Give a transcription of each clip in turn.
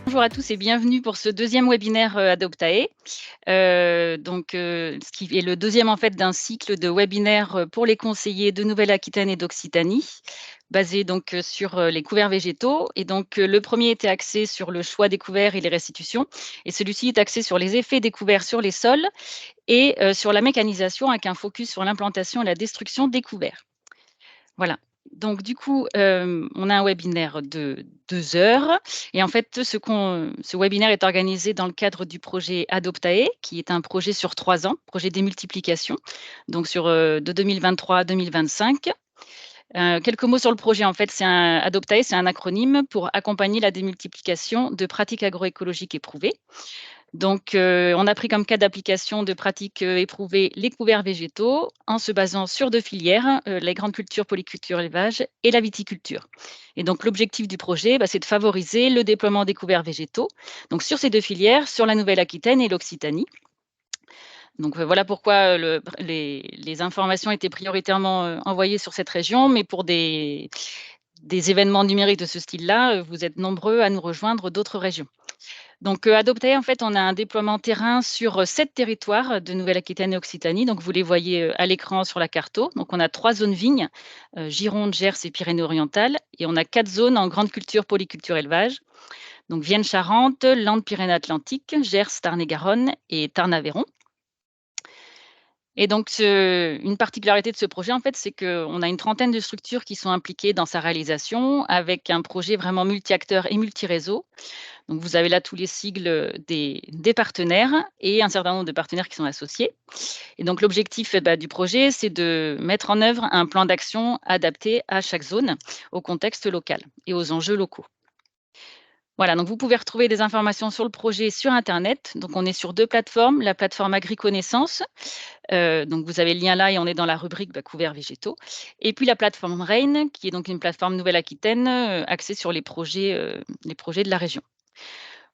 Bonjour à tous et bienvenue pour ce deuxième webinaire Adoptae. Ce qui est le deuxième en fait d'un cycle de webinaires pour les conseillers de Nouvelle-Aquitaine et d'Occitanie, basé donc sur les couverts végétaux. Et donc le premier était axé sur le choix des couverts et les restitutions, et celui-ci est axé sur les effets des couverts sur les sols et sur la mécanisation avec un focus sur l'implantation et la destruction des couverts. Voilà. Donc du coup, on a un webinaire de 2 heures et en fait, ce webinaire est organisé dans le cadre du projet Adoptae, qui est un projet sur 3 ans, projet démultiplication, donc de 2023 à 2025. Quelques mots sur le projet. En fait, Adoptae, c'est un acronyme pour accompagner la démultiplication de pratiques agroécologiques éprouvées. Donc, on a pris comme cas d'application de pratiques éprouvées les couverts végétaux en se basant sur 2 filières, les grandes cultures, polyculture, élevage et la viticulture. Et donc, l'objectif du projet, c'est de favoriser le déploiement des couverts végétaux, donc sur ces 2 filières, sur la Nouvelle-Aquitaine et l'Occitanie. Donc, voilà pourquoi les informations étaient prioritairement envoyées sur cette région, mais pour des événements numériques de ce style-là, vous êtes nombreux à nous rejoindre d'autres régions. Donc, Adoptae, en fait, on a un déploiement terrain sur 7 territoires de Nouvelle-Aquitaine et Occitanie. Donc, vous les voyez à l'écran sur la carto. Donc, on a 3 zones vignes, Gironde, Gers et Pyrénées-Orientales. Et on a 4 zones en grande culture, polyculture, élevage. Donc, Vienne-Charente, Landes-Pyrénées-Atlantiques, Gers, Tarn-et-Garonne et Tarn-Aveyron. Et donc, une particularité de ce projet, en fait, c'est qu'on a une trentaine de structures qui sont impliquées dans sa réalisation, avec un projet vraiment multi-acteurs et multi-réseaux. Donc, vous avez là tous les sigles des partenaires et un certain nombre de partenaires qui sont associés. Et donc, l'objectif du projet, c'est de mettre en œuvre un plan d'action adapté à chaque zone, au contexte local et aux enjeux locaux. Voilà, donc vous pouvez retrouver des informations sur le projet sur internet. Donc, on est sur 2 plateformes, la plateforme Agriconaissance, donc vous avez le lien là et on est dans la rubrique couverts végétaux. Et puis la plateforme RAIN, qui est donc une plateforme Nouvelle-Aquitaine, axée sur les projets de la région.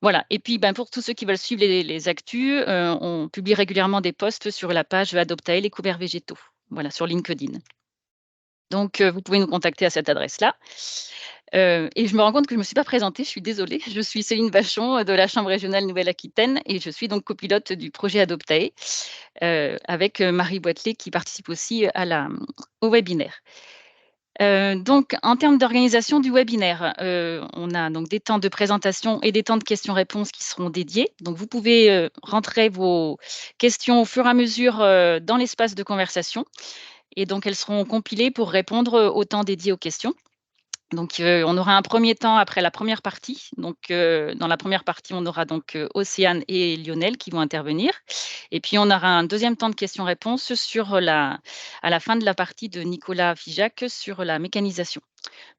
Voilà, et puis pour tous ceux qui veulent suivre les actus, on publie régulièrement des posts sur la page Adoptae les couverts végétaux, voilà, sur LinkedIn. Donc vous pouvez nous contacter à cette adresse-là. Et je me rends compte que je ne me suis pas présentée, je suis désolée. Je suis Céline Bachon, de la Chambre régionale Nouvelle-Aquitaine et je suis donc copilote du projet Adoptae, avec Marie Boitelet qui participe aussi au webinaire. Donc en termes d'organisation du webinaire, on a donc des temps de présentation et des temps de questions-réponses qui seront dédiés. Donc vous pouvez, rentrer vos questions au fur et à mesure, dans l'espace de conversation et donc elles seront compilées pour répondre au temps dédié aux questions. Donc, on aura un premier temps après la première partie. Donc, dans la première partie, on aura donc, Océane et Lionel qui vont intervenir. Et puis, on aura un deuxième temps de questions-réponses à la fin de la partie de Nicolas Figeac sur la mécanisation.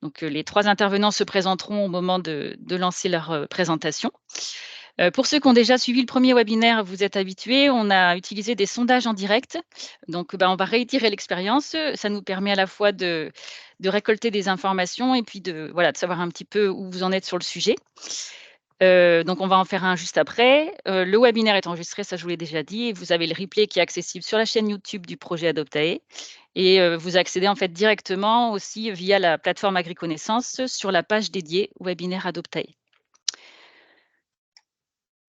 Donc, les 3 intervenants se présenteront au moment de lancer leur, présentation. Pour ceux qui ont déjà suivi le premier webinaire, vous êtes habitués, on a utilisé des sondages en direct. Donc, on va réitérer l'expérience. Ça nous permet à la fois de récolter des informations et puis de savoir un petit peu où vous en êtes sur le sujet. Donc on va en faire un juste après. Le webinaire est enregistré, ça je vous l'ai déjà dit, et vous avez le replay qui est accessible sur la chaîne YouTube du projet Adoptae et vous accédez en fait directement aussi via la plateforme Agriconaissance sur la page dédiée webinaire Adoptae.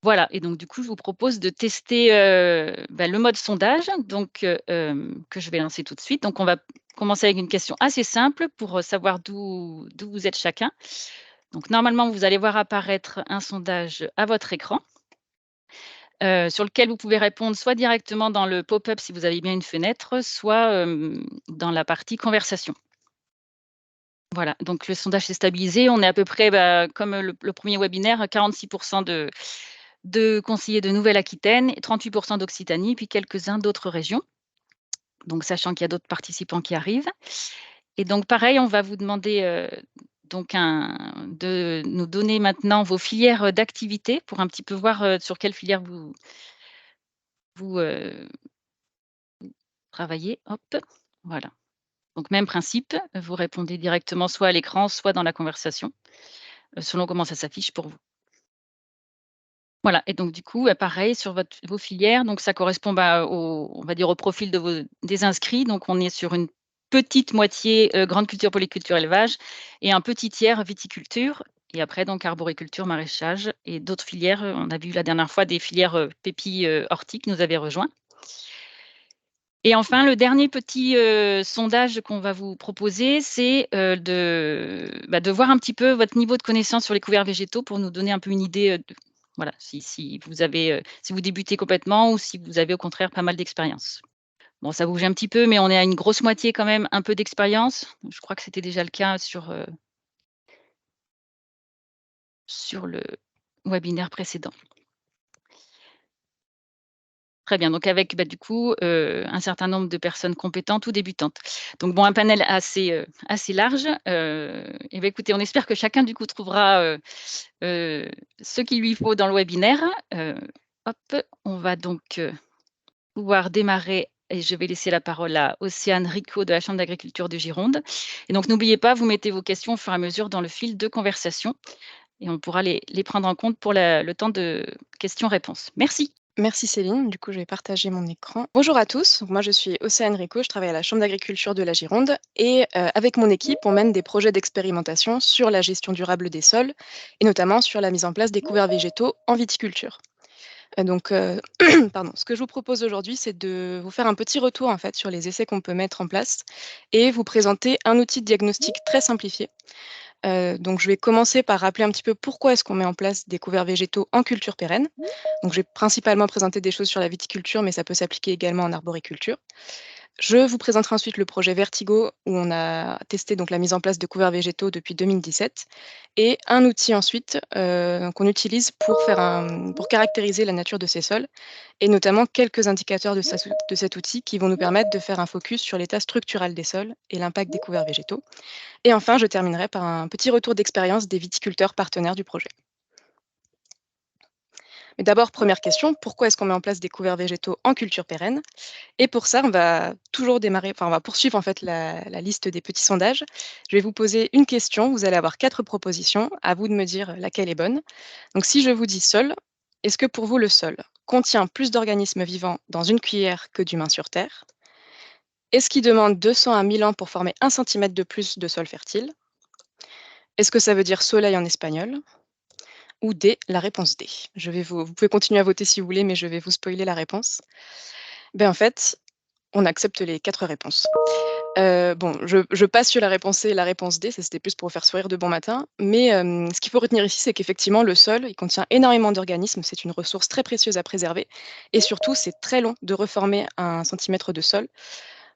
Voilà, et donc du coup, je vous propose de tester, le mode sondage, donc que je vais lancer tout de suite. Donc on va commencer avec une question assez simple pour, savoir d'où vous êtes chacun. Donc normalement, vous allez voir apparaître un sondage à votre écran, sur lequel vous pouvez répondre soit directement dans le pop-up si vous avez bien une fenêtre, soit, dans la partie conversation. Voilà, donc le sondage s'est stabilisé. On est à peu près, comme, le 1er webinaire, 46 de conseillers de Nouvelle-Aquitaine, 38 d'Occitanie, puis quelques-uns d'autres régions. Donc sachant qu'il y a d'autres participants qui arrivent. Et donc pareil, on va vous demander, de nous donner maintenant vos filières, d'activité pour un petit peu voir, sur quelle filière vous, travaillez. Hop, voilà. Donc même principe, vous répondez directement soit à l'écran, soit dans la conversation, selon comment ça s'affiche pour vous. Voilà, et donc du coup, pareil sur vos filières, donc ça correspond, on va dire au profil des inscrits. Donc on est sur une petite moitié, grande culture, polyculture, élevage et un petit tiers viticulture et après donc arboriculture, maraîchage et d'autres filières, on a vu la dernière fois des filières, PEPI, Horti qui nous avaient rejoints. Et enfin, le dernier petit, sondage qu'on va vous proposer, c'est, de voir un petit peu votre niveau de connaissance sur les couverts végétaux pour nous donner un peu une idée, de voilà, si vous avez, si vous débutez complètement ou si vous avez au contraire pas mal d'expérience. Bon, ça bouge un petit peu, mais on est à une grosse moitié quand même, un peu d'expérience. Je crois que c'était déjà le cas sur le webinaire précédent. Très bien, donc avec, du coup, un certain nombre de personnes compétentes ou débutantes. Donc bon, un panel assez large, et écoutez, on espère que chacun du coup trouvera, ce qu'il lui faut dans le webinaire. Hop, on va donc, pouvoir démarrer et je vais laisser la parole à Océane Rico de la Chambre d'agriculture de Gironde. Et donc n'oubliez pas, vous mettez vos questions au fur et à mesure dans le fil de conversation et on pourra les prendre en compte pour le temps de questions-réponses. Merci. Merci Céline, du coup je vais partager mon écran. Bonjour à tous, moi je suis Océane Rico, je travaille à la Chambre d'agriculture de la Gironde et avec mon équipe on mène des projets d'expérimentation sur la gestion durable des sols et notamment sur la mise en place des couverts végétaux en viticulture. Donc, pardon, ce que je vous propose aujourd'hui, c'est de vous faire un petit retour en fait sur les essais qu'on peut mettre en place et vous présenter un outil de diagnostic très simplifié. Donc je vais commencer par rappeler un petit peu pourquoi est-ce qu'on met en place des couverts végétaux en culture pérenne. Donc je vais principalement présenter des choses sur la viticulture, mais ça peut s'appliquer également en arboriculture. Je vous présenterai ensuite le projet Vertigo, où on a testé donc la mise en place de couverts végétaux depuis 2017, et un outil ensuite qu'on utilise pour caractériser la nature de ces sols, et notamment quelques indicateurs de cet outil qui vont nous permettre de faire un focus sur l'état structural des sols et l'impact des couverts végétaux. Et enfin, je terminerai par un petit retour d'expérience des viticulteurs partenaires du projet. Mais d'abord, première question, pourquoi est-ce qu'on met en place des couverts végétaux en culture pérenne? Et pour ça, on va toujours démarrer, enfin, on va poursuivre en fait la liste des petits sondages. Je vais vous poser une question, vous allez avoir 4 propositions, à vous de me dire laquelle est bonne. Donc si je vous dis sol, est-ce que pour vous le sol contient plus d'organismes vivants dans une cuillère que d'humains sur Terre? Est-ce qu'il demande 200 à 1000 ans pour former 1 centimètre de plus de sol fertile? Est-ce que ça veut dire soleil en espagnol? Ou D, la réponse D. Vous pouvez continuer à voter si vous voulez, mais je vais vous spoiler la réponse. Ben, en fait, on accepte les 4 réponses. Bon, je passe sur la réponse C et la réponse D, ça c'était plus pour vous faire sourire de bon matin. Mais ce qu'il faut retenir ici, c'est qu'effectivement, le sol, il contient énormément d'organismes, c'est une ressource très précieuse à préserver. Et surtout, c'est très long de reformer 1 centimètre de sol,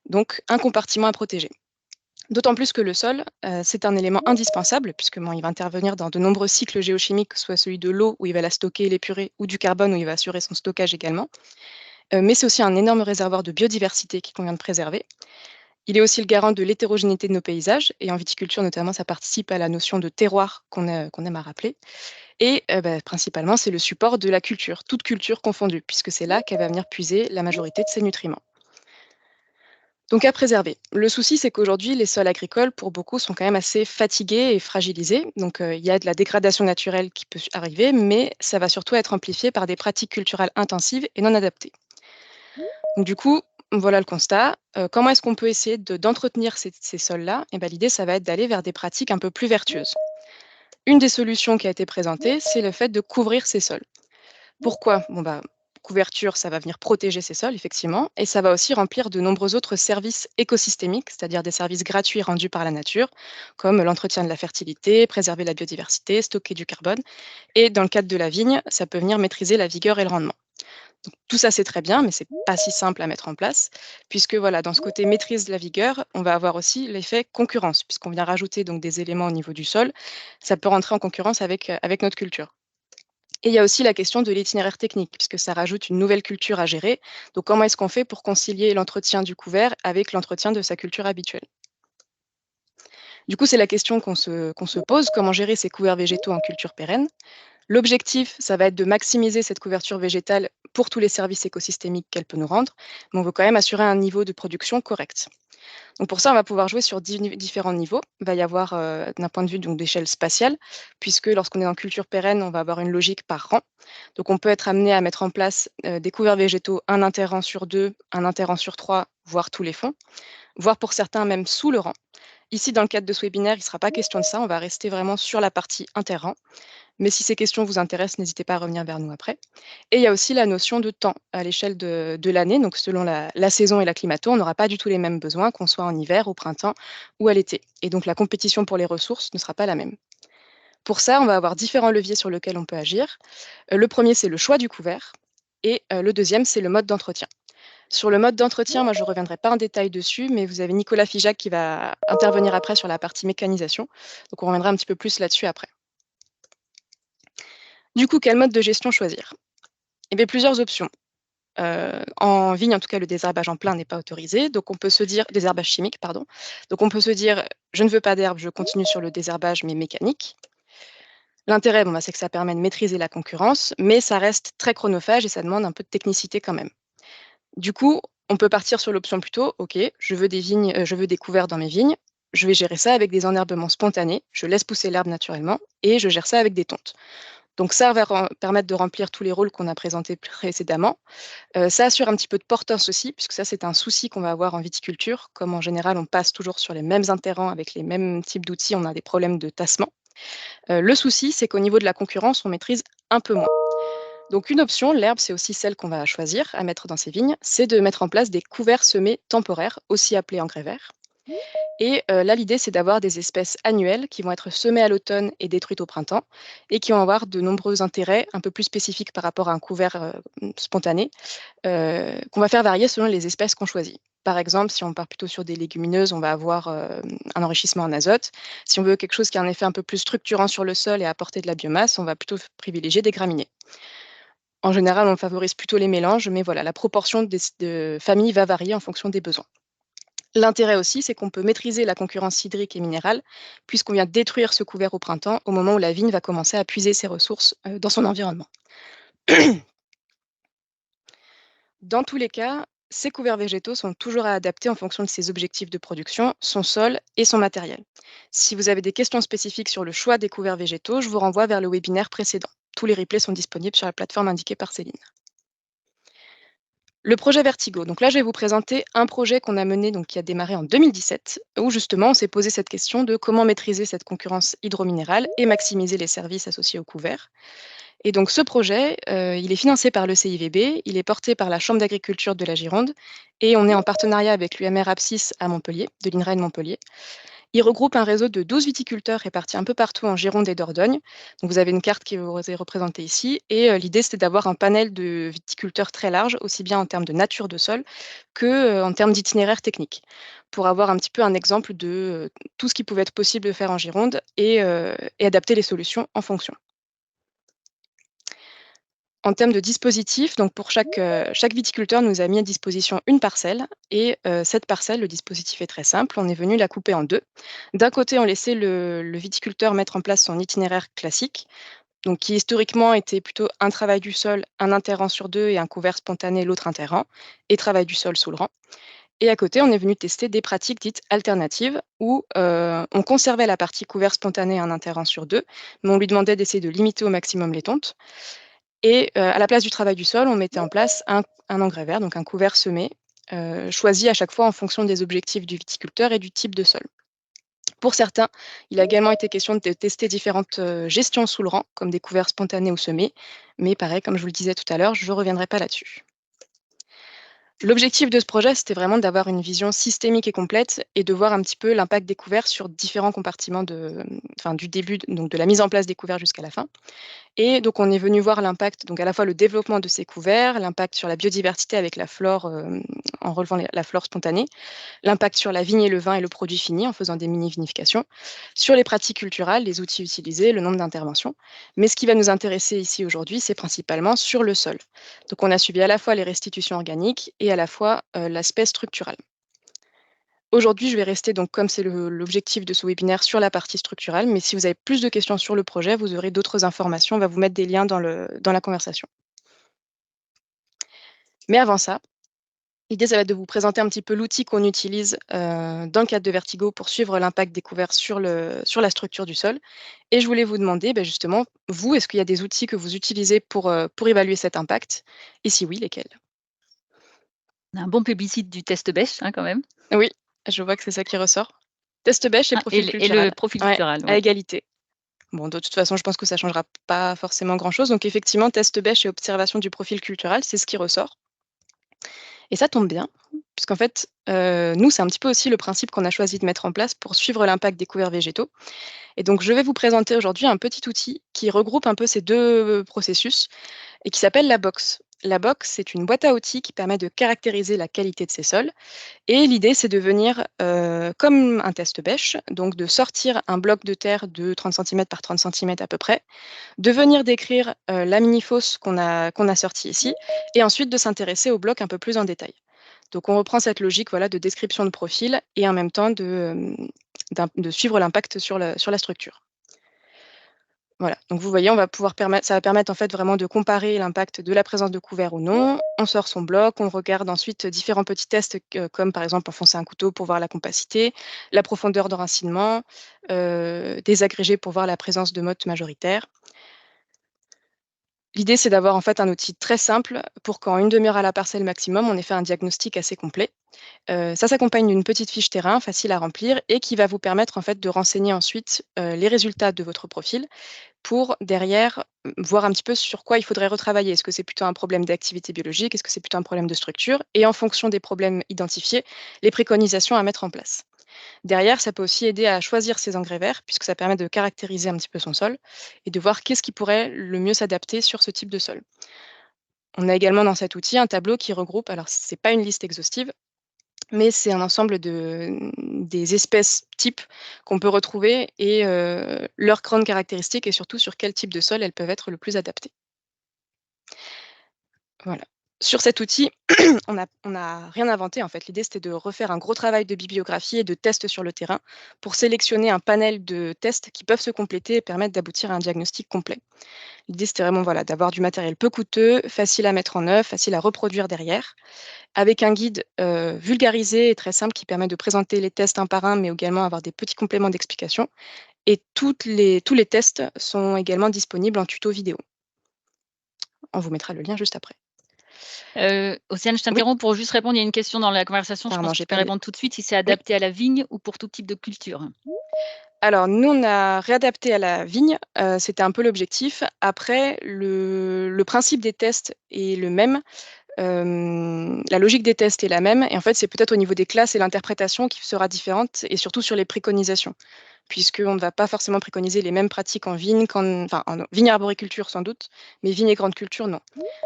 donc un compartiment à protéger. D'autant plus que le sol, c'est un élément indispensable puisque bon, il va intervenir dans de nombreux cycles géochimiques, que ce soit celui de l'eau où il va la stocker et l'épurer, ou du carbone où il va assurer son stockage également. Mais c'est aussi un énorme réservoir de biodiversité qu'il convient de préserver. Il est aussi le garant de l'hétérogénéité de nos paysages et en viticulture notamment, ça participe à la notion de terroir qu'on aime à rappeler. Et principalement, c'est le support de la culture, toute culture confondue, puisque c'est là qu'elle va venir puiser la majorité de ses nutriments. Donc à préserver. Le souci, c'est qu'aujourd'hui, les sols agricoles, pour beaucoup, sont quand même assez fatigués et fragilisés. Donc il y a de la dégradation naturelle qui peut arriver, mais ça va surtout être amplifié par des pratiques culturelles intensives et non adaptées. Donc du coup, voilà le constat. Comment est-ce qu'on peut essayer d'entretenir ces sols-là? Eh ben, l'idée, ça va être d'aller vers des pratiques un peu plus vertueuses. Une des solutions qui a été présentée, c'est le fait de couvrir ces sols. Pourquoi? Bon, bah, couverture, ça va venir protéger ces sols, effectivement, et ça va aussi remplir de nombreux autres services écosystémiques, c'est-à-dire des services gratuits rendus par la nature, comme l'entretien de la fertilité, préserver la biodiversité, stocker du carbone. Et dans le cadre de la vigne, ça peut venir maîtriser la vigueur et le rendement. Donc, tout ça, c'est très bien, mais c'est pas si simple à mettre en place, puisque voilà, dans ce côté maîtrise de la vigueur, on va avoir aussi l'effet concurrence, puisqu'on vient rajouter donc des éléments au niveau du sol. Ça peut rentrer en concurrence avec notre culture. Et il y a aussi la question de l'itinéraire technique, puisque ça rajoute une nouvelle culture à gérer. Donc, comment est-ce qu'on fait pour concilier l'entretien du couvert avec l'entretien de sa culture habituelle? Du coup, c'est la question qu'on se pose, comment gérer ces couverts végétaux en culture pérenne? L'objectif, ça va être de maximiser cette couverture végétale pour tous les services écosystémiques qu'elle peut nous rendre, mais on veut quand même assurer un niveau de production correct. Donc pour ça, on va pouvoir jouer sur différents niveaux. Il va y avoir, d'un point de vue donc d'échelle spatiale, puisque lorsqu'on est en culture pérenne, on va avoir une logique par rang. Donc on peut être amené à mettre en place des couverts végétaux, un interrang sur deux, un interrang sur trois, voire tous les fonds, voire pour certains même sous le rang. Ici, dans le cadre de ce webinaire, il ne sera pas question de ça, on va rester vraiment sur la partie interrang. Mais si ces questions vous intéressent, n'hésitez pas à revenir vers nous après. Et il y a aussi la notion de temps à l'échelle de l'année. Donc, selon la saison et la climato, on n'aura pas du tout les mêmes besoins, qu'on soit en hiver, au printemps ou à l'été. Et donc, la compétition pour les ressources ne sera pas la même. Pour ça, on va avoir différents leviers sur lesquels on peut agir. Le premier, c'est le choix du couvert. Et le deuxième, c'est le mode d'entretien. Sur le mode d'entretien, moi, je ne reviendrai pas en détail dessus, mais vous avez Nicolas Figeac qui va intervenir après sur la partie mécanisation. Donc, on reviendra un petit peu plus là-dessus après. Du coup, quel mode de gestion choisir? Eh bien, plusieurs options. En vigne, en tout cas, le désherbage en plein n'est pas autorisé. Donc, on peut se dire, désherbage chimique, pardon. Donc, on peut se dire, je ne veux pas d'herbe, je continue sur le désherbage, mais mécanique. L'intérêt, bon, bah, c'est que ça permet de maîtriser la concurrence, mais ça reste très chronophage et ça demande un peu de technicité quand même. Du coup, on peut partir sur l'option plutôt, ok, je veux des vignes, je veux des couverts dans mes vignes. Je vais gérer ça avec des enherbements spontanés. Je laisse pousser l'herbe naturellement et je gère ça avec des tontes. Donc ça va permettre de remplir tous les rôles qu'on a présentés précédemment. Ça assure un petit peu de portance aussi, puisque ça, c'est un souci qu'on va avoir en viticulture. Comme en général, on passe toujours sur les mêmes interrants avec les mêmes types d'outils, on a des problèmes de tassement. Le souci, c'est qu'au niveau de la concurrence, on maîtrise un peu moins. Donc une option, l'herbe, c'est aussi celle qu'on va choisir à mettre dans ces vignes, c'est de mettre en place des couverts semés temporaires, aussi appelés engrais verts. Et là, l'idée, c'est d'avoir des espèces annuelles qui vont être semées à l'automne et détruites au printemps, et qui vont avoir de nombreux intérêts un peu plus spécifiques par rapport à un couvert spontané, qu'on va faire varier selon les espèces qu'on choisit. Par exemple, si on part plutôt sur des légumineuses, on va avoir un enrichissement en azote. Si on veut quelque chose qui a un effet un peu plus structurant sur le sol et apporter de la biomasse, on va plutôt privilégier des graminées. En général, on favorise plutôt les mélanges, mais voilà, la proportion de familles va varier en fonction des besoins. L'intérêt aussi, c'est qu'on peut maîtriser la concurrence hydrique et minérale, puisqu'on vient détruire ce couvert au printemps, au moment où la vigne va commencer à puiser ses ressources dans son environnement. Dans tous les cas, ces couverts végétaux sont toujours à adapter en fonction de ses objectifs de production, son sol et son matériel. Si vous avez des questions spécifiques sur le choix des couverts végétaux, je vous renvoie vers le webinaire précédent. Tous les replays sont disponibles sur la plateforme indiquée par Céline. Le projet Vertigo. Donc là, je vais vous présenter un projet qu'on a mené, donc qui a démarré en 2017, où justement on s'est posé cette question de comment maîtriser cette concurrence hydrominérale et maximiser les services associés au couvert. Et donc ce projet, il est financé par le CIVB, il est porté par la Chambre d'agriculture de la Gironde et on est en partenariat avec l'UMR Apsis à Montpellier, de l'INRA de Montpellier. Il regroupe un réseau de 12 viticulteurs répartis un peu partout en Gironde et Dordogne. Donc vous avez une carte qui vous est représentée ici et l'idée c'était d'avoir un panel de viticulteurs très large, aussi bien en termes de nature de sol que en termes d'itinéraire technique, pour avoir un petit peu un exemple de tout ce qui pouvait être possible de faire en Gironde et adapter les solutions en fonction. En termes de dispositifs, donc pour chaque viticulteur nous a mis à disposition une parcelle et cette parcelle, le dispositif est très simple, on est venu la couper en 2. D'un côté, on laissait le viticulteur mettre en place son itinéraire classique, donc qui historiquement était plutôt un travail du sol, un interrang sur 2 et un couvert spontané, l'autre interrang, et travail du sol sous le rang. Et à côté, on est venu tester des pratiques dites alternatives où on conservait la partie couvert spontané, un interrang sur 2, mais on lui demandait d'essayer de limiter au maximum les tontes. Et à la place du travail du sol, on mettait en place un engrais vert, donc un couvert semé, choisi à chaque fois en fonction des objectifs du viticulteur et du type de sol. Pour certains, il a également été question de tester différentes gestions sous le rang, comme des couverts spontanés ou semés, mais pareil, comme je vous le disais tout à l'heure, je ne reviendrai pas là-dessus. L'objectif de ce projet, c'était vraiment d'avoir une vision systémique et complète et de voir un petit peu l'impact des couverts sur différents compartiments du début, donc de la mise en place des couverts jusqu'à la fin. Et donc, on est venu voir l'impact, donc à la fois le développement de ces couverts, l'impact sur la biodiversité avec la flore, en relevant la flore spontanée, l'impact sur la vigne et le vin et le produit fini en faisant des mini-vinifications, sur les pratiques culturales, les outils utilisés, le nombre d'interventions. Mais ce qui va nous intéresser ici aujourd'hui, c'est principalement sur le sol. Donc, on a suivi à la fois les restitutions organiques et à la fois l'aspect structural. Aujourd'hui, je vais rester donc, comme c'est l'objectif de ce webinaire, sur la partie structurale, mais si vous avez plus de questions sur le projet, vous aurez d'autres informations. On va vous mettre des liens dans la conversation. Mais avant ça, l'idée, ça va être de vous présenter un petit peu l'outil qu'on utilise dans le cadre de Vertigo pour suivre l'impact découvert sur la structure du sol. Et je voulais vous demander, justement, vous, est-ce qu'il y a des outils que vous utilisez pour évaluer cet impact? Et si oui, lesquels? On a un bon publicite du test bêche, hein, quand même. Oui, je vois que c'est ça qui ressort. Test bêche et Ah, profil et le cultural. profil Ouais, cultural, à ouais. égalité. Bon, de toute façon, je pense que ça changera pas forcément grand-chose. Donc effectivement, test bêche et observation du profil cultural, c'est ce qui ressort. Et ça tombe bien, puisqu'en fait, nous, c'est un petit peu aussi le principe qu'on a choisi de mettre en place pour suivre l'impact des couverts végétaux. Et donc, je vais vous présenter aujourd'hui un petit outil qui regroupe un peu ces 2 processus et qui s'appelle la box. La box, c'est une boîte à outils qui permet de caractériser la qualité de ces sols. Et l'idée, c'est de venir, comme un test bêche, donc de sortir un bloc de terre de 30 centimètres par 30 centimètres à peu près, de venir décrire, la mini fosse qu'on a sortie ici et ensuite de s'intéresser au bloc un peu plus en détail. Donc on reprend cette logique, voilà, de description de profil et en même temps de suivre l'impact sur la structure. Voilà, donc vous voyez, on va pouvoir permettre ça va permettre en fait vraiment de comparer l'impact de la présence de couverts ou non. On sort son bloc, on regarde ensuite différents petits tests comme par exemple enfoncer un couteau pour voir la compacité, la profondeur d'enracinement, des agrégés pour voir la présence de mottes majoritaires. L'idée, c'est d'avoir en fait un outil très simple pour qu'en une demi-heure à la parcelle maximum, on ait fait un diagnostic assez complet. Ça s'accompagne d'une petite fiche terrain facile à remplir et qui va vous permettre en fait de renseigner ensuite, les résultats de votre profil pour derrière, voir un petit peu sur quoi il faudrait retravailler. Est-ce que c'est plutôt un problème d'activité biologique? Est-ce que c'est plutôt un problème de structure? Et en fonction des problèmes identifiés, les préconisations à mettre en place. Derrière, ça peut aussi aider à choisir ses engrais verts, puisque ça permet de caractériser un petit peu son sol et de voir qu'est-ce qui pourrait le mieux s'adapter sur ce type de sol. On a également dans cet outil un tableau qui regroupe, alors c'est pas une liste exhaustive, mais c'est un ensemble des espèces types qu'on peut retrouver et leurs grandes caractéristiques et surtout sur quel type de sol elles peuvent être le plus adaptées. Voilà. Sur cet outil, on a rien inventé en fait. L'idée, c'était de refaire un gros travail de bibliographie et de tests sur le terrain pour sélectionner un panel de tests qui peuvent se compléter et permettre d'aboutir à un diagnostic complet. L'idée, c'était vraiment voilà, d'avoir du matériel peu coûteux, facile à mettre en œuvre, facile à reproduire derrière, avec un guide vulgarisé et très simple qui permet de présenter les tests un par un, mais également avoir des petits compléments d'explication. Et tous les tests sont également disponibles en tuto vidéo. On vous mettra le lien juste après. Océane, je Oui, t'interromps pour juste répondre, il y a une question dans la conversation, je pardon, pense que j'ai tu peux pas lu. répondre tout de suite, si c'est Oui. adapté à la vigne ou pour tout type de culture? Alors nous, on a réadapté à la vigne, c'était un peu l'objectif. Après le principe des tests est le même, la logique des tests est la même et en fait, c'est peut-être au niveau des classes et l'interprétation qui sera différente et surtout sur les préconisations. Puisqu'on ne va pas forcément préconiser les mêmes pratiques en vigne en vigne arboriculture sans doute, mais vigne et grande culture, non.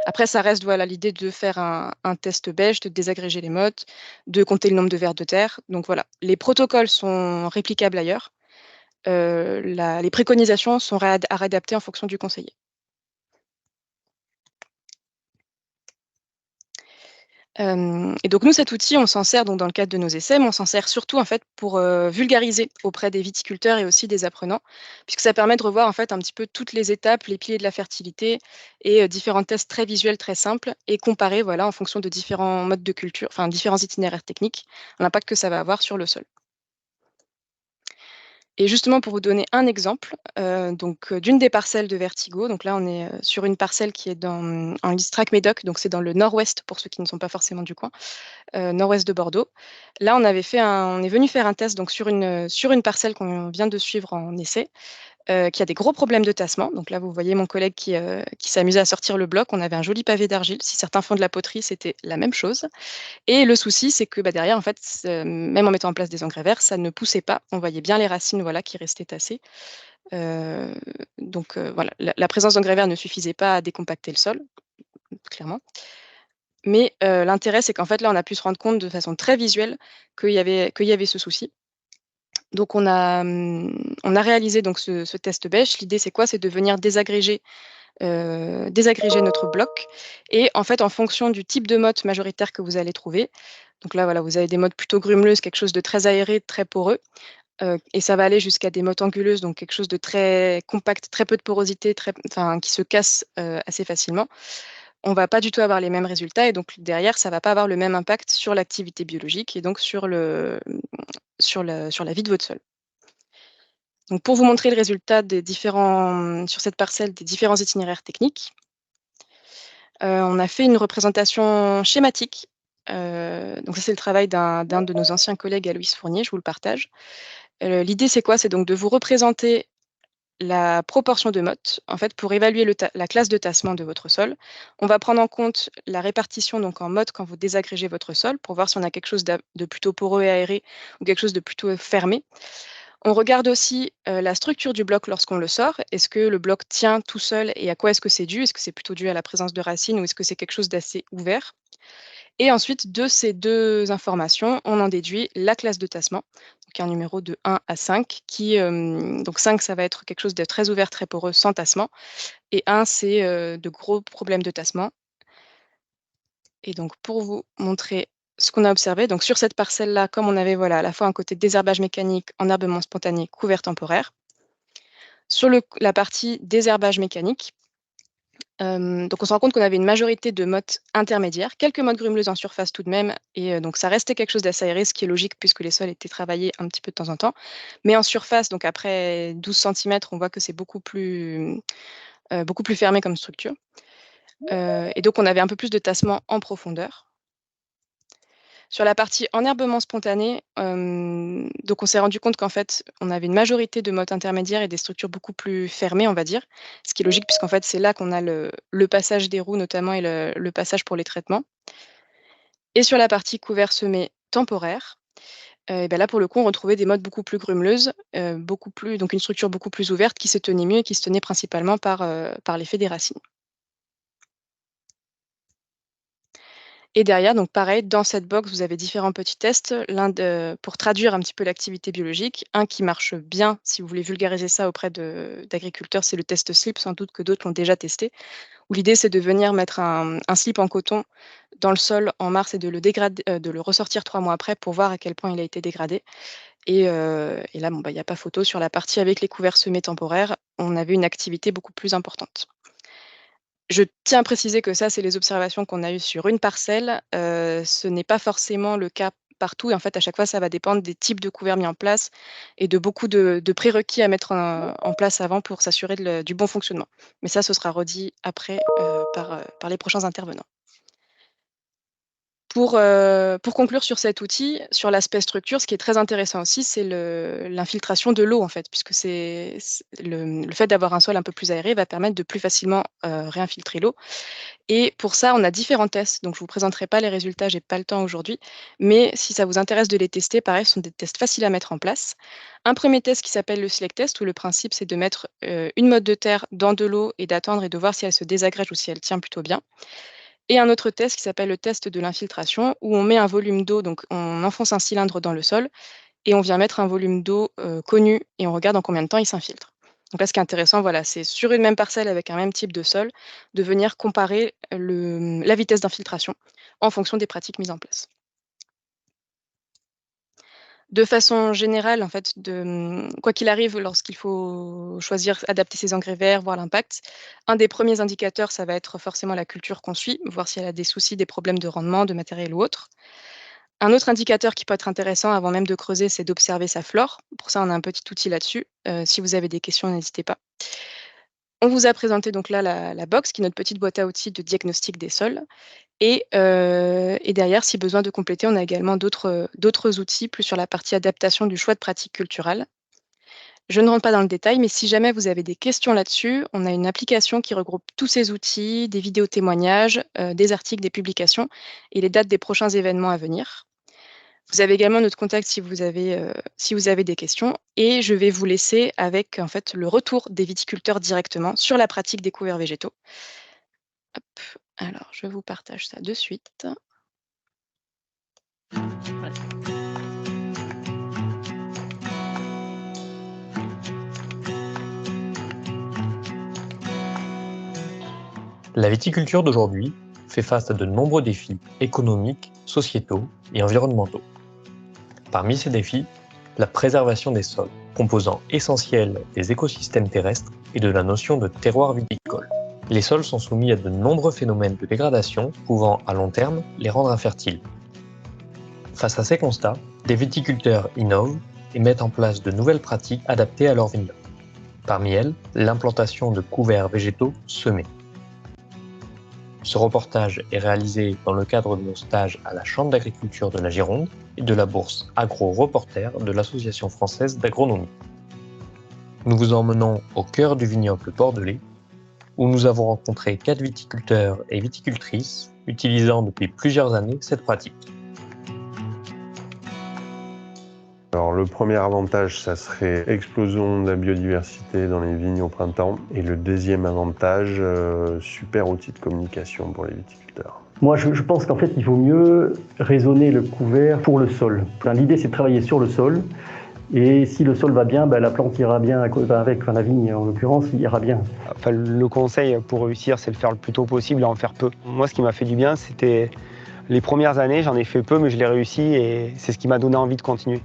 Après ça reste voilà l'idée de faire un test bêche, de désagréger les mottes, de compter le nombre de vers de terre. Donc voilà, les protocoles sont réplicables ailleurs. La les préconisations sont à réadapter en fonction du conseiller. Et donc nous, cet outil, on s'en sert donc dans le cadre de nos essais, mais on s'en sert surtout en fait pour, vulgariser auprès des viticulteurs et aussi des apprenants, puisque ça permet de revoir en fait un petit peu toutes les étapes, les piliers de la fertilité et différents tests très visuels, très simples et comparer voilà en fonction de différents modes de culture, enfin différents itinéraires techniques, l'impact que ça va avoir sur le sol. Et justement pour vous donner un exemple, d'une des parcelles de Vertigo, donc là on est, sur une parcelle qui est en Listrac-Médoc, donc c'est dans le nord-ouest pour ceux qui ne sont pas forcément du coin, nord-ouest de Bordeaux. Là on est venu faire un test donc sur une parcelle qu'on vient de suivre en essai, qui a des gros problèmes de tassement. Donc là vous voyez mon collègue qui s'amusait à sortir le bloc. On avait un joli pavé d'argile. Si certains font de la poterie, c'était la même chose. Et le souci, c'est que, bah, derrière, en fait, même en mettant en place des engrais verts, ça ne poussait pas. On voyait bien les racines, voilà, qui restaient tassées. Heu, voilà, la présence d'engrais verts ne suffisait pas à décompacter le sol, clairement. Mais, l'intérêt, c'est qu'en fait, là, on a pu se rendre compte de façon très visuelle qu'il y avait ce souci. Donc on a réalisé donc ce test bêche. L'idée, c'est quoi? C'est de venir désagréger notre bloc et en fait, en fonction du type de motte majoritaire que vous allez trouver, donc là, voilà, vous avez des mottes plutôt grumeleuses, quelque chose de très aéré, de très poreux, et ça va aller jusqu'à des mottes anguleuses, donc quelque chose de très compact, très peu de porosité, qui se casse, assez facilement. On va pas du tout avoir les mêmes résultats et donc derrière, ça va pas avoir le même impact sur l'activité biologique et donc sur la vie de votre sol. Donc pour vous montrer le résultat sur cette parcelle, des différents itinéraires techniques, on a fait une représentation schématique Donc ça, c'est le travail d'un de nos anciens collègues, Aloïs Fournier, je vous le partage. L'idée, c'est quoi? C'est donc de vous représenter la proportion de mottes. En fait, pour évaluer la classe de tassement de votre sol, on va prendre en compte la répartition donc en mottes quand vous désagrégez votre sol pour voir si on a quelque chose de plutôt poreux et aéré ou quelque chose de plutôt fermé. On regarde aussi la structure du bloc lorsqu'on le sort. Est-ce que le bloc tient tout seul et à quoi est-ce que c'est dû? Est-ce que c'est plutôt dû à la présence de racines ou est-ce que c'est quelque chose d'assez ouvert? Et ensuite, de ces 2 informations, on en déduit la classe de tassement, donc un numéro de 1 à 5 qui, donc 5, ça va être quelque chose de très ouvert, très poreux, sans tassement et 1, c'est, de gros problèmes de tassement. Et donc pour vous montrer ce qu'on a observé, donc sur cette parcelle-là, comme on avait, voilà, à la fois un côté désherbage mécanique, enherbement spontané, couvert temporaire. Sur la partie désherbage mécanique, donc on se rend compte qu'on avait une majorité de mottes intermédiaires, quelques mottes grumeleuses en surface tout de même et donc ça restait quelque chose d'assez aéré, ce qui est logique puisque les sols étaient travaillés un petit peu de temps en temps. Mais en surface, donc après 12 centimètres, on voit que c'est beaucoup plus fermé comme structure. Et donc on avait un peu plus de tassement en profondeur. Sur la partie enherbement spontané, donc on s'est rendu compte qu'en fait, on avait une majorité de mottes intermédiaires et des structures beaucoup plus fermées, on va dire. Ce qui est logique puisqu'en fait, c'est là qu'on a le passage des roues notamment et le passage pour les traitements. Et sur la partie couvert semé temporaire, et bah, là pour le coup, on retrouvait des mottes beaucoup plus grumeleuses, donc une structure beaucoup plus ouverte qui se tenait mieux et qui se tenait principalement par l'effet des racines. Et derrière, donc pareil, dans cette box, vous avez différents petits tests, pour traduire un petit peu l'activité biologique. Un qui marche bien, si vous voulez vulgariser ça auprès d'agriculteurs, c'est le test slip, sans doute que d'autres l'ont déjà testé, où l'idée c'est de venir mettre un slip en coton dans le sol en mars et de le ressortir 3 mois après pour voir à quel point il a été dégradé. Et là, bon, bah, il y a pas photo. Sur la partie avec les couverts semés temporaires, on avait une activité beaucoup plus importante. Je tiens à préciser que ça, c'est les observations qu'on a eues sur une parcelle. Ce n'est pas forcément le cas partout et en fait, à chaque fois, ça va dépendre des types de couverts mis en place et de beaucoup de prérequis à mettre en place avant pour s'assurer du bon fonctionnement. Mais ça, ce sera redit après, par les prochains intervenants. Pour conclure sur cet outil, sur l'aspect structure, ce qui est très intéressant aussi, c'est l'infiltration de l'eau, en fait, puisque c'est le fait d'avoir un sol un peu plus aéré va permettre de plus facilement, réinfiltrer l'eau. Et pour ça, on a différents tests, donc je vous présenterai pas les résultats, j'ai pas le temps aujourd'hui, mais si ça vous intéresse de les tester, pareil, ce sont des tests faciles à mettre en place. Un premier test qui s'appelle le select test, où le principe, c'est de mettre, une motte de terre dans de l'eau et d'attendre et de voir si elle se désagrège ou si elle tient plutôt bien. Et un autre test qui s'appelle le test de l'infiltration, où on met un volume d'eau, donc on enfonce un cylindre dans le sol et on vient mettre un volume d'eau, connu et on regarde en combien de temps il s'infiltre. Donc là, ce qui est intéressant, voilà, c'est sur une même parcelle avec un même type de sol, de venir comparer la vitesse d'infiltration en fonction des pratiques mises en place. De façon générale, en fait, quoi qu'il arrive, lorsqu'il faut choisir, adapter ses engrais verts, voir l'impact, un des premiers indicateurs, ça va être forcément la culture qu'on suit, voir si elle a des soucis, des problèmes de rendement, de matériel ou autre. Un autre indicateur qui peut être intéressant avant même de creuser, c'est d'observer sa flore. Pour ça, on a un petit outil là-dessus. Si vous avez des questions, n'hésitez pas. On vous a présenté donc là la box, qui est notre petite boîte à outils de diagnostic des sols. Et derrière, si besoin de compléter, on a également d'autres outils, plus sur la partie adaptation du choix de pratiques culturales. Je ne rentre pas dans le détail, mais si jamais vous avez des questions là-dessus, on a une application qui regroupe tous ces outils, des vidéos témoignages, des articles, des publications et les dates des prochains événements à venir. Vous avez également notre contact si vous avez des questions et je vais vous laisser avec, en fait, le retour des viticulteurs directement sur la pratique des couverts végétaux. Hop, alors je vous partage ça de suite. La viticulture d'aujourd'hui fait face à de nombreux défis économiques, sociétaux et environnementaux. Parmi ces défis, la préservation des sols, composant essentiel des écosystèmes terrestres et de la notion de terroir viticole. Les sols sont soumis à de nombreux phénomènes de dégradation pouvant, à long terme, les rendre infertiles. Face à ces constats, des viticulteurs innovent et mettent en place de nouvelles pratiques adaptées à leur vignoble. Parmi elles, l'implantation de couverts végétaux semés. Ce reportage est réalisé dans le cadre de nos stages à la Chambre d'agriculture de la Gironde et de la bourse Agro-Reporter de l'Association française d'agronomie. Nous vous emmenons au cœur du vignoble bordelais, où nous avons rencontré 4 viticulteurs et viticultrices utilisant depuis plusieurs années cette pratique. Alors le premier avantage, ça serait explosion de la biodiversité dans les vignes au printemps. Et le deuxième avantage, super outil de communication pour les viticulteurs. Moi, je pense qu'en fait, il vaut mieux raisonner le couvert pour le sol. Enfin, l'idée, c'est de travailler sur le sol. Et si le sol va bien, la plante ira bien avec. Enfin, la vigne, en l'occurrence, ira bien. Enfin, le conseil pour réussir, c'est de le faire le plus tôt possible et en faire peu. Moi, ce qui m'a fait du bien, c'était les premières années, j'en ai fait peu, mais je l'ai réussi et c'est ce qui m'a donné envie de continuer.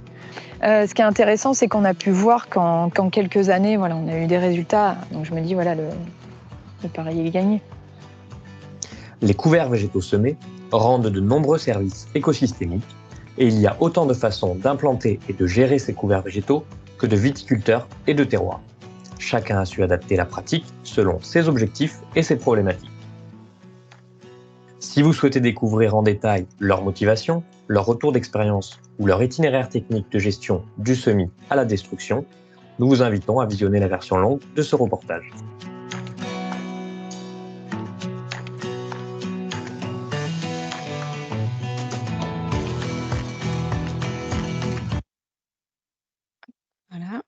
Ce qui est intéressant, c'est qu'on a pu voir qu'en quelques années, voilà, on a eu des résultats. Donc je me dis, voilà, le pari est gagné. Les couverts végétaux semés rendent de nombreux services écosystémiques et il y a autant de façons d'implanter et de gérer ces couverts végétaux que de viticulteurs et de terroirs. Chacun a su adapter la pratique selon ses objectifs et ses problématiques. Si vous souhaitez découvrir en détail leur motivation, leur retour d'expérience ou leur itinéraire technique de gestion du semis à la destruction, nous vous invitons à visionner la version longue de ce reportage. Voilà.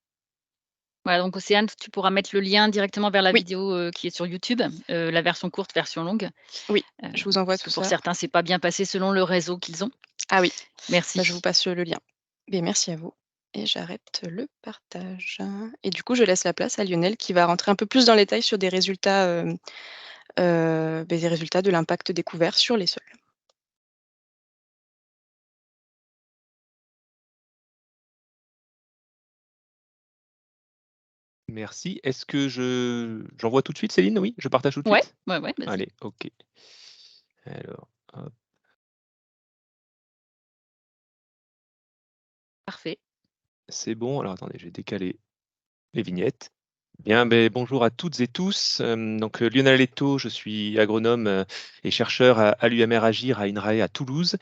Voilà, donc Océane, tu pourras mettre le lien directement vers la Oui. vidéo qui est sur YouTube, la version courte, version longue. Oui, je vous envoie Parce tout que pour ça. certains, c'est pas bien passé selon le réseau qu'ils ont. Ah oui, Merci. je vous passe le lien. Mais merci à vous. Et j'arrête le partage. Et du coup, je laisse la place à Lionel qui va rentrer un peu plus dans les détails sur des résultats, des résultats de l'impact découvert sur les sols. Merci. Est-ce que j'envoie tout de suite, Céline? Oui, je partage tout de Ouais, suite? ouais, vas-y. Allez, OK. Alors, hop, Parfait. c'est bon. Alors attendez, je vais décaler les vignettes. Bien, bonjour à toutes et tous. Donc Lionel Leto, je suis agronome et chercheur à l'UMR Agir à INRAE à Toulouse.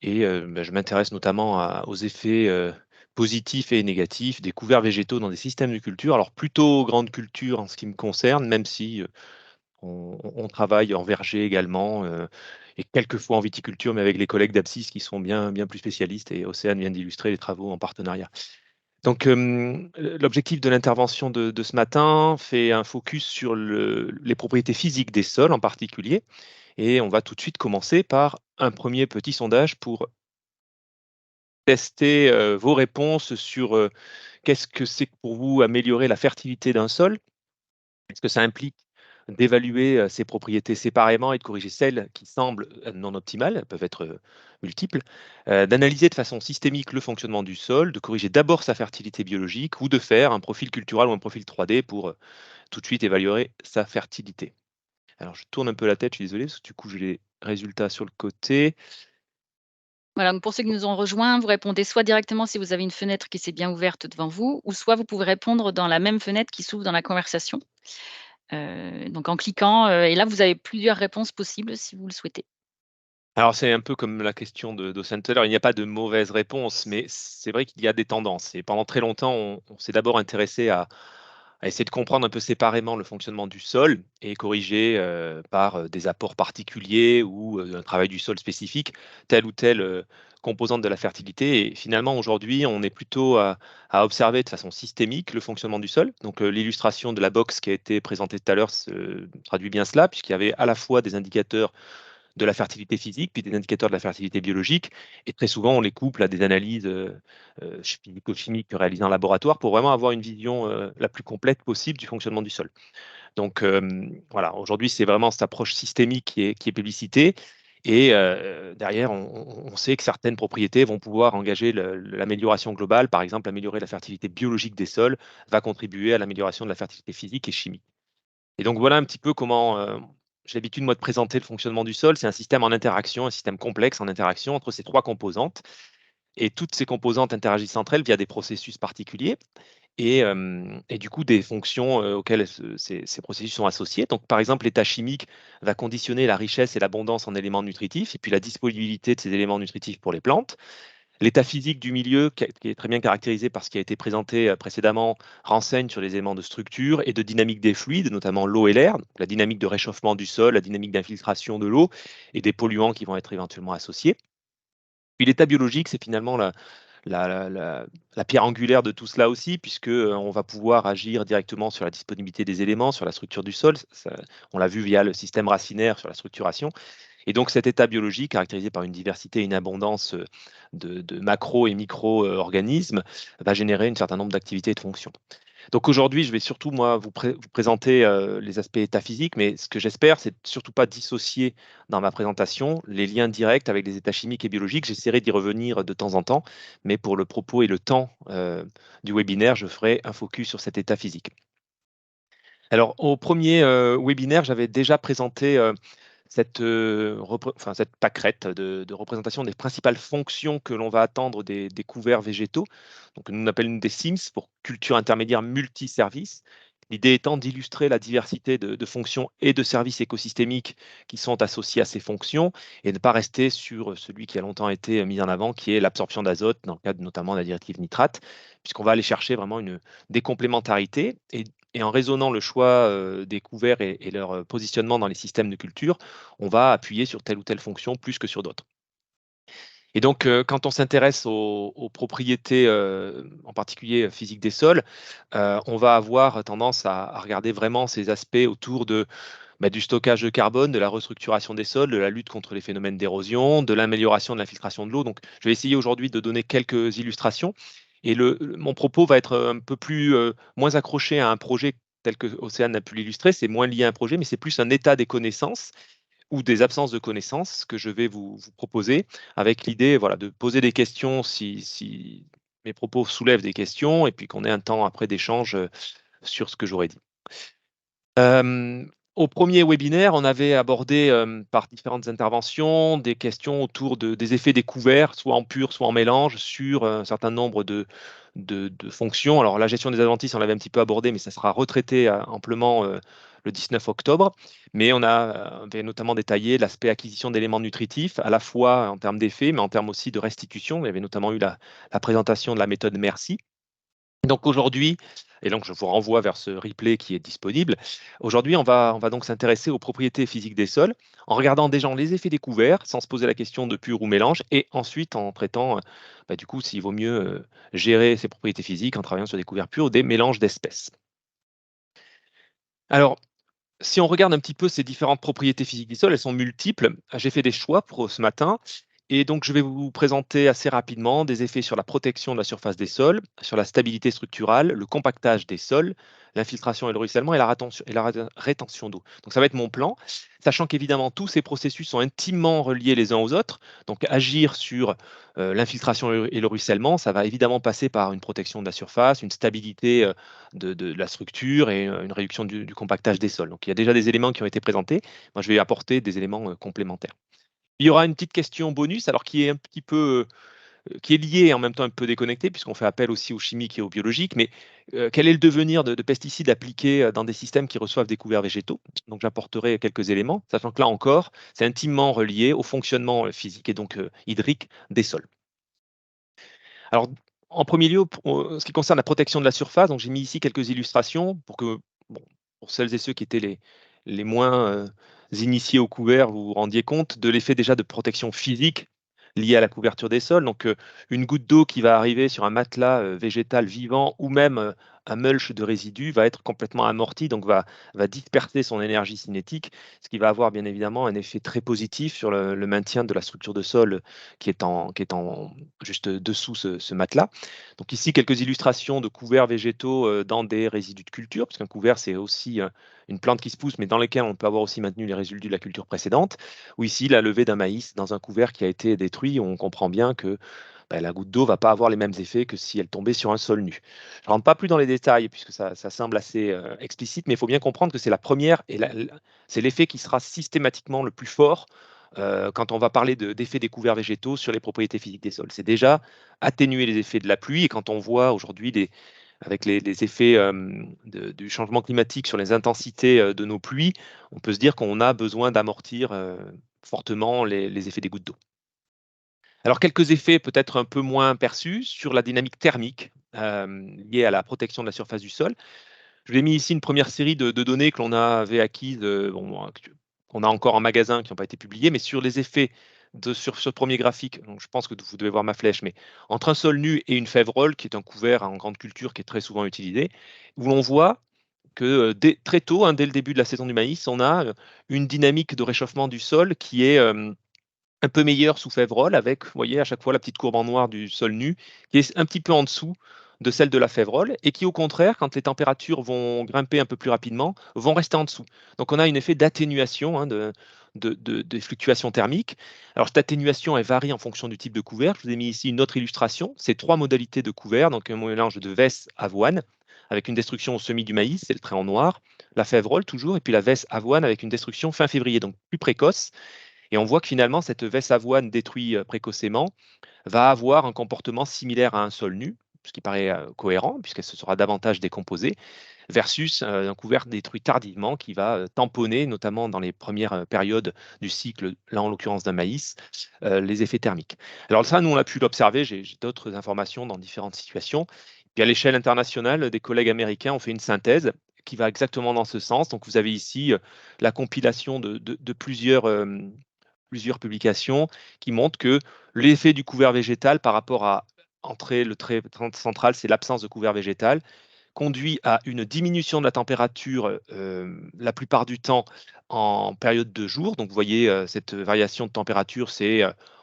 Et je m'intéresse notamment aux effets positifs et négatifs des couverts végétaux dans des systèmes de culture. Alors plutôt grande culture en ce qui me concerne, même si on travaille en verger également et quelquefois en viticulture, mais avec les collègues d'Abscis qui sont bien plus spécialistes, et Océane vient d'illustrer les travaux en partenariat. Donc l'objectif de l'intervention de ce matin fait un focus sur les propriétés physiques des sols en particulier, et on va tout de suite commencer par un premier petit sondage pour tester vos réponses sur qu'est-ce que c'est que pour vous améliorer la fertilité d'un sol. Est-ce que ça implique d'évaluer ces propriétés séparément et de corriger celles qui semblent non optimales, elles peuvent être multiples, d'analyser de façon systémique le fonctionnement du sol, de corriger d'abord sa fertilité biologique ou de faire un profil cultural ou un profil 3D pour tout de suite évaluer sa fertilité. Alors je tourne un peu la tête, je suis désolé, parce que du coup j'ai les résultats sur le côté. Voilà, donc pour ceux qui nous ont rejoints, vous répondez soit directement si vous avez une fenêtre qui s'est bien ouverte devant vous, ou soit vous pouvez répondre dans la même fenêtre qui s'ouvre dans la conversation. Donc en cliquant, et là, vous avez plusieurs réponses possibles si vous le souhaitez. Alors c'est un peu comme la question d'Océane tout à l'heure, il n'y a pas de mauvaise réponse, mais c'est vrai qu'il y a des tendances. Et pendant très longtemps, on s'est d'abord intéressé à essayer de comprendre un peu séparément le fonctionnement du sol et corriger par des apports particuliers ou un travail du sol spécifique, telle ou telle composante de la fertilité. Et finalement, aujourd'hui, on est plutôt à observer de façon systémique le fonctionnement du sol. Donc l'illustration de la box qui a été présentée tout à l'heure traduit bien cela, puisqu'il y avait à la fois des indicateurs de la fertilité physique, puis des indicateurs de la fertilité biologique. Et très souvent, on les couple à des analyses physico-chimiques réalisées en laboratoire pour vraiment avoir une vision la plus complète possible du fonctionnement du sol. Donc voilà, aujourd'hui, c'est vraiment cette approche systémique qui est publicitée. Et derrière, on sait que certaines propriétés vont pouvoir engager l'amélioration globale. Par exemple, améliorer la fertilité biologique des sols va contribuer à l'amélioration de la fertilité physique et chimique. Et donc voilà un petit peu comment j'ai l'habitude moi de présenter le fonctionnement du sol. C'est un système en interaction, un système complexe en interaction entre ces trois composantes. Et toutes ces composantes interagissent entre elles via des processus particuliers. et du coup des fonctions auxquelles ces processus sont associés. Donc, par exemple, l'état chimique va conditionner la richesse et l'abondance en éléments nutritifs, et puis la disponibilité de ces éléments nutritifs pour les plantes. L'état physique du milieu, qui est très bien caractérisé par ce qui a été présenté précédemment, renseigne sur les éléments de structure et de dynamique des fluides, notamment l'eau et l'air, la dynamique de réchauffement du sol, la dynamique d'infiltration de l'eau et des polluants qui vont être éventuellement associés. Puis l'état biologique, c'est finalement la pierre angulaire de tout cela aussi, puisque on va pouvoir agir directement sur la disponibilité des éléments, sur la structure du sol. On l'a vu via le système racinaire sur la structuration. Et donc cet état biologique, caractérisé par une diversité et une abondance de macro et micro-organismes, va générer un certain nombre d'activités et de fonctions. Donc aujourd'hui, je vais surtout, moi, vous présenter les aspects état physique, mais ce que j'espère, c'est surtout pas dissocier dans ma présentation les liens directs avec les états chimiques et biologiques. J'essaierai d'y revenir de temps en temps, mais pour le propos et le temps du webinaire, je ferai un focus sur cet état physique. Alors, au premier webinaire, j'avais déjà présenté cette pâquerette de représentation des principales fonctions que l'on va attendre des couverts végétaux. Donc, nous appelons des SIMS pour culture intermédiaire multiservice. L'idée étant d'illustrer la diversité de fonctions et de services écosystémiques qui sont associés à ces fonctions et ne pas rester sur celui qui a longtemps été mis en avant, qui est l'absorption d'azote, dans le cadre notamment de la directive nitrate, puisqu'on va aller chercher vraiment des complémentarités et en raisonnant le choix des couverts et leur positionnement dans les systèmes de culture, on va appuyer sur telle ou telle fonction plus que sur d'autres. Et donc, quand on s'intéresse aux propriétés, en particulier physiques des sols, on va avoir tendance à regarder vraiment ces aspects autour du stockage de carbone, de la restructuration des sols, de la lutte contre les phénomènes d'érosion, de l'amélioration de l'infiltration de l'eau. Donc, je vais essayer aujourd'hui de donner quelques illustrations. Et mon propos va être un peu moins accroché à un projet tel que Océane a pu l'illustrer. C'est moins lié à un projet, mais c'est plus un état des connaissances ou des absences de connaissances que je vais vous proposer, avec l'idée de poser des questions si mes propos soulèvent des questions, et puis qu'on ait un temps après d'échange sur ce que j'aurais dit. Au premier webinaire, on avait abordé par différentes interventions des questions autour des effets découverts, soit en pur, soit en mélange, sur un certain nombre de fonctions. Alors la gestion des adventices, on l'avait un petit peu abordé, mais ça sera retraité amplement le 19 octobre. Mais on avait notamment détaillé l'aspect acquisition d'éléments nutritifs, à la fois en termes d'effets, mais en termes aussi de restitution. Il y avait notamment eu la présentation de la méthode Merci. Donc aujourd'hui, et donc je vous renvoie vers ce replay qui est disponible. Aujourd'hui, on va donc s'intéresser aux propriétés physiques des sols en regardant déjà les effets découverts, sans se poser la question de pur ou mélange, et ensuite en traitant du coup s'il vaut mieux gérer ces propriétés physiques en travaillant sur des couverts purs ou des mélanges d'espèces. Alors, si on regarde un petit peu ces différentes propriétés physiques des sols, elles sont multiples. J'ai fait des choix pour ce matin. Et donc, je vais vous présenter assez rapidement des effets sur la protection de la surface des sols, sur la stabilité structurale, le compactage des sols, l'infiltration et le ruissellement et la rétention d'eau. Donc, ça va être mon plan, sachant qu'évidemment, tous ces processus sont intimement reliés les uns aux autres. Donc, agir sur l'infiltration et le ruissellement, ça va évidemment passer par une protection de la surface, une stabilité de la structure et une réduction du compactage des sols. Donc, il y a déjà des éléments qui ont été présentés. Moi, je vais apporter des éléments complémentaires. Il y aura une petite question bonus, alors qui est un petit peu, qui est liée et en même temps un peu déconnectée, puisqu'on fait appel aussi aux chimiques et aux biologiques. Mais quel est le devenir de pesticides appliqués dans des systèmes qui reçoivent des couverts végétaux? Donc j'apporterai quelques éléments, sachant que là encore, c'est intimement relié au fonctionnement physique et donc hydrique des sols. Alors, en premier lieu, pour ce qui concerne la protection de la surface, donc j'ai mis ici quelques illustrations pour que, pour celles et ceux qui étaient les moins initiés au couvert, vous vous rendiez compte de l'effet déjà de protection physique lié à la couverture des sols. Donc, une goutte d'eau qui va arriver sur un matelas végétal vivant ou même un mulch de résidus va être complètement amorti, donc va disperser son énergie cinétique, ce qui va avoir bien évidemment un effet très positif sur le maintien de la structure de sol qui est juste dessous ce matelas. Donc ici, quelques illustrations de couverts végétaux dans des résidus de culture, parce qu'un couvert, c'est aussi une plante qui se pousse, mais dans lesquelles on peut avoir aussi maintenu les résidus de la culture précédente. Ou ici, la levée d'un maïs dans un couvert qui a été détruit, on comprend bien que la goutte d'eau ne va pas avoir les mêmes effets que si elle tombait sur un sol nu. Je ne rentre pas plus dans les détails, puisque ça semble assez explicite, mais il faut bien comprendre que c'est la première, et c'est l'effet qui sera systématiquement le plus fort quand on va parler d'effets des couverts végétaux sur les propriétés physiques des sols. C'est déjà atténuer les effets de la pluie, et quand on voit aujourd'hui avec les effets du changement climatique sur les intensités de nos pluies, on peut se dire qu'on a besoin d'amortir fortement les effets des gouttes d'eau. Alors, quelques effets peut-être un peu moins perçus sur la dynamique thermique liée à la protection de la surface du sol. Je vous ai mis ici une première série de données que l'on avait acquises, qu'on a encore en magasin, qui n'ont pas été publiées, mais sur les effets sur ce premier graphique. Donc, je pense que vous devez voir ma flèche, mais entre un sol nu et une févrole, qui est un couvert en grande culture qui est très souvent utilisé, où l'on voit que très tôt, dès le début de la saison du maïs, on a une dynamique de réchauffement du sol qui est un peu meilleure sous févrole, avec, vous voyez, à chaque fois la petite courbe en noir du sol nu, qui est un petit peu en dessous de celle de la févrole, et qui, au contraire, quand les températures vont grimper un peu plus rapidement, vont rester en dessous. Donc, on a un effet d'atténuation des fluctuations thermiques. Alors, cette atténuation, elle varie en fonction du type de couvert. Je vous ai mis ici une autre illustration. C'est 3 modalités de couvert, donc un mélange de vesse avoine, avec une destruction au semis du maïs, c'est le trait en noir, la févrole toujours, et puis la vesse avoine avec une destruction fin février, donc plus précoce. Et on voit que finalement, cette vesse avoine détruite précocement va avoir un comportement similaire à un sol nu, ce qui paraît cohérent, puisqu'elle se sera davantage décomposée, versus un couvert détruit tardivement qui va tamponner, notamment dans les premières périodes du cycle, là en l'occurrence d'un maïs, les effets thermiques. Alors ça, nous, on a pu l'observer, j'ai d'autres informations dans différentes situations. Puis à l'échelle internationale, des collègues américains ont fait une synthèse qui va exactement dans ce sens. Donc vous avez ici la compilation de plusieurs publications qui montrent que l'effet du couvert végétal par rapport à entrer le trait central, c'est l'absence de couvert végétal, conduit à une diminution de la température la plupart du temps en période de jour. Donc vous voyez, cette variation de température, c'est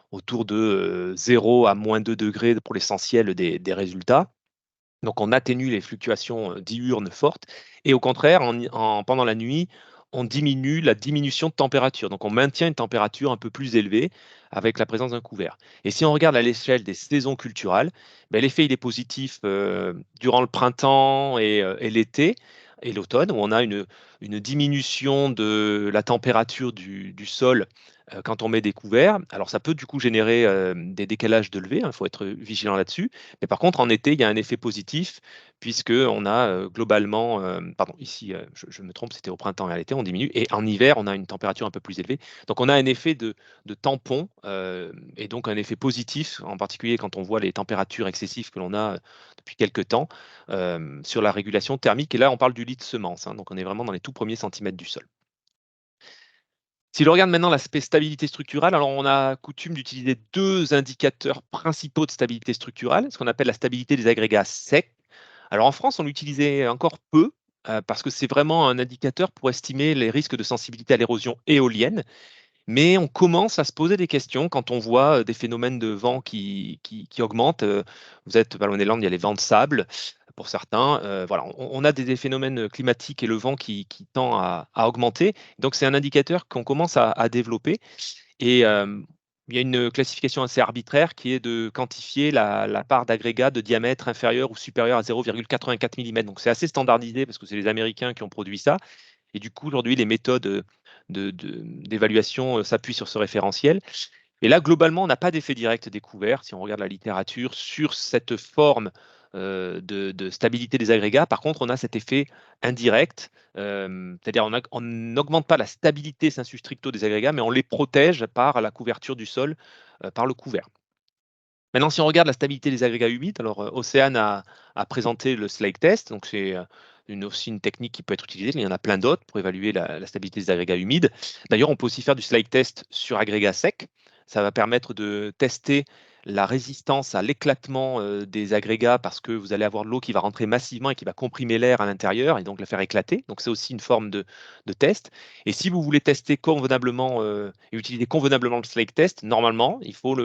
autour de 0 à moins 2 degrés pour l'essentiel des résultats. Donc on atténue les fluctuations diurnes fortes et au contraire, pendant la nuit, on diminue la diminution de température. Donc on maintient une température un peu plus élevée avec la présence d'un couvert. Et si on regarde à l'échelle des saisons culturales, ben, l'effet il est positif durant le printemps et l'été et l'automne, où on a une diminution de la température du sol quand on met des couverts. Alors ça peut du coup générer des décalages de levée, il faut être vigilant là-dessus. Mais par contre, en été, il y a un effet positif, puisqu'on a globalement, pardon, ici, je me trompe, c'était au printemps et à l'été, on diminue, et en hiver, on a une température un peu plus élevée. Donc on a un effet de tampon, et donc un effet positif, en particulier quand on voit les températures excessives que l'on a depuis quelques temps, sur la régulation thermique. Et là, on parle du lit de semence, donc on est vraiment dans les tout premiers centimètres du sol. Si l'on regarde maintenant l'aspect stabilité structurale, alors on a coutume d'utiliser 2 indicateurs principaux de stabilité structurale, ce qu'on appelle la stabilité des agrégats secs. Alors en France, on l'utilisait encore peu, parce que c'est vraiment un indicateur pour estimer les risques de sensibilité à l'érosion éolienne. Mais on commence à se poser des questions quand on voit des phénomènes de vent qui augmentent. Vous êtes pas loin des Landes, il y a les vents de sable pour certains. Voilà, on a des phénomènes climatiques et le vent qui tend à augmenter. Donc c'est un indicateur qu'on commence à développer. Et il y a une classification assez arbitraire qui est de quantifier la part d'agrégats de diamètre inférieur ou supérieur à 0,84 mm. Donc c'est assez standardisé parce que c'est les Américains qui ont produit ça. Et du coup, aujourd'hui, les méthodes d'évaluation s'appuient sur ce référentiel. Et là, globalement, on n'a pas d'effet direct découvert, si on regarde la littérature, sur cette forme de stabilité des agrégats. Par contre, on a cet effet indirect, c'est-à-dire on n'augmente pas la stabilité sensu stricto des agrégats, mais on les protège par la couverture du sol, par le couvert. Maintenant, si on regarde la stabilité des agrégats humides, alors Océane a présenté le slake test, donc c'est aussi une technique qui peut être utilisée, mais il y en a plein d'autres pour évaluer la stabilité des agrégats humides. D'ailleurs, on peut aussi faire du slake test sur agrégats secs. Ça va permettre de tester la résistance à l'éclatement des agrégats parce que vous allez avoir de l'eau qui va rentrer massivement et qui va comprimer l'air à l'intérieur et donc la faire éclater. Donc c'est aussi une forme de test. Et si vous voulez tester convenablement et utiliser convenablement le slake test, normalement, il faut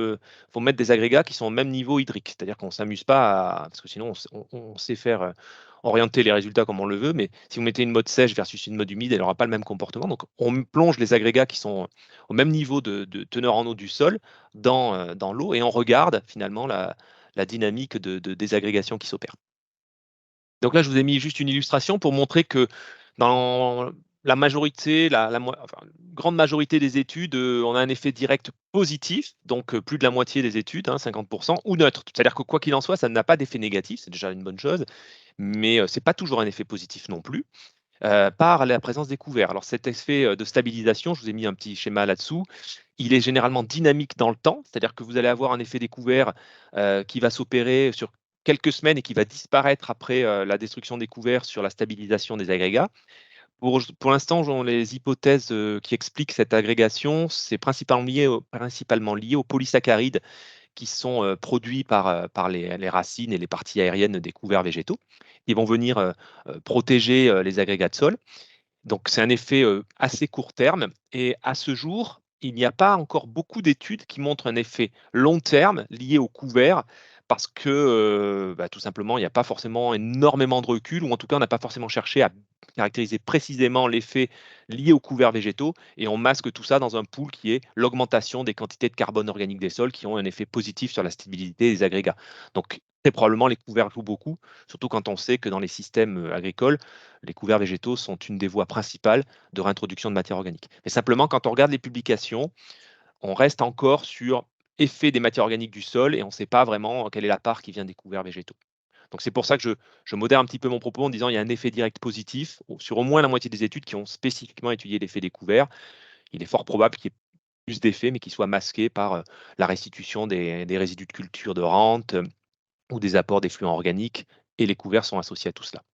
mettre des agrégats qui sont au même niveau hydrique. C'est-à-dire qu'on ne s'amuse pas parce que sinon on sait faire orienter les résultats comme on le veut, mais si vous mettez une mode sèche versus une mode humide, elle n'aura pas le même comportement. Donc on plonge les agrégats qui sont au même niveau de teneur en eau du sol dans l'eau et on regarde finalement la dynamique de désagrégation qui s'opère. Donc là, je vous ai mis juste une illustration pour montrer que dans la majorité, grande majorité des études, on a un effet direct positif, donc plus de la moitié des études, 50%, ou neutre. C'est-à-dire que quoi qu'il en soit, ça n'a pas d'effet négatif, c'est déjà une bonne chose, mais ce n'est pas toujours un effet positif non plus, par la présence des couverts. Alors cet effet de stabilisation, je vous ai mis un petit schéma là-dessous, il est généralement dynamique dans le temps, c'est-à-dire que vous allez avoir un effet découvert qui va s'opérer sur quelques semaines et qui va disparaître après la destruction des couverts sur la stabilisation des agrégats. Pour l'instant, les hypothèses qui expliquent cette agrégation, c'est principalement lié aux polysaccharides qui sont produits par les racines et les parties aériennes des couverts végétaux. Ils vont venir protéger les agrégats de sol. Donc, c'est un effet assez court terme. Et à ce jour, il n'y a pas encore beaucoup d'études qui montrent un effet long terme lié au couvert parce que tout simplement, il n'y a pas forcément énormément de recul, ou en tout cas, on n'a pas forcément cherché à caractériser précisément l'effet lié aux couverts végétaux, et on masque tout ça dans un pool qui est l'augmentation des quantités de carbone organique des sols qui ont un effet positif sur la stabilité des agrégats. Donc, très probablement, les couverts jouent beaucoup, surtout quand on sait que dans les systèmes agricoles, les couverts végétaux sont une des voies principales de réintroduction de matière organique. Mais simplement, quand on regarde les publications, on reste encore sur effet des matières organiques du sol et on ne sait pas vraiment quelle est la part qui vient des couverts végétaux. Donc c'est pour ça que je modère un petit peu mon propos en disant qu'il y a un effet direct positif sur au moins la moitié des études qui ont spécifiquement étudié l'effet des couverts. Il est fort probable qu'il y ait plus d'effets, mais qu'il soit masqué par la restitution des résidus de culture de rente ou des apports d'effluents organiques, et les couverts sont associés à tout cela.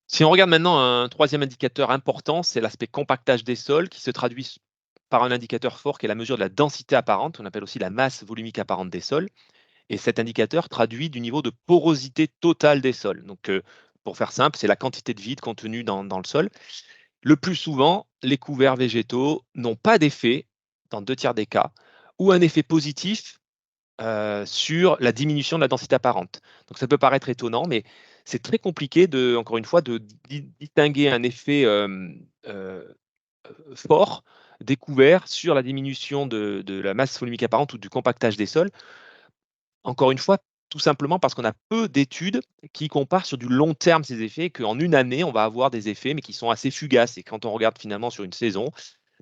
Si on regarde maintenant un troisième indicateur important, c'est l'aspect compactage des sols qui se traduit par un indicateur fort qui est la mesure de la densité apparente, on appelle aussi la masse volumique apparente des sols. Et cet indicateur traduit du niveau de porosité totale des sols. Donc, pour faire simple, c'est la quantité de vide contenue dans le sol. Le plus souvent, les couverts végétaux n'ont pas d'effet, dans 2 tiers des cas, ou un effet positif sur la diminution de la densité apparente. Donc ça peut paraître étonnant, mais c'est très compliqué, encore une fois, de distinguer un effet fort découvert sur la diminution de la masse volumique apparente ou du compactage des sols. Encore une fois, tout simplement parce qu'on a peu d'études qui comparent sur du long terme ces effets, qu'en une année, on va avoir des effets, mais qui sont assez fugaces. Et quand on regarde finalement sur une saison,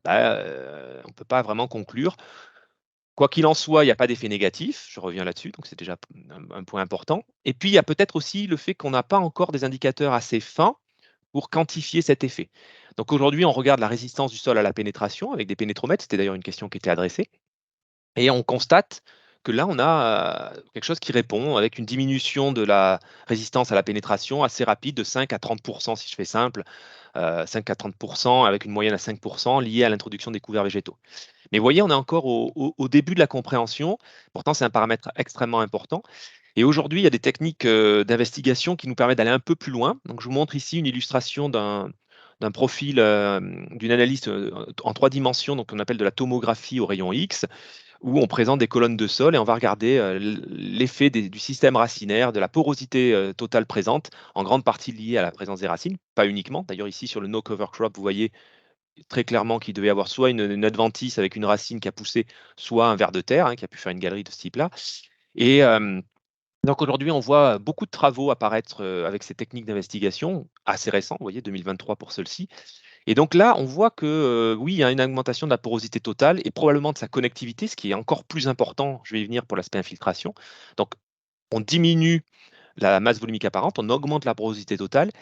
on ne peut pas vraiment conclure. Quoi qu'il en soit, il n'y a pas d'effet négatif, je reviens là-dessus, donc c'est déjà un point important. Et puis, il y a peut-être aussi le fait qu'on n'a pas encore des indicateurs assez fins pour quantifier cet effet. Donc aujourd'hui, on regarde la résistance du sol à la pénétration avec des pénétromètres, c'était d'ailleurs une question qui était adressée, et on constate que là, on a quelque chose qui répond avec une diminution de la résistance à la pénétration assez rapide de 5 à 30%, si je fais simple, 5 à 30%, avec une moyenne à 5% liée à l'introduction des couverts végétaux. Mais vous voyez, on est encore au début de la compréhension. Pourtant, c'est un paramètre extrêmement important. Et aujourd'hui, il y a des techniques d'investigation qui nous permettent d'aller un peu plus loin. Donc, je vous montre ici une illustration d'un profil, d'une analyse en 3 dimensions, donc on appelle de la tomographie au rayon X, où on présente des colonnes de sol et on va regarder l'effet du système racinaire, de la porosité totale présente, en grande partie liée à la présence des racines, pas uniquement. D'ailleurs, ici, sur le no cover crop, vous voyez très clairement qu'il devait y avoir soit une adventice avec une racine qui a poussé, soit un ver de terre qui a pu faire une galerie de ce type-là. Et donc aujourd'hui, on voit beaucoup de travaux apparaître avec ces techniques d'investigation, assez récents, vous voyez, 2023 pour celle-ci. Et donc là, on voit que oui, il y a une augmentation de la porosité totale et probablement de sa connectivité, ce qui est encore plus important, je vais y venir pour l'aspect infiltration. Donc on diminue la masse volumique apparente, on augmente la porosité totale,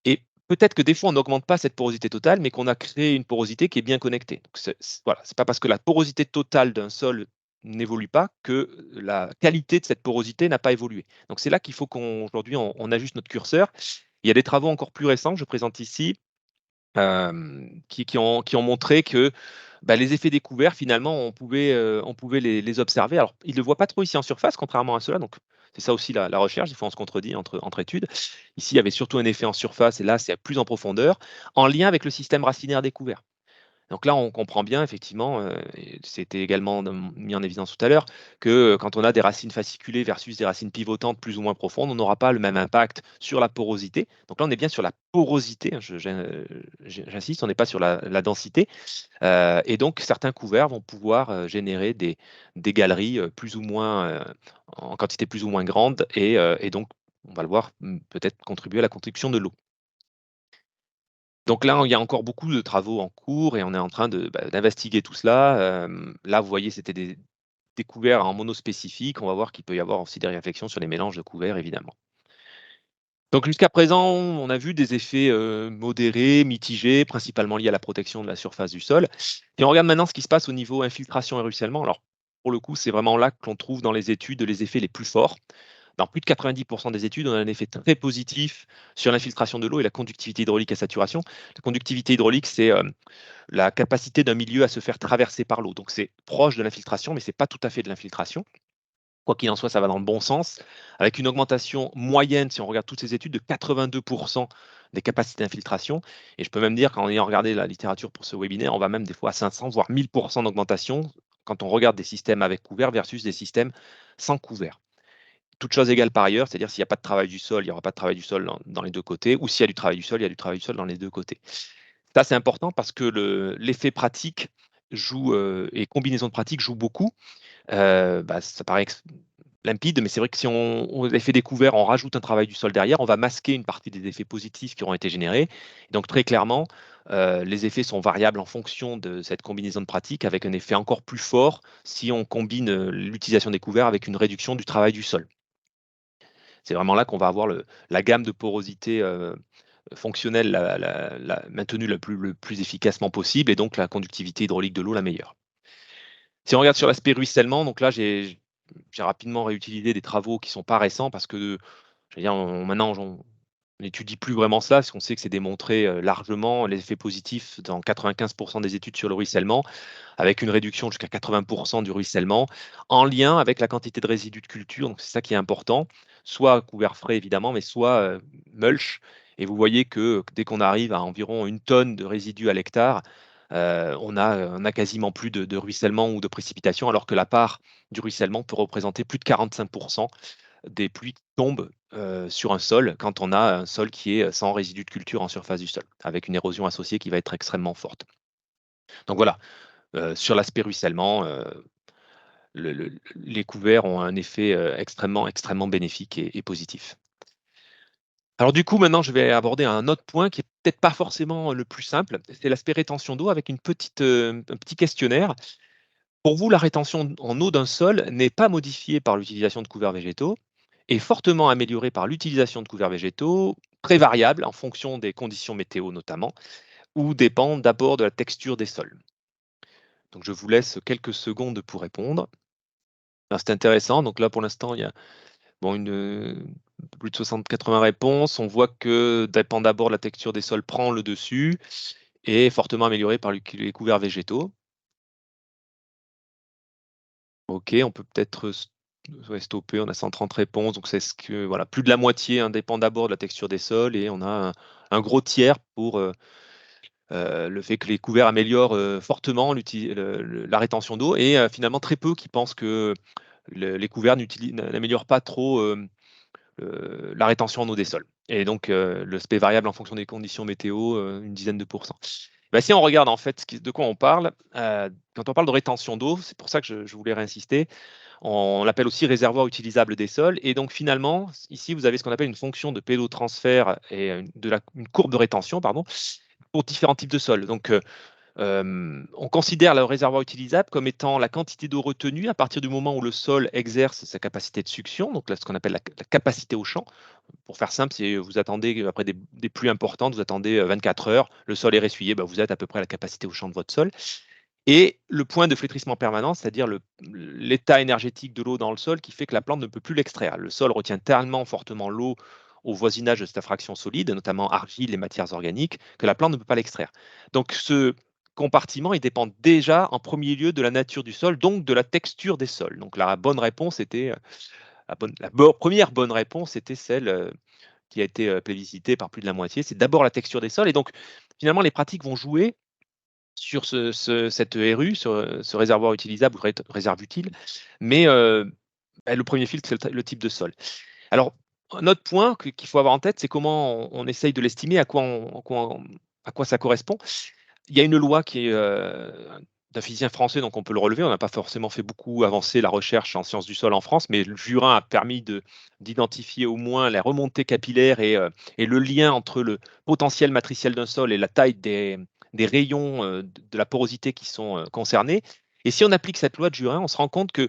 et peut-être que des fois, on n'augmente pas cette porosité totale, mais qu'on a créé une porosité qui est bien connectée. Donc voilà, c'est pas parce que la porosité totale d'un sol n'évolue pas que la qualité de cette porosité n'a pas évolué. Donc c'est là qu'il faut qu'aujourd'hui, on ajuste notre curseur. Il y a des travaux encore plus récents que je présente ici, qui ont montré que les effets découverts, finalement, on pouvait les observer. Alors, ils ne le voient pas trop ici en surface, contrairement à cela. Donc, c'est ça aussi la recherche. Des fois, on se contredit entre études. Ici, il y avait surtout un effet en surface, et là, c'est plus en profondeur, en lien avec le système racinaire découvert. Donc là, on comprend bien, effectivement, et c'était également mis en évidence tout à l'heure, que quand on a des racines fasciculées versus des racines pivotantes plus ou moins profondes, on n'aura pas le même impact sur la porosité. Donc là, on est bien sur la porosité, j'insiste, on n'est pas sur la densité. Et donc, certains couverts vont pouvoir générer des galeries plus ou moins, en quantité plus ou moins grande, et donc, on va le voir, peut-être contribuer à la construction de l'eau. Donc là, il y a encore beaucoup de travaux en cours et on est en train d'investiguer tout cela. Là, vous voyez, c'était des couverts en monospécifique. On va voir qu'il peut y avoir aussi des réflexions sur les mélanges de couverts, évidemment. Donc jusqu'à présent, on a vu des effets modérés, mitigés, principalement liés à la protection de la surface du sol. Et on regarde maintenant ce qui se passe au niveau infiltration et ruissellement. Alors, pour le coup, c'est vraiment là que l'on trouve dans les études les effets les plus forts. Dans plus de 90% des études, on a un effet très positif sur l'infiltration de l'eau et la conductivité hydraulique à saturation. La conductivité hydraulique, c'est la capacité d'un milieu à se faire traverser par l'eau. Donc c'est proche de l'infiltration, mais ce n'est pas tout à fait de l'infiltration. Quoi qu'il en soit, ça va dans le bon sens, avec une augmentation moyenne, si on regarde toutes ces études, de 82% des capacités d'infiltration. Et je peux même dire qu'en ayant regardé la littérature pour ce webinaire, on va même des fois à 500, voire 1000% d'augmentation quand on regarde des systèmes avec couvert versus des systèmes sans couvert. Toutes choses égales par ailleurs, c'est-à-dire s'il n'y a pas de travail du sol, il n'y aura pas de travail du sol dans les deux côtés, ou s'il y a du travail du sol, il y a du travail du sol dans les deux côtés. Ça, c'est important parce que l'effet pratique joue, et combinaison de pratique joue beaucoup. Ça paraît limpide, mais c'est vrai que si on l'effet découvert, on rajoute un travail du sol derrière, on va masquer une partie des effets positifs qui auront été générés. Et donc très clairement, les effets sont variables en fonction de cette combinaison de pratiques, avec un effet encore plus fort si on combine l'utilisation des couverts avec une réduction du travail du sol. C'est vraiment là qu'on va avoir la gamme de porosité fonctionnelle maintenue le plus efficacement possible, et donc la conductivité hydraulique de l'eau la meilleure. Si on regarde sur l'aspect ruissellement, donc là j'ai rapidement réutilisé des travaux qui ne sont pas récents parce que je veux dire, maintenant on n'étudie plus vraiment ça, parce qu'on sait que c'est démontré largement les effets positifs dans 95% des études sur le ruissellement, avec une réduction jusqu'à 80% du ruissellement, en lien avec la quantité de résidus de culture. Donc c'est ça qui est important, soit couvert frais évidemment, mais soit mulch. Et vous voyez que dès qu'on arrive à environ 1 tonne de résidus à l'hectare, on a quasiment plus de ruissellement ou de précipitation, alors que la part du ruissellement peut représenter plus de 45% des pluies qui tombent sur un sol quand on a un sol qui est sans résidus de culture en surface du sol, avec une érosion associée qui va être extrêmement forte. Donc voilà, sur l'aspect ruissellement, les couverts ont un effet extrêmement bénéfique et positif. Alors du coup, maintenant, je vais aborder un autre point qui est peut-être pas forcément le plus simple, c'est l'aspect rétention d'eau, avec un petit questionnaire. Pour vous, la rétention en eau d'un sol n'est pas modifiée par l'utilisation de couverts végétaux, est fortement améliorée par l'utilisation de couverts végétaux, très variable en fonction des conditions météo notamment, ou dépend d'abord de la texture des sols. Donc je vous laisse quelques secondes pour répondre. C'est intéressant. Donc là, pour l'instant, il y a plus de 60-80 réponses. On voit que dépend d'abord de la texture des sols, prend le dessus, et est fortement amélioré par les couverts végétaux. Ok, on peut peut-être stopper. On a 130 réponses, donc c'est voilà, plus de la moitié dépend d'abord de la texture des sols, et on a un gros tiers pour le fait que les couverts améliorent fortement la rétention d'eau, et finalement très peu qui pensent que les couverts n'améliorent pas trop la rétention en eau des sols. Et donc le SP variable en fonction des conditions météo, une dizaine de pourcents. Si on regarde en fait de quoi on parle, quand on parle de rétention d'eau, c'est pour ça que je voulais réinsister, on l'appelle aussi réservoir utilisable des sols. Et donc finalement, ici, vous avez ce qu'on appelle une fonction de pédotransfert et une courbe de rétention, pardon, pour différents types de sols. Donc, on considère le réservoir utilisable comme étant la quantité d'eau retenue à partir du moment où le sol exerce sa capacité de succion, donc là, ce qu'on appelle la capacité au champ. Pour faire simple, si vous attendez, après des pluies importantes, vous attendez 24 heures, le sol est ressuyé, vous êtes à peu près à la capacité au champ de votre sol. Et le point de flétrissement permanent, c'est-à-dire l'état énergétique de l'eau dans le sol qui fait que la plante ne peut plus l'extraire. Le sol retient tellement fortement l'eau au voisinage de cette fraction solide, notamment argile et matières organiques, que la plante ne peut pas l'extraire. Donc ce compartiment, il dépend déjà en premier lieu de la nature du sol, donc de la texture des sols. Donc la bonne réponse était, première bonne réponse était celle qui a été plébiscitée par plus de la moitié, c'est d'abord la texture des sols. Et donc finalement, les pratiques vont jouer sur cette RU, ce réservoir utilisable ou réserve utile, mais le premier filtre, c'est le type de sol. Alors, un autre point qu'il faut avoir en tête, c'est comment on essaye de l'estimer, à quoi ça correspond. Il y a une loi qui est d'un physicien français, donc on peut le relever. On n'a pas forcément fait beaucoup avancer la recherche en sciences du sol en France, mais le Jurin a permis d'identifier au moins la remontée capillaire et le lien entre le potentiel matriciel d'un sol et la taille des rayons de la porosité qui sont concernés. Et si on applique cette loi de Jurin, on se rend compte que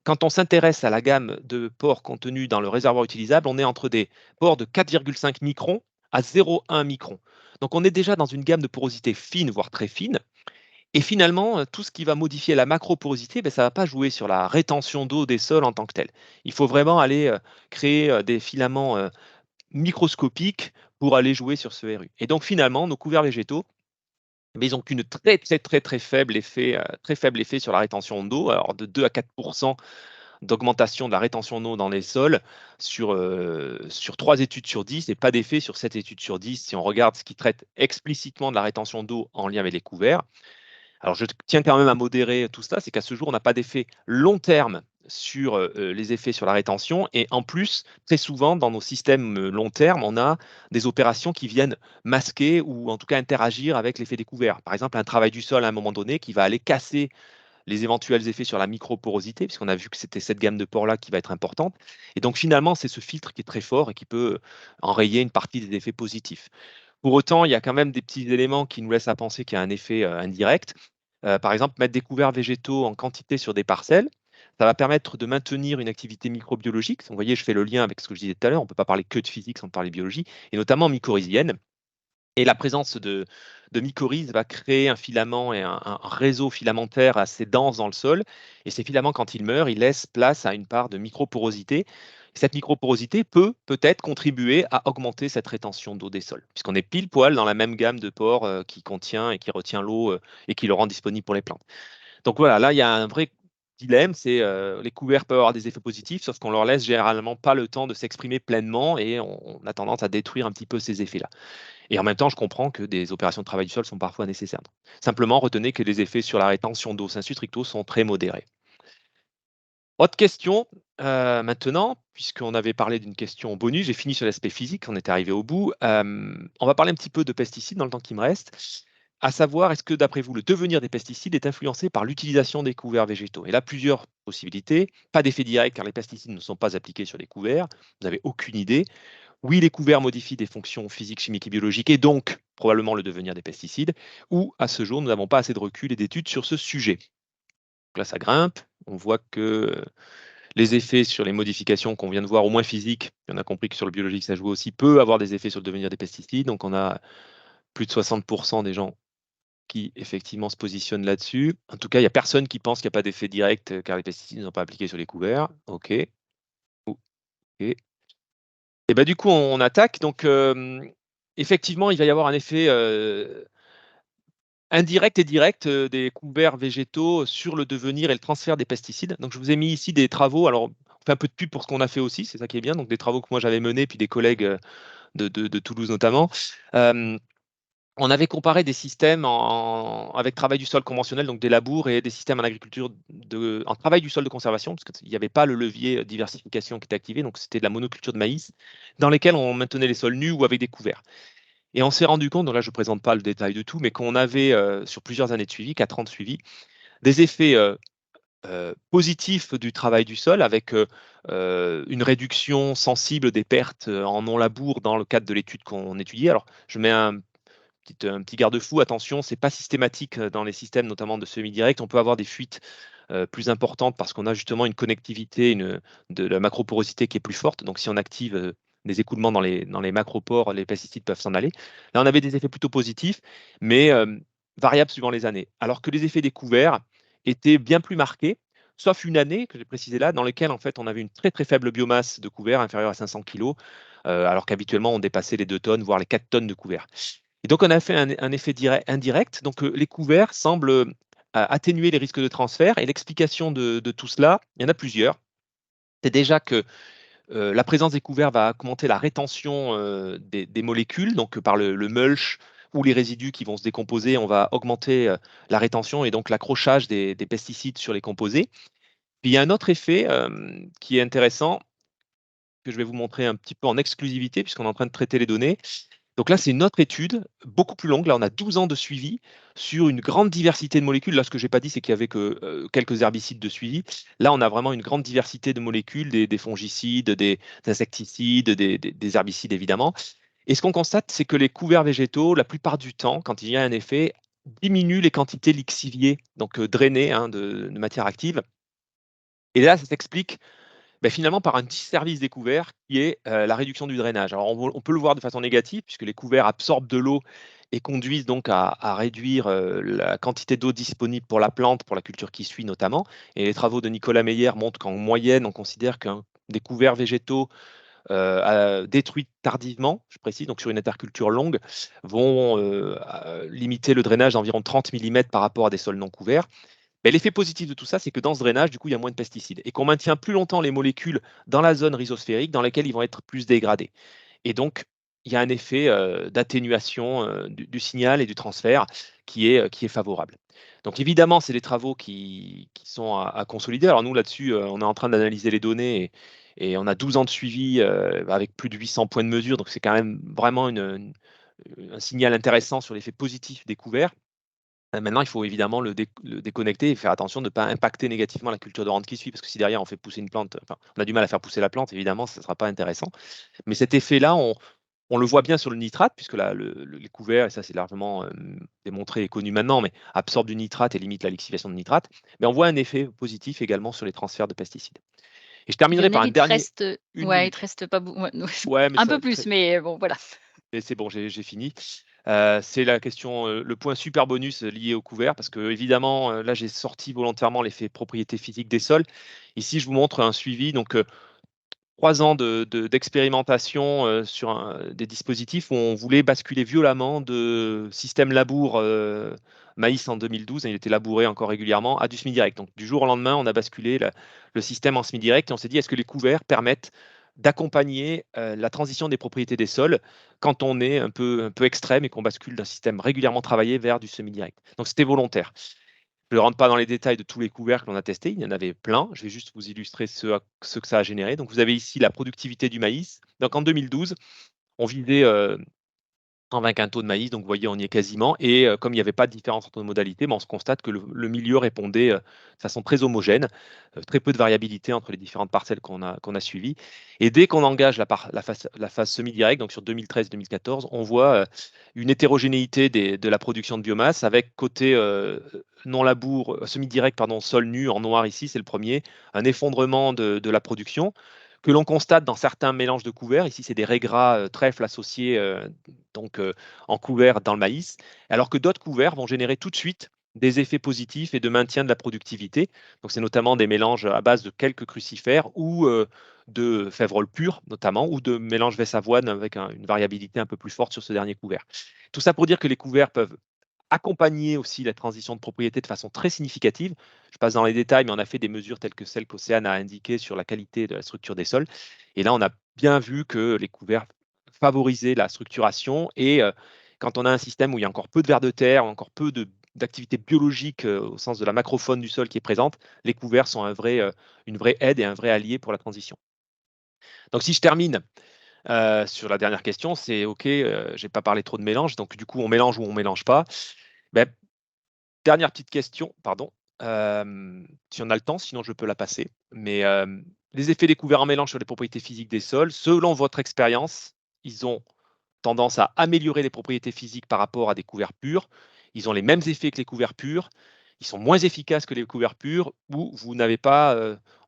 quand on s'intéresse à la gamme de pores contenus dans le réservoir utilisable, on est entre des pores de 4,5 microns à 0,1 micron. Donc on est déjà dans une gamme de porosité fine, voire très fine. Et finalement, tout ce qui va modifier la macroporosité, ça ne va pas jouer sur la rétention d'eau des sols en tant que tel. Il faut vraiment aller créer des filaments microscopiques pour aller jouer sur ce RU. Et donc finalement, nos couverts végétaux, ils n'ont qu'une très faible effet sur la rétention d'eau, alors de 2 à 4 d'augmentation de la rétention d'eau dans les sols sur 3 études sur 10 et pas d'effet sur 7 études sur 10 si on regarde ce qui traite explicitement de la rétention d'eau en lien avec les couverts. Alors je tiens quand même à modérer tout ça, c'est qu'à ce jour, on n'a pas d'effet long terme sur les effets sur la rétention. Et en plus, très souvent, dans nos systèmes long terme, on a des opérations qui viennent masquer ou en tout cas interagir avec l'effet découvert. Par exemple, un travail du sol à un moment donné qui va aller casser les éventuels effets sur la microporosité, puisqu'on a vu que c'était cette gamme de pores-là qui va être importante. Et donc finalement, c'est ce filtre qui est très fort et qui peut enrayer une partie des effets positifs. Pour autant, il y a quand même des petits éléments qui nous laissent à penser qu'il y a un effet indirect. Par exemple, mettre des couverts végétaux en quantité sur des parcelles, ça va permettre de maintenir une activité microbiologique. Vous voyez, je fais le lien avec ce que je disais tout à l'heure, on ne peut pas parler que de physique sans parler de biologie, et notamment mycorhizienne. Et la présence de mycorhizes va créer un filament et un réseau filamentaire assez dense dans le sol. Et ces filaments, quand ils meurent, ils laissent place à une part de microporosité. Cette microporosité peut peut-être contribuer à augmenter cette rétention d'eau des sols, puisqu'on est pile poil dans la même gamme de pores qui contient et qui retient l'eau et qui le rend disponible pour les plantes. Donc voilà, là, il y a un vrai dilemme, c'est les couverts peuvent avoir des effets positifs, sauf qu'on leur laisse généralement pas le temps de s'exprimer pleinement et on a tendance à détruire un petit peu ces effets-là. Et en même temps, je comprends que des opérations de travail du sol sont parfois nécessaires. Simplement, retenez que les effets sur la rétention d'eau sensu stricto sont très modérés. Autre question maintenant, puisqu'on avait parlé d'une question bonus, j'ai fini sur l'aspect physique, on était arrivé au bout. On va parler un petit peu de pesticides dans le temps qui me reste, à savoir, est-ce que d'après vous, le devenir des pesticides est influencé par l'utilisation des couverts végétaux? Et là, plusieurs possibilités. Pas d'effet direct car les pesticides ne sont pas appliqués sur les couverts, vous n'avez aucune idée. Oui, les couverts modifient des fonctions physiques, chimiques et biologiques et donc probablement le devenir des pesticides, ou à ce jour, nous n'avons pas assez de recul et d'études sur ce sujet. Donc là, ça grimpe. On voit que les effets sur les modifications qu'on vient de voir, au moins physiques, on a compris que sur le biologique, ça joue aussi, peut avoir des effets sur le devenir des pesticides. Donc on a plus de 60% des gens qui effectivement se positionnent là-dessus. En tout cas, il n'y a personne qui pense qu'il n'y a pas d'effet direct car les pesticides ne sont pas appliqués sur les couverts. OK. OK. Et bah, du coup, on attaque. Donc, effectivement, il va y avoir un effet indirect et direct des couverts végétaux sur le devenir et le transfert des pesticides. Donc, je vous ai mis ici des travaux. Alors, on fait un peu de pub pour ce qu'on a fait aussi, c'est ça qui est bien. Donc, des travaux que moi j'avais menés, puis des collègues de Toulouse notamment. On avait comparé des systèmes avec travail du sol conventionnel, donc des labours, et des systèmes en agriculture en travail du sol de conservation, parce qu'il n'y avait pas le levier diversification qui était activé, donc c'était de la monoculture de maïs, dans lesquels on maintenait les sols nus ou avec des couverts. Et on s'est rendu compte, donc là je ne présente pas le détail de tout, mais qu'on avait sur plusieurs années de suivi, 4 ans de suivi, des effets positifs du travail du sol avec une réduction sensible des pertes en non-labour dans le cadre de l'étude qu'on étudiait. Alors je mets un petit garde-fou, attention, ce n'est pas systématique dans les systèmes, notamment de semi-direct. On peut avoir des fuites plus importantes parce qu'on a justement une connectivité de la macroporosité qui est plus forte. Donc, si on active des écoulements dans les macropores, les pesticides peuvent s'en aller. Là, on avait des effets plutôt positifs, mais variables suivant les années. Alors que les effets découverts étaient bien plus marqués, sauf une année que j'ai précisé là, dans laquelle en fait, on avait une très faible biomasse de couverts inférieure à 500 kg, alors qu'habituellement, on dépassait les 2 tonnes, voire les 4 tonnes de couverts. Et donc, on a fait un effet indirect. Donc, les couverts semblent atténuer les risques de transfert. Et l'explication de tout cela, il y en a plusieurs. C'est déjà que la présence des couverts va augmenter la rétention des molécules, donc par le mulch ou les résidus qui vont se décomposer, on va augmenter la rétention et donc l'accrochage des pesticides sur les composés. Puis il y a un autre effet qui est intéressant, que je vais vous montrer un petit peu en exclusivité, puisqu'on est en train de traiter les données. Donc là, c'est une autre étude, beaucoup plus longue. Là, on a 12 ans de suivi sur une grande diversité de molécules. Là, ce que je n'ai pas dit, c'est qu'il y avait que quelques herbicides de suivi. Là, on a vraiment une grande diversité de molécules, des fongicides, des insecticides, des herbicides, évidemment. Et ce qu'on constate, c'est que les couverts végétaux, la plupart du temps, quand il y a un effet, diminuent les quantités lixiviées, donc drainées de matière active. Et là, ça s'explique finalement par un disservice des couverts qui est la réduction du drainage. Alors on peut le voir de façon négative puisque les couverts absorbent de l'eau et conduisent donc à réduire la quantité d'eau disponible pour la plante, pour la culture qui suit notamment. Et les travaux de Nicolas Meyer montrent qu'en moyenne, on considère qu'un des couverts végétaux détruits tardivement, je précise, donc sur une interculture longue, vont limiter le drainage d'environ 30 mm par rapport à des sols non couverts. Mais l'effet positif de tout ça, c'est que dans ce drainage, du coup, il y a moins de pesticides et qu'on maintient plus longtemps les molécules dans la zone rhizosphérique dans laquelle ils vont être plus dégradés. Et donc, il y a un effet d'atténuation du signal et du transfert qui est favorable. Donc, évidemment, c'est des travaux qui sont à consolider. Alors, nous, là-dessus, on est en train d'analyser les données et on a 12 ans de suivi avec plus de 800 points de mesure. Donc, c'est quand même vraiment un signal intéressant sur l'effet positif découvert. Maintenant, il faut évidemment le déconnecter et faire attention de ne pas impacter négativement la culture de rente qui suit, parce que si derrière on fait pousser une plante, enfin, on a du mal à faire pousser la plante, évidemment, ça ne sera pas intéressant. Mais cet effet-là, on le voit bien sur le nitrate, puisque là, les couverts, et ça c'est largement démontré et connu maintenant, mais absorbent du nitrate et limitent la lixiviation de nitrate. Mais on voit un effet positif également sur les transferts de pesticides. Et je terminerai par un Lionel, il te dernier. reste, Une ouais, il minute. te reste pas beaucoup, Ouais, mais un ça, peu plus, mais bon, voilà. et c'est bon, j'ai fini. C'est la question, le point super bonus lié au couvert, parce que évidemment, là, j'ai sorti volontairement l'effet propriété physique des sols. Ici, je vous montre un suivi, donc 3 ans d'expérimentation sur des dispositifs où on voulait basculer violemment de système labour maïs en 2012, il était labouré encore régulièrement, à du semi-direct. Donc du jour au lendemain, on a basculé le système en semi-direct et on s'est dit, est-ce que les couverts permettent d'accompagner la transition des propriétés des sols quand on est un peu extrême et qu'on bascule d'un système régulièrement travaillé vers du semi-direct. Donc c'était volontaire. Je ne rentre pas dans les détails de tous les couverts que l'on a testés, il y en avait plein. Je vais juste vous illustrer ce que ça a généré. Donc, vous avez ici la productivité du maïs. Donc, en 2012, on visait 120 quintaux de maïs, donc vous voyez, on y est quasiment. Et comme il n'y avait pas de différence entre nos modalités, on se constate que le milieu répondait de façon très homogène, très peu de variabilité entre les différentes parcelles qu'on a suivies. Et dès qu'on engage la phase semi-directe, donc sur 2013-2014, on voit une hétérogénéité de la production de biomasse avec côté non labour, semi-direct, pardon, sol nu en noir ici, c'est le premier, un effondrement de la production que l'on constate dans certains mélanges de couverts. Ici, c'est des raies gras trèfles associés en couvert dans le maïs, alors que d'autres couverts vont générer tout de suite des effets positifs et de maintien de la productivité. Donc, c'est notamment des mélanges à base de quelques crucifères ou de févrole pur, notamment, ou de mélange vesse-avoine avec une variabilité un peu plus forte sur ce dernier couvert. Tout ça pour dire que les couverts peuvent accompagner aussi la transition de propriété de façon très significative. Je passe dans les détails, mais on a fait des mesures telles que celles qu'Océane a indiquées sur la qualité de la structure des sols. Et là, on a bien vu que les couverts favorisaient la structuration. Et quand on a un système où il y a encore peu de vers de terre, encore peu d'activité biologique au sens de la macrofaune du sol qui est présente, les couverts sont une vraie aide et un vrai allié pour la transition. Donc si je termine sur la dernière question, c'est OK, je n'ai pas parlé trop de mélange, donc du coup on mélange ou on ne mélange pas. Ben, dernière petite question, pardon, si on a le temps, sinon je peux la passer. Mais les effets découverts en mélange sur les propriétés physiques des sols, selon votre expérience, ils ont tendance à améliorer les propriétés physiques par rapport à des couverts purs. Ils ont les mêmes effets que les couverts purs. Ils sont moins efficaces que les couverts purs ou vous n'avez pas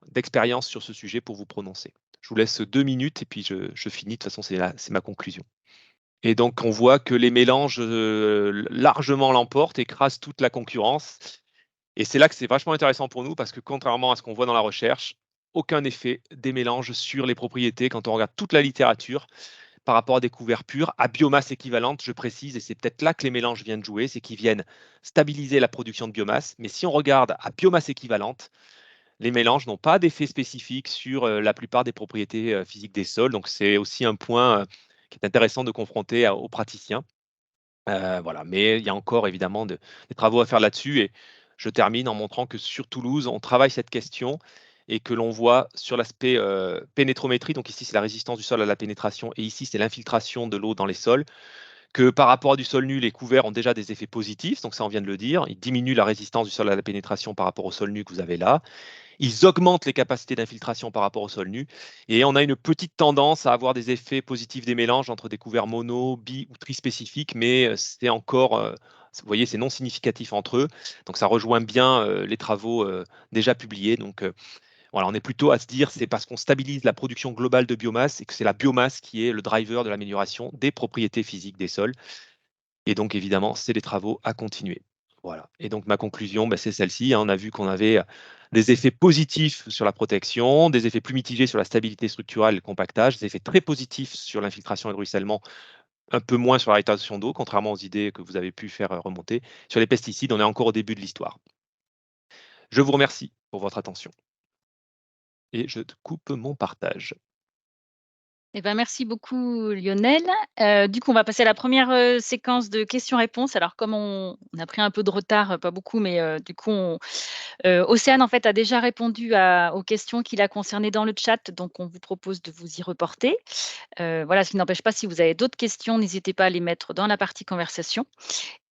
d'expérience sur ce sujet pour vous prononcer. Je vous laisse 2 minutes et puis je finis. De toute façon, c'est ma conclusion. Et donc, on voit que les mélanges largement l'emportent, écrasent toute la concurrence. Et c'est là que c'est vachement intéressant pour nous parce que contrairement à ce qu'on voit dans la recherche, aucun effet des mélanges sur les propriétés quand on regarde toute la littérature par rapport à des couverts purs, à biomasse équivalente, je précise, et c'est peut-être là que les mélanges viennent jouer, c'est qu'ils viennent stabiliser la production de biomasse. Mais si on regarde à biomasse équivalente, les mélanges n'ont pas d'effet spécifique sur la plupart des propriétés physiques des sols. Donc, c'est aussi un point qui est intéressant de confronter aux praticiens. Voilà. Mais il y a encore évidemment des travaux à faire là-dessus. Et je termine en montrant que sur Toulouse, on travaille cette question et que l'on voit sur l'aspect pénétrométrie, donc ici c'est la résistance du sol à la pénétration et ici c'est l'infiltration de l'eau dans les sols, que par rapport à du sol nu, les couverts ont déjà des effets positifs, donc ça on vient de le dire, ils diminuent la résistance du sol à la pénétration par rapport au sol nu que vous avez là, ils augmentent les capacités d'infiltration par rapport au sol nu, et on a une petite tendance à avoir des effets positifs des mélanges entre des couverts mono, bi ou trispécifiques, mais c'est encore, vous voyez, c'est non significatif entre eux, donc ça rejoint bien les travaux déjà publiés. Donc voilà, on est plutôt à se dire c'est parce qu'on stabilise la production globale de biomasse et que c'est la biomasse qui est le driver de l'amélioration des propriétés physiques des sols. Et donc évidemment, c'est des travaux à continuer. Voilà. Et donc ma conclusion, c'est celle-ci, hein. On a vu qu'on avait des effets positifs sur la protection, des effets plus mitigés sur la stabilité structurelle et le compactage, des effets très positifs sur l'infiltration et le ruissellement, un peu moins sur la rétention d'eau, contrairement aux idées que vous avez pu faire remonter. Sur les pesticides, on est encore au début de l'histoire. Je vous remercie pour votre attention. Et je te coupe mon partage. Eh ben, merci beaucoup Lionel. Du coup, on va passer à la première, séquence de questions-réponses. Alors comme on a pris un peu de retard, pas beaucoup, mais du coup Océane en fait a déjà répondu aux questions qui la concernaient dans le chat, donc on vous propose de vous y reporter. Voilà, ce qui n'empêche pas si vous avez d'autres questions, n'hésitez pas à les mettre dans la partie conversation.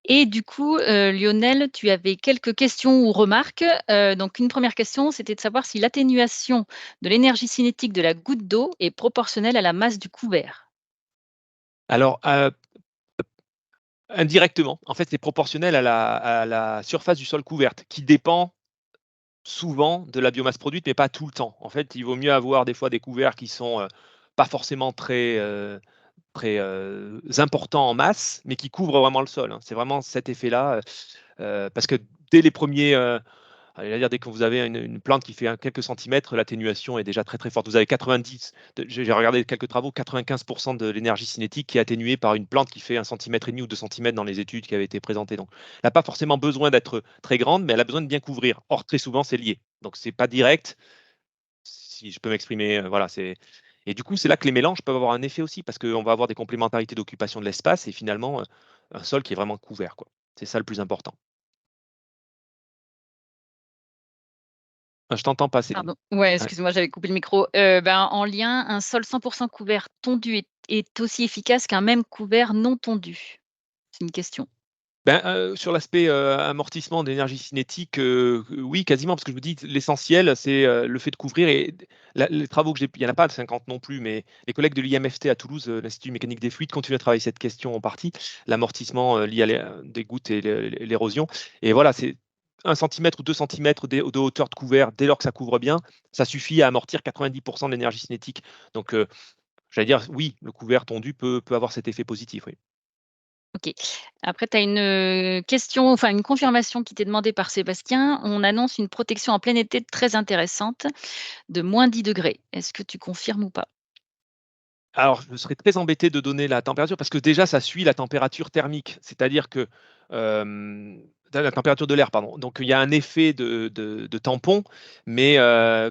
Et du coup, Lionel, tu avais quelques questions ou remarques. Donc une première question, c'était de savoir si l'atténuation de l'énergie cinétique de la goutte d'eau est proportionnelle à la masse du couvert? Alors, indirectement, en fait, c'est proportionnel à la surface du sol couverte, qui dépend souvent de la biomasse produite, mais pas tout le temps. En fait, il vaut mieux avoir des fois des couverts qui sont, pas forcément très, importants en masse, mais qui couvrent vraiment le sol, hein. C'est vraiment cet effet-là, parce que dès les premiers, allez dire, dès que vous avez une plante qui fait quelques centimètres, l'atténuation est déjà très, très forte. Vous avez 90, j'ai regardé quelques travaux, 95 de l'énergie cinétique qui est atténuée par une plante qui fait 1,5 cm ou 2 cm dans les études qui avaient été présentées. Donc, elle n'a pas forcément besoin d'être très grande, mais elle a besoin de bien couvrir. Or, très souvent, c'est lié. Donc, c'est pas direct, si je peux m'exprimer, voilà, c'est et du coup, c'est là que les mélanges peuvent avoir un effet aussi, parce qu'on va avoir des complémentarités d'occupation de l'espace et finalement, un sol qui est vraiment couvert, quoi. C'est ça le plus important. Ah, je t'entends pas, Céline. Pardon. Ouais, Ouais. excuse-moi, j'avais coupé le micro. Ben, en lien, un sol 100 couvert tondu est aussi efficace qu'un même couvert non tondu? C'est une question. Ben, sur l'aspect, amortissement d'énergie cinétique, oui, quasiment, parce que je vous dis, l'essentiel, c'est, le fait de couvrir et les travaux que j'ai il y en a pas de 50 non plus, mais les collègues de l'IMFT à Toulouse, l'Institut mécanique des fluides, continuent à travailler cette question en partie, l'amortissement, lié des gouttes et l'érosion, et voilà, c'est 1 centimètre ou 2 centimètres de hauteur de couvert, dès lors que ça couvre bien, ça suffit à amortir 90 de l'énergie cinétique. Donc, j'allais dire, oui, le couvert tondu peut avoir cet effet positif, oui. OK. Après, tu as une, question, enfin une confirmation qui t'est demandée par Sébastien. On annonce une protection en plein été très intéressante de -10 degrés. Est-ce que tu confirmes ou pas? Alors, je serais très embêté de donner la température parce que déjà, ça suit la température thermique. C'est-à-dire que, la température de l'air, pardon. Donc il y a un effet de tampon, mais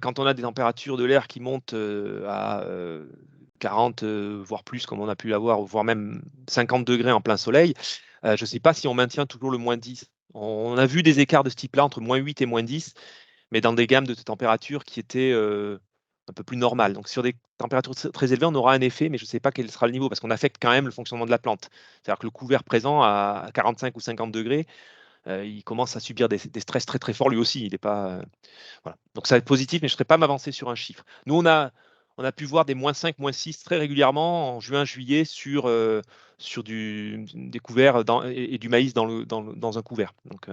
quand on a des températures de l'air qui montent, à, 40, voire plus comme on a pu l'avoir, voire même 50 degrés en plein soleil, je ne sais pas si on maintient toujours le -10. On a vu des écarts de ce type-là entre -8 et -10, mais dans des gammes de températures qui étaient, un peu plus normales. Donc sur des températures très élevées, on aura un effet, mais je ne sais pas quel sera le niveau parce qu'on affecte quand même le fonctionnement de la plante. C'est-à-dire que le couvert présent à 45 ou 50 degrés, il commence à subir des stress très, très forts lui aussi. Il est pas, voilà. Donc ça va être positif, mais je ne serais pas m'avancer sur un chiffre. Nous, on a pu voir des -5, -6 très régulièrement en juin, juillet sur des couverts et du maïs dans un couvert. Donc,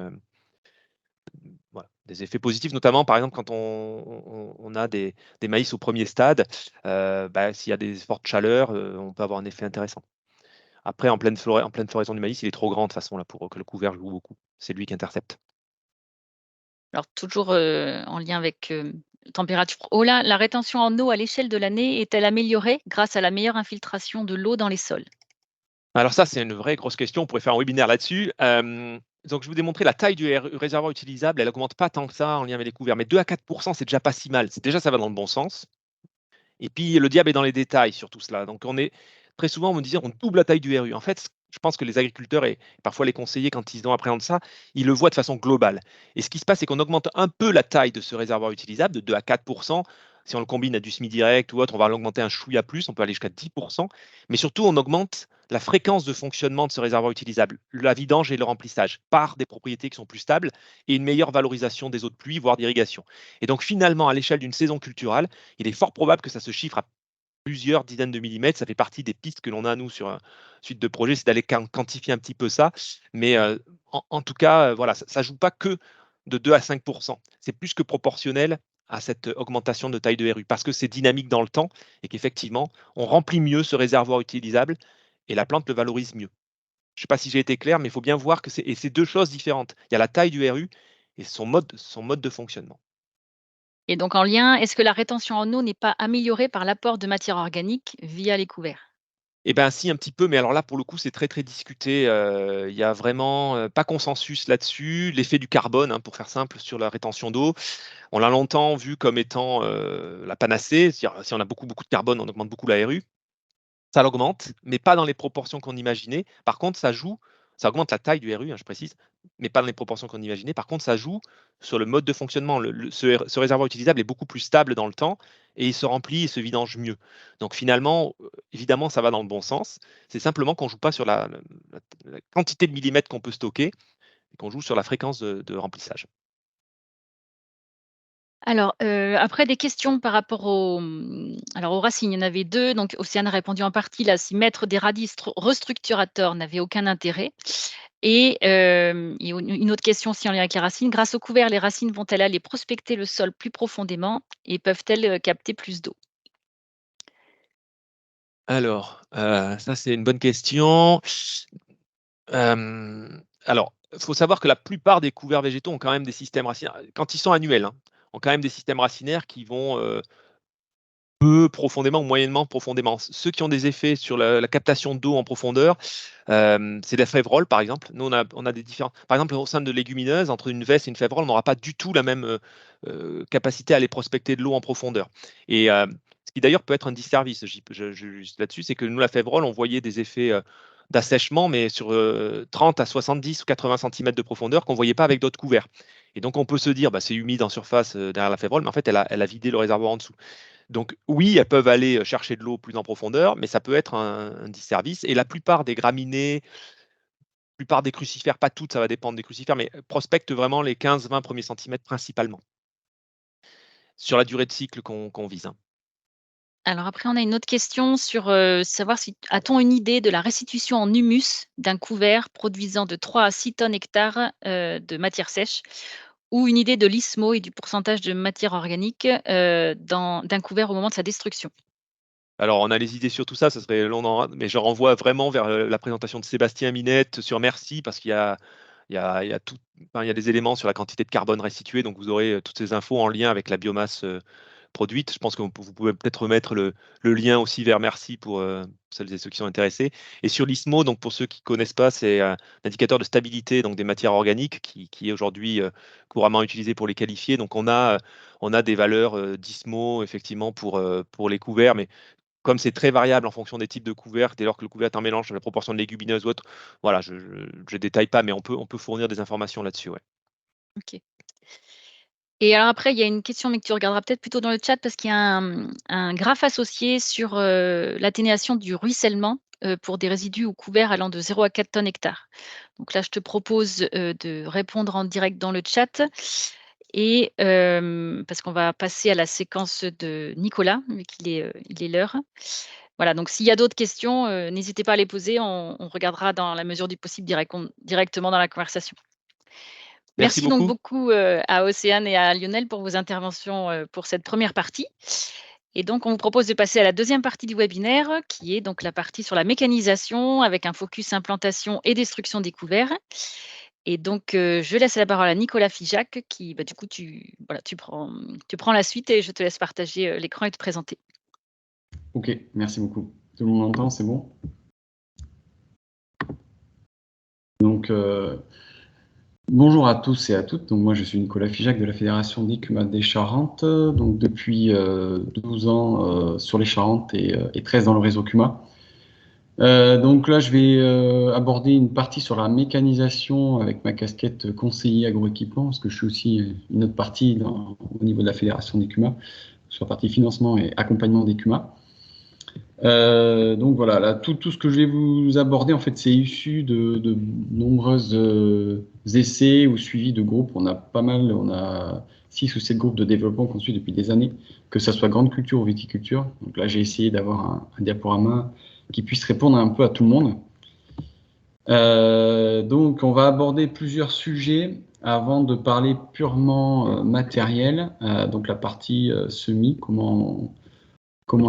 voilà, des effets positifs, notamment par exemple quand on a des maïs au premier stade, s'il y a des fortes chaleurs, on peut avoir un effet intéressant. Après en pleine floraison du maïs, il est trop grand de toute façon là pour que le couvert joue beaucoup. C'est lui qui intercepte. Alors toujours, en lien avec, température eau là, la rétention en eau à l'échelle de l'année est-elle améliorée grâce à la meilleure infiltration de l'eau dans les sols? Alors ça, c'est une vraie grosse question, on pourrait faire un webinaire là-dessus. Donc je vous ai montré la taille du réservoir utilisable, elle augmente pas tant que ça en lien avec les couverts, mais 2 à 4 c'est déjà pas si mal. C'est déjà, ça va dans le bon sens. Et puis le diable est dans les détails sur tout cela. Donc très souvent, on me disait: «On double la taille du RU». En fait, je pense que les agriculteurs et parfois les conseillers, quand ils appréhendent ça, ils le voient de façon globale. Et ce qui se passe, c'est qu'on augmente un peu la taille de ce réservoir utilisable de 2 à 4%. Si on le combine à du semi-direct ou autre, on va l'augmenter un chouïa plus, on peut aller jusqu'à 10%. Mais surtout, on augmente la fréquence de fonctionnement de ce réservoir utilisable, la vidange et le remplissage, par des propriétés qui sont plus stables et une meilleure valorisation des eaux de pluie, voire d'irrigation. Et donc finalement, à l'échelle d'une saison culturale, il est fort probable que ça se chiffre à plusieurs dizaines de millimètres. Ça fait partie des pistes que l'on a, nous, sur suite de projets, c'est d'aller quantifier un petit peu ça. Mais en tout cas, voilà, ça ne joue pas que de 2 à 5%. C'est plus que proportionnel à cette augmentation de taille de RU, parce que c'est dynamique dans le temps et qu'effectivement, on remplit mieux ce réservoir utilisable et la plante le valorise mieux. Je ne sais pas si j'ai été clair, mais il faut bien voir que c'est deux choses différentes. Il y a la taille du RU et son mode de fonctionnement. Et donc en lien, est-ce que la rétention en eau n'est pas améliorée par l'apport de matière organique via les couverts? Eh ben si, un petit peu, mais alors là, pour le coup, c'est très, très discuté. Il y a vraiment, pas consensus là-dessus. L'effet du carbone, hein, pour faire simple, sur la rétention d'eau, on l'a longtemps vu comme étant, la panacée. C'est-à-dire, si on a beaucoup, beaucoup de carbone, on augmente beaucoup la RU. Ça l'augmente, mais pas dans les proportions qu'on imaginait. Par contre, ça augmente la taille du RU, hein, je précise, mais pas dans les proportions qu'on imaginait. Par contre, ça joue sur le mode de fonctionnement. Ce réservoir utilisable est beaucoup plus stable dans le temps et il se remplit et se vidange mieux. Donc finalement, évidemment, ça va dans le bon sens. C'est simplement qu'on ne joue pas sur la quantité de millimètres qu'on peut stocker et qu'on joue sur la fréquence de remplissage. Alors, après des questions par rapport aux racines, il y en avait 2. Donc Océane a répondu en partie là, si mettre des radis restructurateurs n'avait aucun intérêt. Et une autre question aussi en lien avec les racines. Grâce au couvert, les racines vont-elles aller prospecter le sol plus profondément et peuvent-elles, capter plus d'eau? Alors, ça, c'est une bonne question. Alors, il faut savoir que la plupart des couverts végétaux ont quand même des systèmes racinaires, quand ils sont annuels, hein, ont quand même des systèmes racinaires qui vont, peu profondément ou moyennement profondément. Ceux qui ont des effets sur la captation d'eau en profondeur, c'est la févrole, par exemple. Nous, on a des différents. Par exemple, au sein de légumineuses, entre une veste et une févrole, on n'aura pas du tout la même capacité à aller prospecter de l'eau en profondeur. Et ce qui d'ailleurs peut être un disservice juste là-dessus, c'est que nous, la févrole, on voyait des effets d'assèchement, mais sur 30 à 70 ou 80 cm de profondeur qu'on ne voyait pas avec d'autres couverts. Et donc, on peut se dire, bah, c'est humide en surface derrière la févrole, mais en fait, elle a vidé le réservoir en dessous. Donc oui, elles peuvent aller chercher de l'eau plus en profondeur, mais ça peut être un disservice. Et la plupart des graminées, la plupart des crucifères, pas toutes, ça va dépendre des crucifères, mais prospectent vraiment les 15-20 premiers centimètres principalement, sur la durée de cycle qu'on vise, hein. Alors après, on a une autre question sur, savoir si a-t-on une idée de la restitution en humus d'un couvert produisant de 3 à 6 tonnes hectares, de matière sèche? Ou une idée de l'ISMO et du pourcentage de matière organique, d'un couvert au moment de sa destruction? Alors, on a les idées sur tout ça, ça serait long, mais je renvoie vraiment vers la présentation de Sébastien Minette sur Merci, parce il y a tout, enfin, il y a des éléments sur la quantité de carbone restituée, donc vous aurez toutes ces infos en lien avec la biomasse produite. Je pense que vous pouvez peut-être remettre le lien aussi vers Merci pour celles et ceux qui sont intéressés. Et sur l'ISMO, donc pour ceux qui ne connaissent pas, c'est un indicateur de stabilité donc des matières organiques qui est aujourd'hui couramment utilisé pour les qualifier. Donc on a des valeurs d'ISMO effectivement pour les couverts, mais comme c'est très variable en fonction des types de couverts, dès lors que le couvert est un mélange de la proportion de légumineuses ou autre, voilà, je ne détaille pas, mais on peut fournir des informations là-dessus, ouais. OK. Et alors après, il y a une question, mais que tu regarderas peut-être plutôt dans le chat parce qu'il y a un graphe associé sur, l'atténuation du ruissellement, pour des résidus ou couverts allant de 0 à 4 tonnes hectares. Donc là, je te propose, de répondre en direct dans le chat et parce qu'on va passer à la séquence de Nicolas, vu il est l'heure. Voilà, donc s'il y a d'autres questions, n'hésitez pas à les poser, on regardera dans la mesure du possible d'y répondre directement dans la conversation. Merci Merci donc beaucoup. beaucoup, à Océane et à Lionel pour vos interventions, pour cette première partie. Et donc on vous propose de passer à la deuxième partie du webinaire, qui est donc la partie sur la mécanisation avec un focus implantation et destruction des couverts. Et donc, je laisse la parole à Nicolas Figeac qui, bah, du coup, tu prends la suite et je te laisse partager, l'écran et te présenter. Ok, merci beaucoup. Tout le monde entend, c'est bon? Donc, bonjour à tous et à toutes. Donc, moi, je suis Nicolas Figeac de la Fédération d'ICUMA des Charentes. Donc, depuis 12 ans sur les Charentes et 13 dans le réseau CUMA. Donc là, je vais aborder une partie sur la mécanisation avec ma casquette conseiller agroéquipement, parce que je suis aussi une autre partie au niveau de la fédération des CUMA, sur la partie financement et accompagnement des CUMA. Donc voilà, là, tout ce que je vais vous aborder, en fait, c'est issu de nombreux essais ou suivis de groupes. On a 6 ou 7 groupes de développement qu'on suit depuis des années, que ce soit grande culture ou viticulture. Donc là, j'ai essayé d'avoir un diaporama qui puisse répondre un peu à tout le monde. Donc, on va aborder plusieurs sujets avant de parler purement matériel. Donc, la partie semis, comment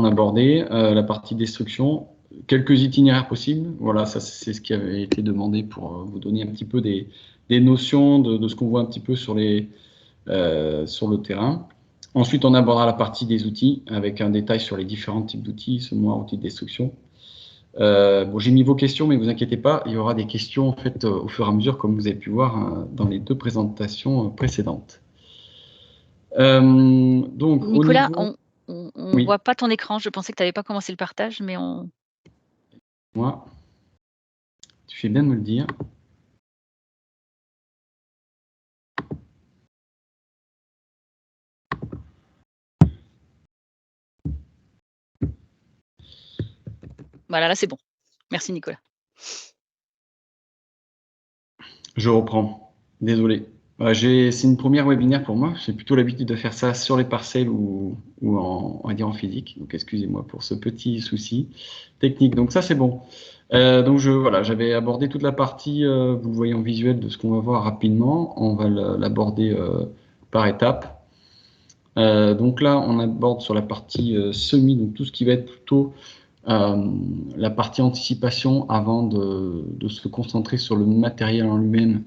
l'aborder, la partie destruction, quelques itinéraires possibles. Voilà, ça c'est ce qui avait été demandé pour vous donner un petit peu des notions de ce qu'on voit un petit peu sur le terrain. Ensuite, on abordera la partie des outils avec un détail sur les différents types d'outils, semoirs, outils de destruction. Bon, j'ai mis vos questions, mais vous inquiétez pas, il y aura des questions en fait au fur et à mesure, comme vous avez pu voir dans les 2 présentations précédentes. Donc, Nicolas, au niveau... on Oui. voit pas ton écran. Je pensais que tu n'avais pas commencé le partage, mais on... Moi, tu fais bien de me le dire. Voilà, là c'est bon. Merci Nicolas. Je reprends. Désolé. C'est une première webinaire pour moi. J'ai plutôt l'habitude de faire ça sur les parcelles ou on va dire en physique. Donc excusez-moi pour ce petit souci technique. Donc ça c'est bon. Donc voilà, j'avais abordé toute la partie, vous le voyez en visuel, de ce qu'on va voir rapidement. On va l'aborder par étapes. Donc là, on aborde sur la partie semis, donc tout ce qui va être plutôt la partie anticipation avant de se concentrer sur le matériel en lui-même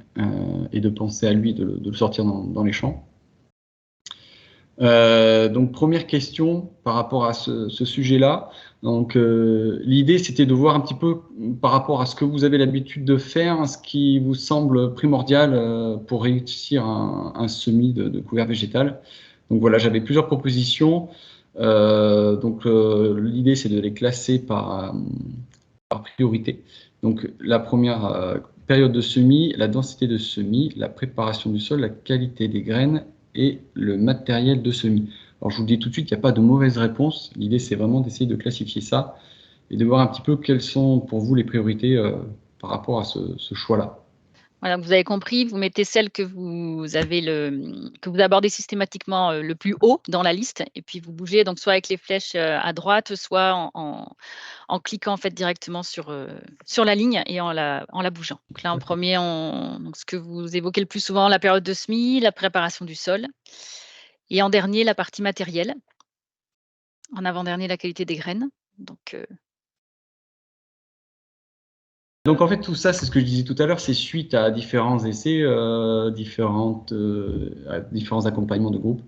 et de penser à lui, de le sortir dans les champs. Donc première question par rapport à ce sujet-là. Donc l'idée c'était de voir un petit peu par rapport à ce que vous avez l'habitude de faire, ce qui vous semble primordial pour réussir un semis de couvert végétal. Donc voilà, j'avais plusieurs propositions. L'idée c'est de les classer par priorité. Donc la première période de semis, la densité de semis, la préparation du sol, la qualité des graines et le matériel de semis. Alors je vous le dis tout de suite, il n'y a pas de mauvaise réponse. L'idée c'est vraiment d'essayer de classifier ça et de voir un petit peu quelles sont pour vous les priorités par rapport à ce choix-là. Voilà, vous avez compris, vous mettez celle que vous abordez systématiquement le plus haut dans la liste, et puis vous bougez donc soit avec les flèches à droite, soit en cliquant en fait directement sur la ligne et en la bougeant. Donc là en premier, donc ce que vous évoquez le plus souvent, la période de semis, la préparation du sol, et en dernier la partie matérielle. En avant-dernier, la qualité des graines. Donc en fait tout ça, c'est ce que je disais tout à l'heure, c'est suite à différents essais, différents accompagnements de groupe.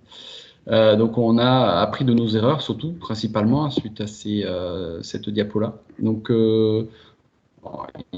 Donc on a appris de nos erreurs, surtout principalement suite à cette diapo-là. Donc il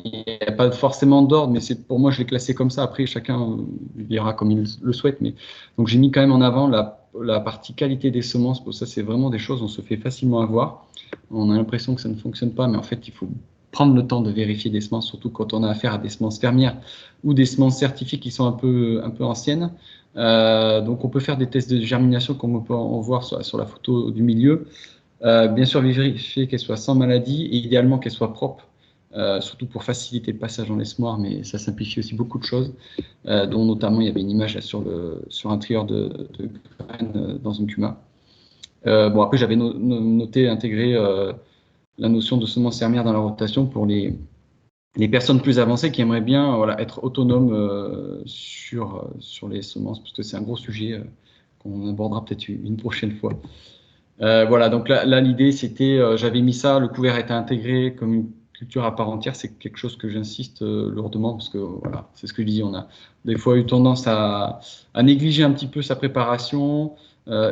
n'y a pas forcément d'ordre, mais pour moi je l'ai classé comme ça. Après chacun verra comme il le souhaite. Mais donc j'ai mis quand même en avant la partie qualité des semences. Pour ça c'est vraiment des choses on se fait facilement avoir. On a l'impression que ça ne fonctionne pas, mais en fait il faut prendre le temps de vérifier des semences, surtout quand on a affaire à des semences fermières ou des semences certifiées qui sont un peu anciennes. Donc on peut faire des tests de germination comme on peut en voir sur la photo du milieu. Bien sûr vérifier qu'elles soient sans maladie et idéalement qu'elles soient propres, surtout pour faciliter le passage dans les semoirs, mais ça simplifie aussi beaucoup de choses, dont notamment il y avait une image là, sur un trieur de graines dans une CUMA. Bon après j'avais noté, intégré la notion de semences fermières dans la rotation pour les personnes plus avancées qui aimeraient bien être autonomes sur les semences, parce que c'est un gros sujet qu'on abordera peut-être une prochaine fois. Voilà, donc là l'idée c'était, j'avais mis ça, le couvert était intégré comme une culture à part entière, c'est quelque chose que j'insiste lourdement, parce que voilà, c'est ce que je dis, on a des fois eu tendance à négliger un petit peu sa préparation,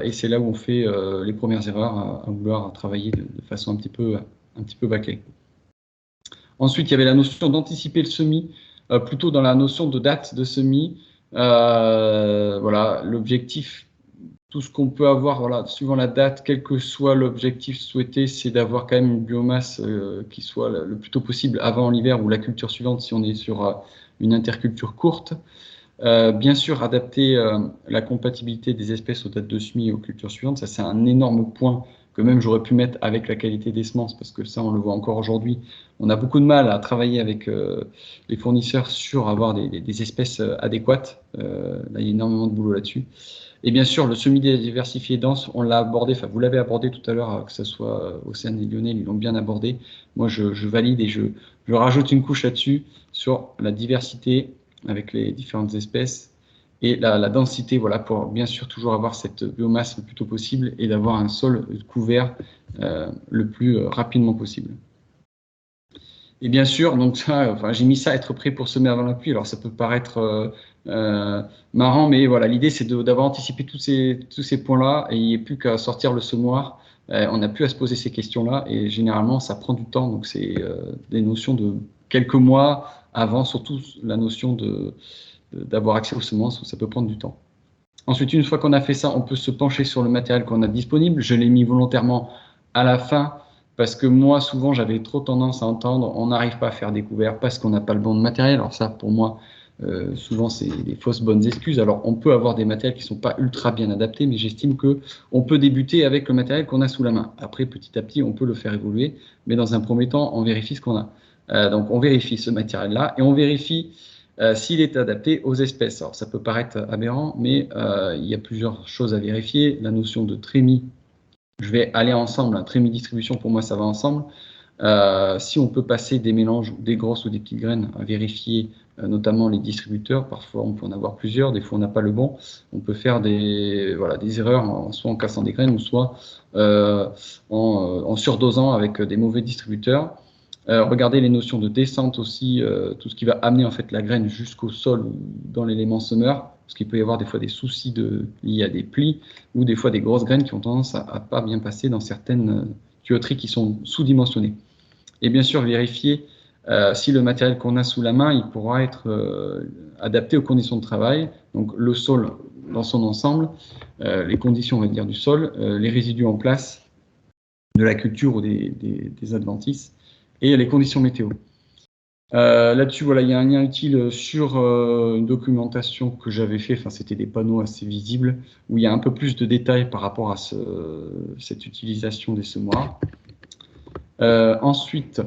et c'est là où on fait les premières erreurs à vouloir travailler de façon un petit peu bâclée. Ensuite, il y avait la notion d'anticiper le semis, plutôt dans la notion de date de semis. Voilà, l'objectif tout ce qu'on peut avoir, voilà, suivant la date, quel que soit l'objectif souhaité, c'est d'avoir quand même une biomasse qui soit le plus tôt possible avant l'hiver ou la culture suivante si on est sur une interculture courte. Bien sûr, adapter la compatibilité des espèces aux dates de semis et aux cultures suivantes, ça c'est un énorme point que même j'aurais pu mettre avec la qualité des semences, parce que ça on le voit encore aujourd'hui. On a beaucoup de mal à travailler avec les fournisseurs sur avoir des espèces adéquates. Là, il y a énormément de boulot là-dessus. Et bien sûr, le semis diversifié dense, on l'a abordé, enfin vous l'avez abordé tout à l'heure, que ce soit Océane et Lionel, ils l'ont bien abordé. Moi, je valide et je rajoute une couche là-dessus sur la diversité avec les différentes espèces et la densité, voilà, pour bien sûr toujours avoir cette biomasse le plus tôt possible et d'avoir un sol couvert le plus rapidement possible. Et bien sûr, donc ça, enfin, j'ai mis ça, être prêt pour semer avant la pluie. Alors ça peut paraître marrant, mais voilà, l'idée c'est d'avoir anticipé tous ces points-là et il n'y a plus qu'à sortir le semoir. On n'a plus à se poser ces questions-là et généralement ça prend du temps, donc c'est des notions de quelques mois avant, surtout la notion d'avoir accès aux semences où ça peut prendre du temps. Ensuite, une fois qu'on a fait ça, on peut se pencher sur le matériel qu'on a disponible. Je l'ai mis volontairement à la fin parce que moi, souvent, j'avais trop tendance à entendre on n'arrive pas à faire des couverts parce qu'on n'a pas le bon matériel. Alors ça, pour moi, souvent, c'est des fausses bonnes excuses. Alors, on peut avoir des matériels qui ne sont pas ultra bien adaptés, mais j'estime qu'on peut débuter avec le matériel qu'on a sous la main. Après, petit à petit, on peut le faire évoluer, mais dans un premier temps, on vérifie ce qu'on a. Donc, on vérifie ce matériel-là et on vérifie s'il est adapté aux espèces. Alors, ça peut paraître aberrant, mais il y a plusieurs choses à vérifier. La notion de trémie, je vais aller ensemble. Un trémie distribution, pour moi, ça va ensemble. Si on peut passer des mélanges, des grosses ou des petites graines, à vérifier notamment les distributeurs. Parfois, on peut en avoir plusieurs. Des fois, on n'a pas le bon. On peut faire des erreurs, soit en cassant des graines, ou soit en surdosant avec des mauvais distributeurs. Regardez les notions de descente aussi, tout ce qui va amener en fait la graine jusqu'au sol ou dans l'élément semeur, parce qu'il peut y avoir des fois des soucis liés à des plis ou des fois des grosses graines qui ont tendance à pas bien passer dans certaines tuyauteries qui sont sous-dimensionnées. Et bien sûr, vérifier si le matériel qu'on a sous la main, il pourra être adapté aux conditions de travail, donc le sol dans son ensemble, les conditions, on va dire, du sol, les résidus en place de la culture ou des adventices, et les conditions météo. Là-dessus, voilà, il y a un lien utile sur une documentation que j'avais fait, enfin, c'était des panneaux assez visibles, où il y a un peu plus de détails par rapport à cette utilisation des semoirs. Ensuite,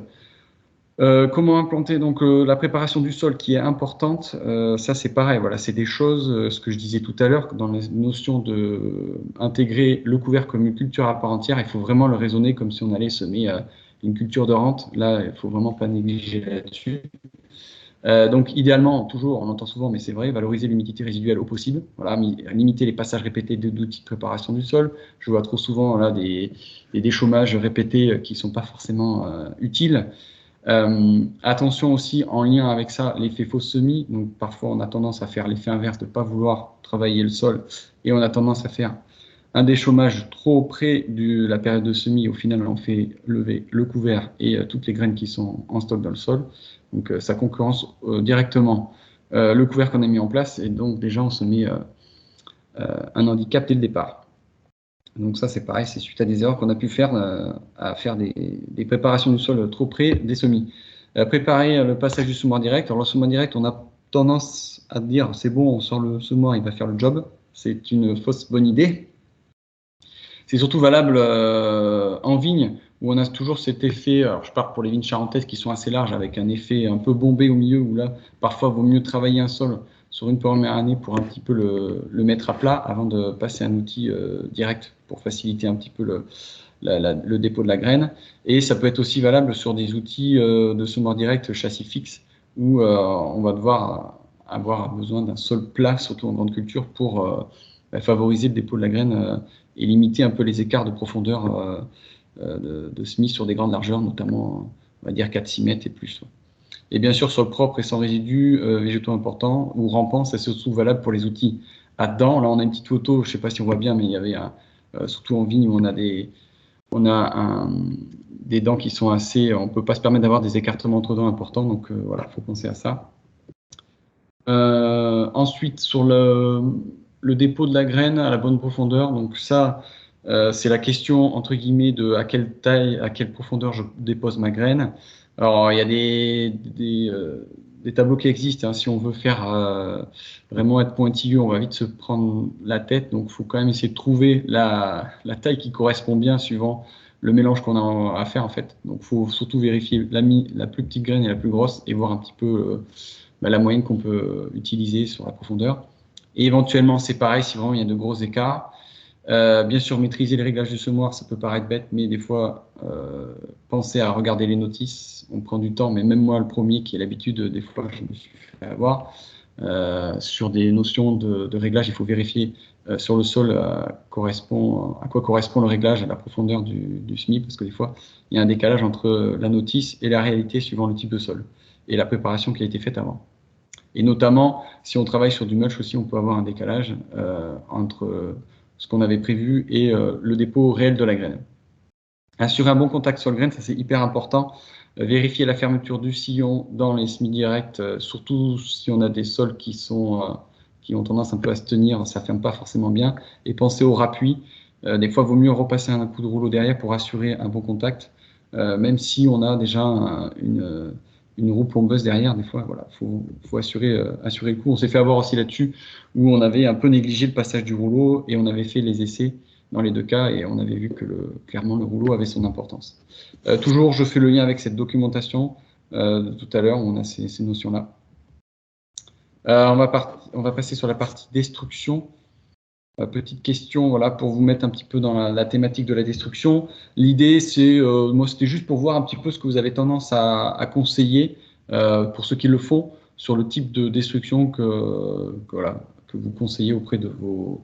comment implanter donc la préparation du sol qui est importante, ça c'est pareil, voilà, c'est des choses, ce que je disais tout à l'heure, dans la notion d'intégrer le couvert comme une culture à part entière, il faut vraiment le raisonner comme si on allait semer une culture de rente. Là, il ne faut vraiment pas négliger là-dessus. Donc, idéalement, toujours, on entend souvent, mais c'est vrai, valoriser l'humidité résiduelle au possible. Voilà, limiter les passages répétés d'outils de préparation du sol. Je vois trop souvent là, des déchaumages répétés qui ne sont pas forcément utiles. Attention aussi, en lien avec ça, l'effet fausse semis. Donc, parfois, on a tendance à faire l'effet inverse de ne pas vouloir travailler le sol et on a tendance à faire un déchaumage trop près de la période de semis. Au final, on fait lever le couvert et toutes les graines qui sont en stock dans le sol. Donc, ça concurrence directement le couvert qu'on a mis en place et donc déjà, on se met un handicap dès le départ. Donc ça, c'est pareil, c'est suite à des erreurs qu'on a pu faire, à faire des préparations du sol trop près des semis. Préparer le passage du semoir direct. Alors le semoir direct, on a tendance à dire, c'est bon, on sort le semoir, il va faire le job. C'est une fausse bonne idée. C'est surtout valable en vigne, où on a toujours cet effet, alors je pars pour les vignes charentaises qui sont assez larges, avec un effet un peu bombé au milieu, où là, parfois, il vaut mieux travailler un sol sur une première année pour un petit peu le mettre à plat avant de passer un outil direct pour faciliter un petit peu le dépôt de la graine. Et ça peut être aussi valable sur des outils de semoir direct châssis fixe où on va devoir avoir besoin d'un sol plat, surtout en grande culture, pour favoriser le dépôt de la graine et limiter un peu les écarts de profondeur de semis sur des grandes largeurs, notamment, on va dire 4-6 mètres et plus. Et bien sûr, sol propre et sans résidus végétaux importants ou rampants, c'est surtout valable pour les outils à dents. Là, on a une petite photo, je ne sais pas si on voit bien, mais il y avait surtout en vigne où on a des dents qui sont assez... On ne peut pas se permettre d'avoir des écartements entre dents importants, donc voilà, il faut penser à ça. Ensuite, sur le le dépôt de la graine à la bonne profondeur. Donc ça, c'est la question entre guillemets de à quelle taille, à quelle profondeur je dépose ma graine. Alors il y a des tableaux qui existent. Hein. Si on veut faire vraiment être pointilleux, on va vite se prendre la tête. Donc il faut quand même essayer de trouver la taille qui correspond bien suivant le mélange qu'on a à faire en fait. Donc il faut surtout vérifier la plus petite graine et la plus grosse et voir un petit peu la moyenne qu'on peut utiliser sur la profondeur. Et éventuellement, c'est pareil si vraiment il y a de gros écarts. Bien sûr, maîtriser les réglages du semoir, ça peut paraître bête, mais des fois, pensez à regarder les notices. On prend du temps, mais même moi, le premier qui a l'habitude, des fois, je me suis fait avoir. Sur des notions de réglage, il faut vérifier sur le sol à quoi correspond le réglage à la profondeur du semis, parce que des fois, il y a un décalage entre la notice et la réalité suivant le type de sol et la préparation qui a été faite avant. Et notamment, si on travaille sur du mulch aussi, on peut avoir un décalage entre ce qu'on avait prévu et le dépôt réel de la graine. Assurer un bon contact sur le graine, ça c'est hyper important. Vérifier la fermeture du sillon dans les semis directs, surtout si on a des sols qui ont tendance un peu à se tenir, ça ne ferme pas forcément bien. Et penser au rappui. Des fois, il vaut mieux repasser un coup de rouleau derrière pour assurer un bon contact, même si on a déjà une roue plombeuse derrière. Des fois, voilà, faut assurer le coup. On s'est fait avoir aussi là-dessus, où on avait un peu négligé le passage du rouleau et on avait fait les essais dans les deux cas et on avait vu que clairement le rouleau avait son importance. Toujours, je fais le lien avec cette documentation de tout à l'heure où on a ces notions-là. On va passer sur la partie destruction. Petite question, voilà, pour vous mettre un petit peu dans la thématique de la destruction. L'idée, moi, c'était juste pour voir un petit peu ce que vous avez tendance à conseiller pour ceux qui le font sur le type de destruction que vous conseillez auprès de vos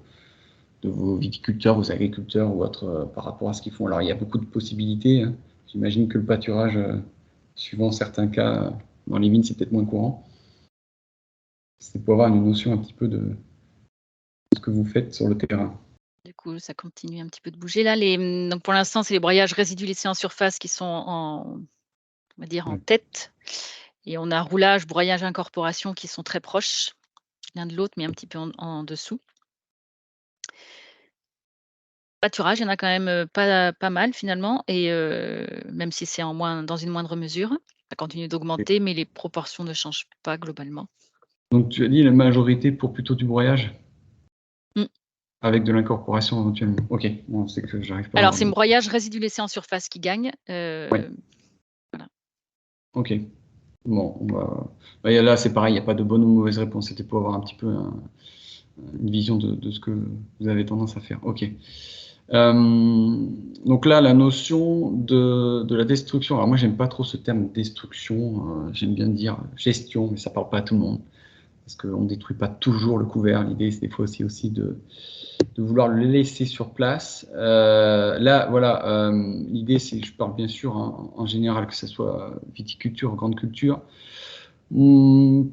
viticulteurs, vos agriculteurs ou autres par rapport à ce qu'ils font. Alors, il y a beaucoup de possibilités. Hein. J'imagine que le pâturage, suivant certains cas, dans les vignes, c'est peut-être moins courant. C'est pour avoir une notion un petit peu de ce que vous faites sur le terrain. Du coup, ça continue un petit peu de bouger là. Donc pour l'instant, c'est les broyages résidus laissés en surface qui sont en tête. Et on a roulage, broyage, incorporation qui sont très proches l'un de l'autre, mais un petit peu en dessous. Pâturage, il y en a quand même pas mal finalement, et même si c'est dans une moindre mesure. Ça continue d'augmenter, mais les proportions ne changent pas globalement. Donc tu as dit la majorité pour plutôt du broyage avec de l'incorporation éventuellement. Ok, bon, c'est que j'arrive pas. Alors c'est le broyage résidu laissé en surface qui gagne. Voilà. Ok. Bon, là c'est pareil, il n'y a pas de bonne ou mauvaise réponse. C'était pour avoir un petit peu une vision de ce que vous avez tendance à faire. Ok. Donc là, la notion de la destruction. Alors moi, j'aime pas trop ce terme destruction. J'aime bien dire gestion, mais ça parle pas à tout le monde. Parce qu'on ne détruit pas toujours le couvert. L'idée, c'est des fois aussi de vouloir le laisser sur place. Là, voilà, l'idée, c'est, je parle bien sûr en général, que ce soit viticulture, grande culture.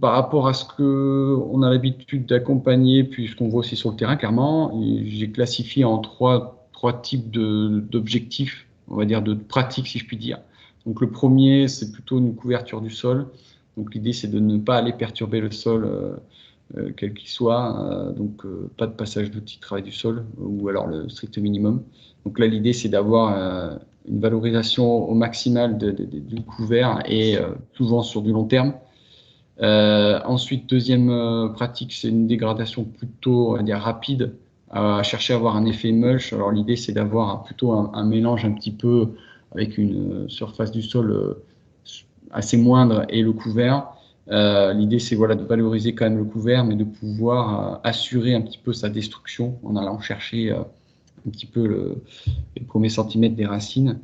Par rapport à ce qu'on a l'habitude d'accompagner, puis ce qu'on voit aussi sur le terrain, clairement, j'ai classifié en trois types d'objectifs, on va dire de pratiques, si je puis dire. Donc le premier, c'est plutôt une couverture du sol. Donc l'idée, c'est de ne pas aller perturber le sol, quel qu'il soit. Donc pas de passage d'outils de travail du sol, ou alors le strict minimum. Donc là, l'idée, c'est d'avoir une valorisation au maximal du couvert et souvent sur du long terme. Ensuite, deuxième pratique, c'est une dégradation plutôt, on va dire, rapide, à chercher à avoir un effet mulch. Alors l'idée, c'est d'avoir plutôt un mélange un petit peu avec une surface du sol assez moindre et le couvert. L'idée, c'est voilà, de valoriser quand même le couvert, mais de pouvoir assurer un petit peu sa destruction en allant chercher un petit peu les premiers centimètres des racines.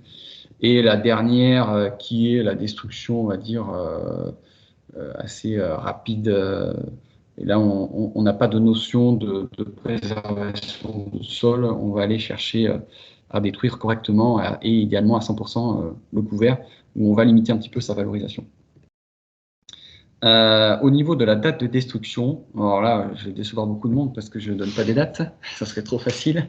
Et la dernière, qui est la destruction, on va dire, assez rapide. Et là, on n'a pas de notion de préservation du sol. On va aller chercher à détruire correctement et idéalement à 100% le couvert, où on va limiter un petit peu sa valorisation. Au niveau de la date de destruction, alors là, je vais décevoir beaucoup de monde parce que je ne donne pas des dates, ça serait trop facile.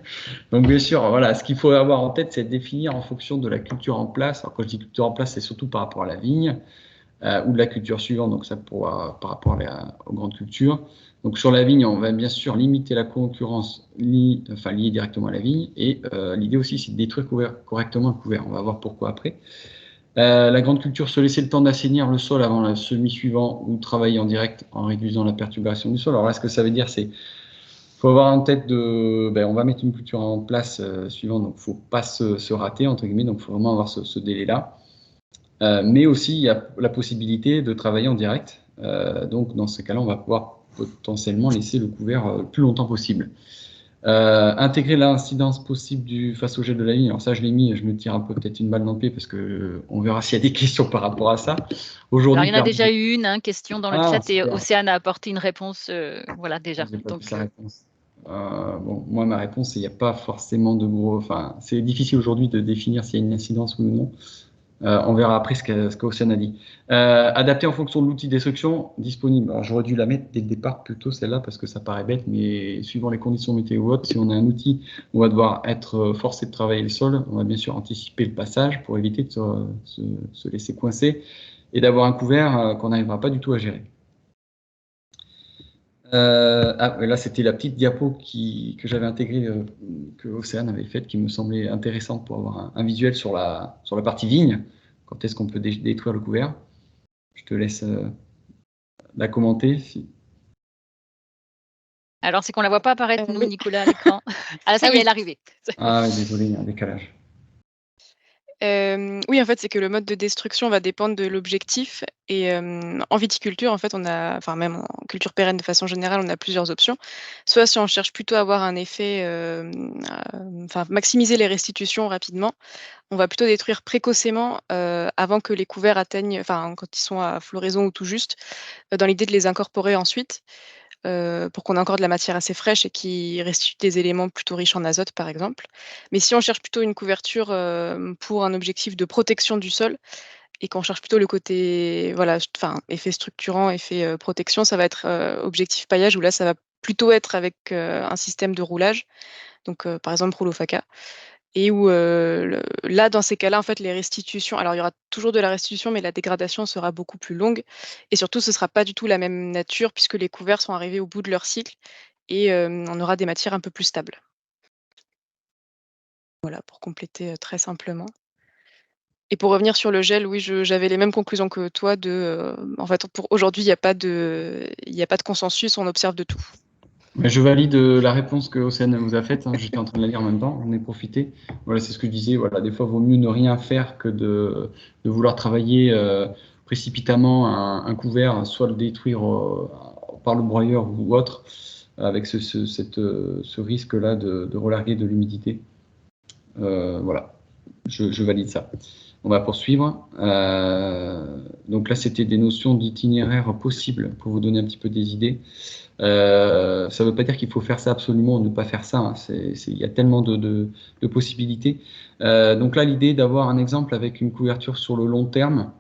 Donc bien sûr, voilà, ce qu'il faut avoir en tête, c'est de définir en fonction de la culture en place. Alors quand je dis culture en place, c'est surtout par rapport à la vigne. ou de la culture suivante, donc ça par rapport aux grandes cultures. Donc sur la vigne, on va bien sûr limiter la concurrence liée directement à la vigne, et l'idée aussi c'est de détruire correctement le couvert. On va voir pourquoi après. La grande culture, se laisser le temps d'assainir le sol avant le semis suivant, ou travailler en direct en réduisant la perturbation du sol. Alors là, ce que ça veut dire, c'est faut avoir en tête on va mettre une culture en place suivante, donc faut pas se rater entre guillemets, donc faut vraiment avoir ce délai-là. Mais aussi, il y a la possibilité de travailler en direct. Donc, dans ce cas-là, on va pouvoir potentiellement laisser le couvert le plus longtemps possible. Intégrer l'incidence possible face au gel de la vigne. Alors ça, je l'ai mis, je me tire un peu peut-être une balle dans le pied parce qu'on verra s'il y a des questions par rapport à ça. Aujourd'hui, il y en a déjà eu une question dans le chat et super. Océane a apporté une réponse. Voilà, déjà. Donc, sa réponse. Moi, ma réponse, c'est qu'il n'y a pas forcément de gros... Enfin, c'est difficile aujourd'hui de définir s'il y a une incidence ou non. On verra après ce qu'Océane a dit. Adapter en fonction de l'outil de destruction disponible. Alors, j'aurais dû la mettre dès le départ plutôt celle-là parce que ça paraît bête, mais suivant les conditions météo ou autres, si on a un outil où on va devoir être forcé de travailler le sol, on va bien sûr anticiper le passage pour éviter de se laisser coincer et d'avoir un couvert qu'on n'arrivera pas du tout à gérer. Là, c'était la petite diapo que j'avais intégrée, que Océane avait faite, qui me semblait intéressante pour avoir un visuel sur la partie vigne. Quand est-ce qu'on peut détruire le couvert? Je te laisse la commenter. Alors, c'est qu'on ne la voit pas apparaître, nous, Nicolas, à l'écran. Ah, ça y est, elle est arrivée. Ah, désolé, il y a un décalage. Oui, en fait, c'est que le mode de destruction va dépendre de l'objectif. Et en viticulture, en fait, même en culture pérenne de façon générale, on a plusieurs options. Soit si on cherche plutôt à avoir un effet, maximiser les restitutions rapidement, on va plutôt détruire précocement avant que les couverts atteignent, quand ils sont à floraison ou tout juste, dans l'idée de les incorporer ensuite. Pour qu'on ait encore de la matière assez fraîche et qui restitue des éléments plutôt riches en azote, par exemple. Mais si on cherche plutôt une couverture pour un objectif de protection du sol et qu'on cherche plutôt le côté effet structurant, effet protection, ça va être objectif paillage, où là, ça va plutôt être avec un système de roulage, donc par exemple rouleau faca. Et où là, dans ces cas-là, en fait, les restitutions, alors il y aura toujours de la restitution, mais la dégradation sera beaucoup plus longue. Et surtout, ce ne sera pas du tout la même nature puisque les couverts sont arrivés au bout de leur cycle et on aura des matières un peu plus stables. Voilà, pour compléter très simplement. Et pour revenir sur le gel, oui, j'avais les mêmes conclusions que toi. En fait, pour aujourd'hui, il n'y a pas de consensus, on observe de tout. Je valide la réponse que Océane vous a faite. J'étais en train de la lire en même temps, j'en ai profité. Voilà, c'est ce que je disais. Voilà, des fois, il vaut mieux ne rien faire que de vouloir travailler précipitamment un couvert, soit le détruire par le broyeur ou autre, avec ce risque-là de relarguer de l'humidité. Voilà, je valide ça. On va poursuivre. Donc là, c'était des notions d'itinéraire possible pour vous donner un petit peu des idées. Ça ne veut pas dire qu'il faut faire ça absolument ou ne pas faire ça. Il y a tellement de possibilités. Donc là, l'idée d'avoir un exemple avec une couverture sur le long terme.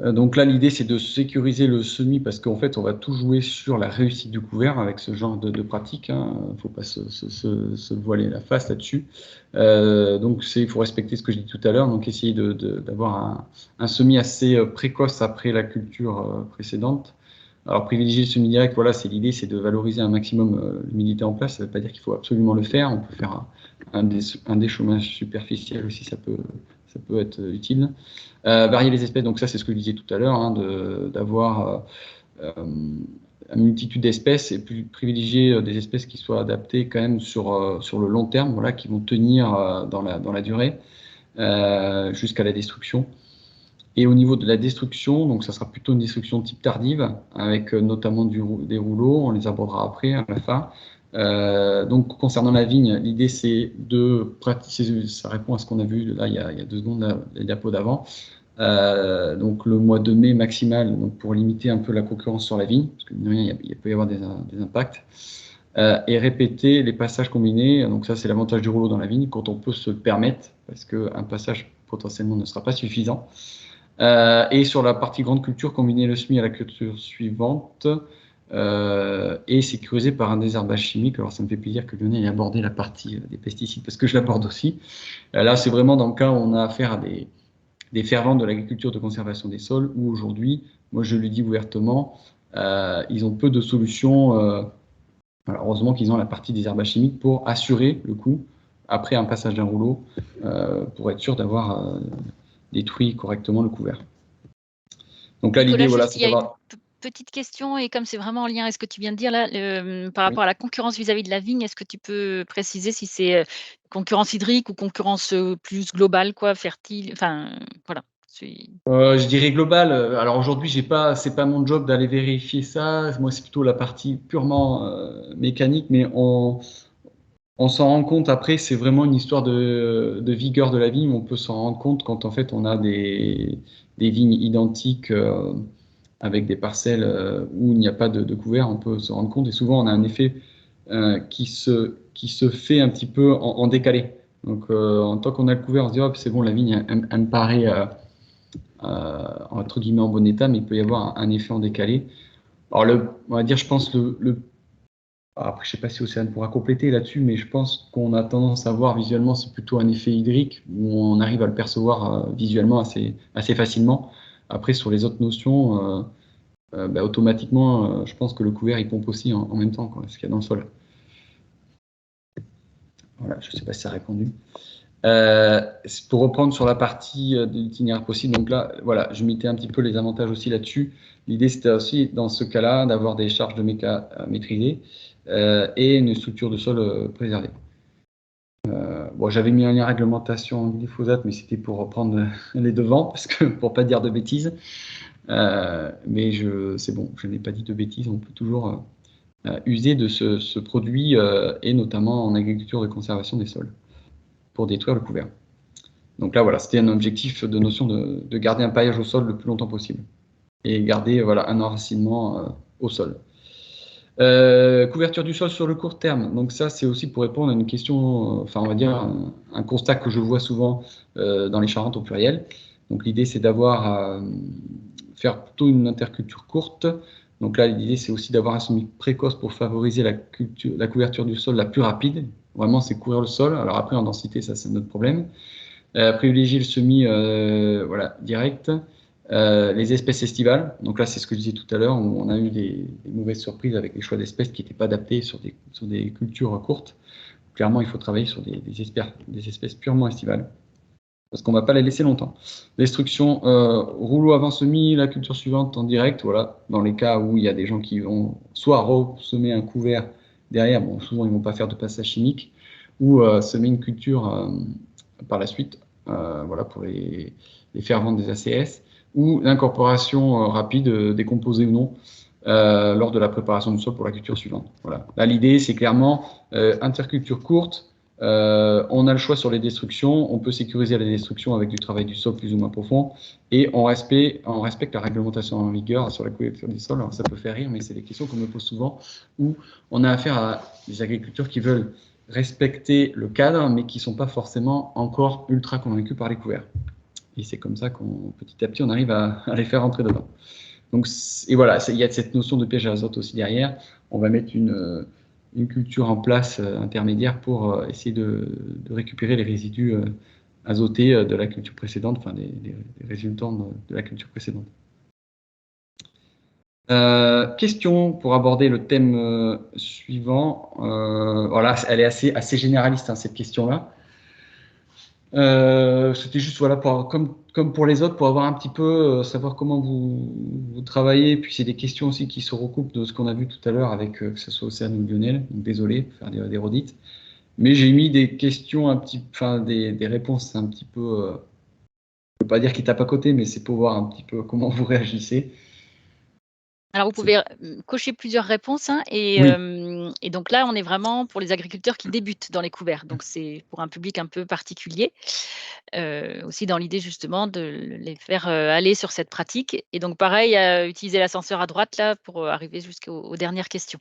Donc là, l'idée, c'est de sécuriser le semis parce qu'en fait, on va tout jouer sur la réussite du couvert avec ce genre de pratique. Il ne faut pas se voiler la face là-dessus. Donc, il faut respecter ce que je dis tout à l'heure. Donc, essayer d'avoir un semis assez précoce après la culture précédente. Alors, privilégier le semis direct, voilà, c'est l'idée, c'est de valoriser un maximum l'humidité en place. Ça ne veut pas dire qu'il faut absolument le faire. On peut faire un déchômage superficiel aussi, ça peut être utile. Varier les espèces, donc ça c'est ce que je disais tout à l'heure, d'avoir une multitude d'espèces et privilégier des espèces qui soient adaptées quand même sur le long terme, voilà, qui vont tenir dans la durée jusqu'à la destruction. Et au niveau de la destruction, donc ça sera plutôt une destruction de type tardive, avec notamment des rouleaux, on les abordera après à la fin. Donc concernant la vigne, l'idée c'est de pratiquer, ça répond à ce qu'on a vu là il y a 2 secondes, la diapo d'avant. Donc le mois de mai maximal, donc pour limiter un peu la concurrence sur la vigne, parce que il peut y avoir des impacts, et répéter les passages combinés. Donc ça c'est l'avantage du rouleau dans la vigne quand on peut se le permettre, parce qu'un passage potentiellement ne sera pas suffisant. Et sur la partie grande culture, combiner le semis à la culture suivante. et sécurisé par un désherbage chimique. Alors ça me fait plaisir que Lionel ait abordé la partie des pesticides parce que je l'aborde aussi. Là, c'est vraiment dans le cas où on a affaire à des fervents de l'agriculture de conservation des sols, où aujourd'hui, moi je le dis ouvertement, ils ont peu de solutions. Alors, heureusement qu'ils ont la partie désherbage chimique pour assurer le coup après un passage d'un rouleau, pour être sûr d'avoir détruit correctement le couvert. Donc là, l'idée, voilà, c'est il y a une d'avoir... petite question, et comme c'est vraiment en lien avec ce que tu viens de dire là, par rapport à la concurrence vis-à-vis de la vigne, est-ce que tu peux préciser si c'est concurrence hydrique ou concurrence plus globale, quoi, fertile, enfin voilà. Je dirais global. Alors aujourd'hui, c'est pas mon job d'aller vérifier ça. Moi, c'est plutôt la partie purement mécanique, mais on s'en rend compte après. C'est vraiment une histoire de vigueur de la vigne. On peut s'en rendre compte quand en fait on a des vignes identiques avec des parcelles où il n'y a pas de couvert. On peut se rendre compte, et souvent on a un effet qui se fait un petit peu en décalé. Donc en tant qu'on a le couvert, on se dit hop, c'est bon, la vigne elle me paraît entre guillemets en bon état, mais il peut y avoir un effet en décalé. Alors on va dire, je pense après je sais pas si Océane pourra compléter là-dessus, mais je pense qu'on a tendance à voir visuellement, c'est plutôt un effet hydrique où on arrive à le percevoir visuellement assez facilement. Après sur les autres notions, automatiquement, je pense que le couvert il pompe aussi en même temps, ce qu'il y a dans le sol. Voilà, je sais pas si ça a répondu. Pour reprendre sur la partie de l'itinéraire possible, donc là, voilà, je mettais un petit peu les avantages aussi là-dessus. L'idée, c'était aussi, dans ce cas-là, d'avoir des charges de méca maîtrisées et une structure de sol préservée. Bon, j'avais mis une réglementation en glyphosate, mais c'était pour reprendre les devants, parce que pour pas dire de bêtises. Mais c'est bon, je n'ai pas dit de bêtises, on peut toujours user de ce produit, et notamment en agriculture de conservation des sols, pour détruire le couvert. Donc là, voilà, c'était un objectif de notion de garder un paillage au sol le plus longtemps possible et garder voilà, un enracinement au sol. Couverture du sol sur le court terme. Donc ça, c'est aussi pour répondre à une question, enfin on va dire un constat que je vois souvent dans les Charentes au pluriel. Donc l'idée, c'est d'avoir faire plutôt une interculture courte. Donc là, l'idée, c'est aussi d'avoir un semis précoce pour favoriser la couverture du sol la plus rapide. Vraiment, c'est couvrir le sol. Alors après, en densité, ça, c'est notre problème. Privilégier le semis voilà, direct. Les espèces estivales, donc là c'est ce que je disais tout à l'heure, où on a eu des mauvaises surprises avec les choix d'espèces qui n'étaient pas adaptés sur des cultures courtes. Clairement, il faut travailler sur des espèces purement estivales, parce qu'on ne va pas les laisser longtemps. Destruction, rouleau avant semis, la culture suivante en direct, voilà, dans les cas où il y a des gens qui vont soit ressemer un couvert derrière, bon, souvent ils ne vont pas faire de passage chimique, ou semer une culture par la suite, voilà, pour les faire vendre des ACS, ou l'incorporation rapide, décomposée ou non, lors de la préparation du sol pour la culture suivante. Voilà. Là, l'idée, c'est clairement interculture courte. On a le choix sur les destructions. On peut sécuriser la destruction avec du travail du sol plus ou moins profond. Et on respecte la réglementation en vigueur sur la couverture des sols. Alors, ça peut faire rire, mais c'est des questions qu'on me pose souvent, où on a affaire à des agriculteurs qui veulent respecter le cadre, mais qui ne sont pas forcément encore ultra convaincus par les couverts. Et c'est comme ça qu'on, petit à petit, on arrive à les faire rentrer dedans. Donc, et voilà, il y a cette notion de piège à azote aussi derrière. On va mettre une culture en place intermédiaire pour essayer de récupérer les résidus azotés de la culture précédente, enfin des résultants de la culture précédente. Question pour aborder le thème suivant. Voilà, elle est assez généraliste, hein, cette question-là. C'était juste voilà, comme pour les autres, pour avoir un petit peu, savoir comment vous travaillez. Puis c'est des questions aussi qui se recoupent de ce qu'on a vu tout à l'heure avec que ce soit Océane ou Lionel. Donc désolé, faire des redites. Mais j'ai mis des questions des réponses un petit peu, je ne veux pas dire qui tapent à côté, mais c'est pour voir un petit peu comment vous réagissez. Alors, vous pouvez cocher plusieurs réponses, hein, et donc là, on est vraiment pour les agriculteurs qui débutent dans les couverts. Donc, c'est pour un public un peu particulier, aussi dans l'idée justement de les faire aller sur cette pratique. Et donc, pareil, utiliser l'ascenseur à droite là pour arriver jusqu'aux dernières questions.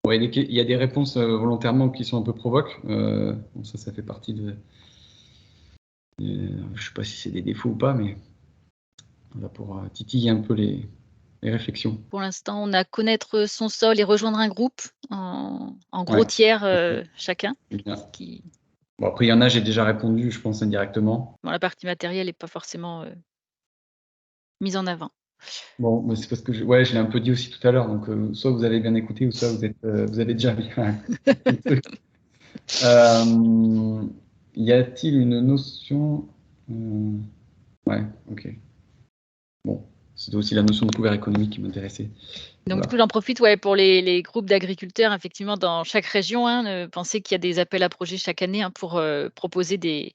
Ouais, il y a des réponses volontairement qui sont un peu provoques. Bon, ça fait partie de... je ne sais pas si c'est des défauts ou pas, mais voilà, pour titiller un peu les les réflexions? Pour l'instant, on a connaître son sol et rejoindre un groupe en gros Ouais. tiers chacun. Bien. Qui... Bon, après, il y en a, j'ai déjà répondu, je pense, indirectement. Bon, la partie matérielle n'est pas forcément mise en avant. Bon, mais c'est parce que ouais, je l'ai un peu dit aussi tout à l'heure, donc soit vous avez bien écouté, ou soit vous avez déjà bien le truc. Y a-t-il une notion Ouais, ok. Bon, c'était aussi la notion de couvert économique qui m'intéressait. Donc, Voilà. du coup, j'en profite pour les groupes d'agriculteurs, effectivement, dans chaque région. Pensez qu'il y a des appels à projets chaque année pour proposer des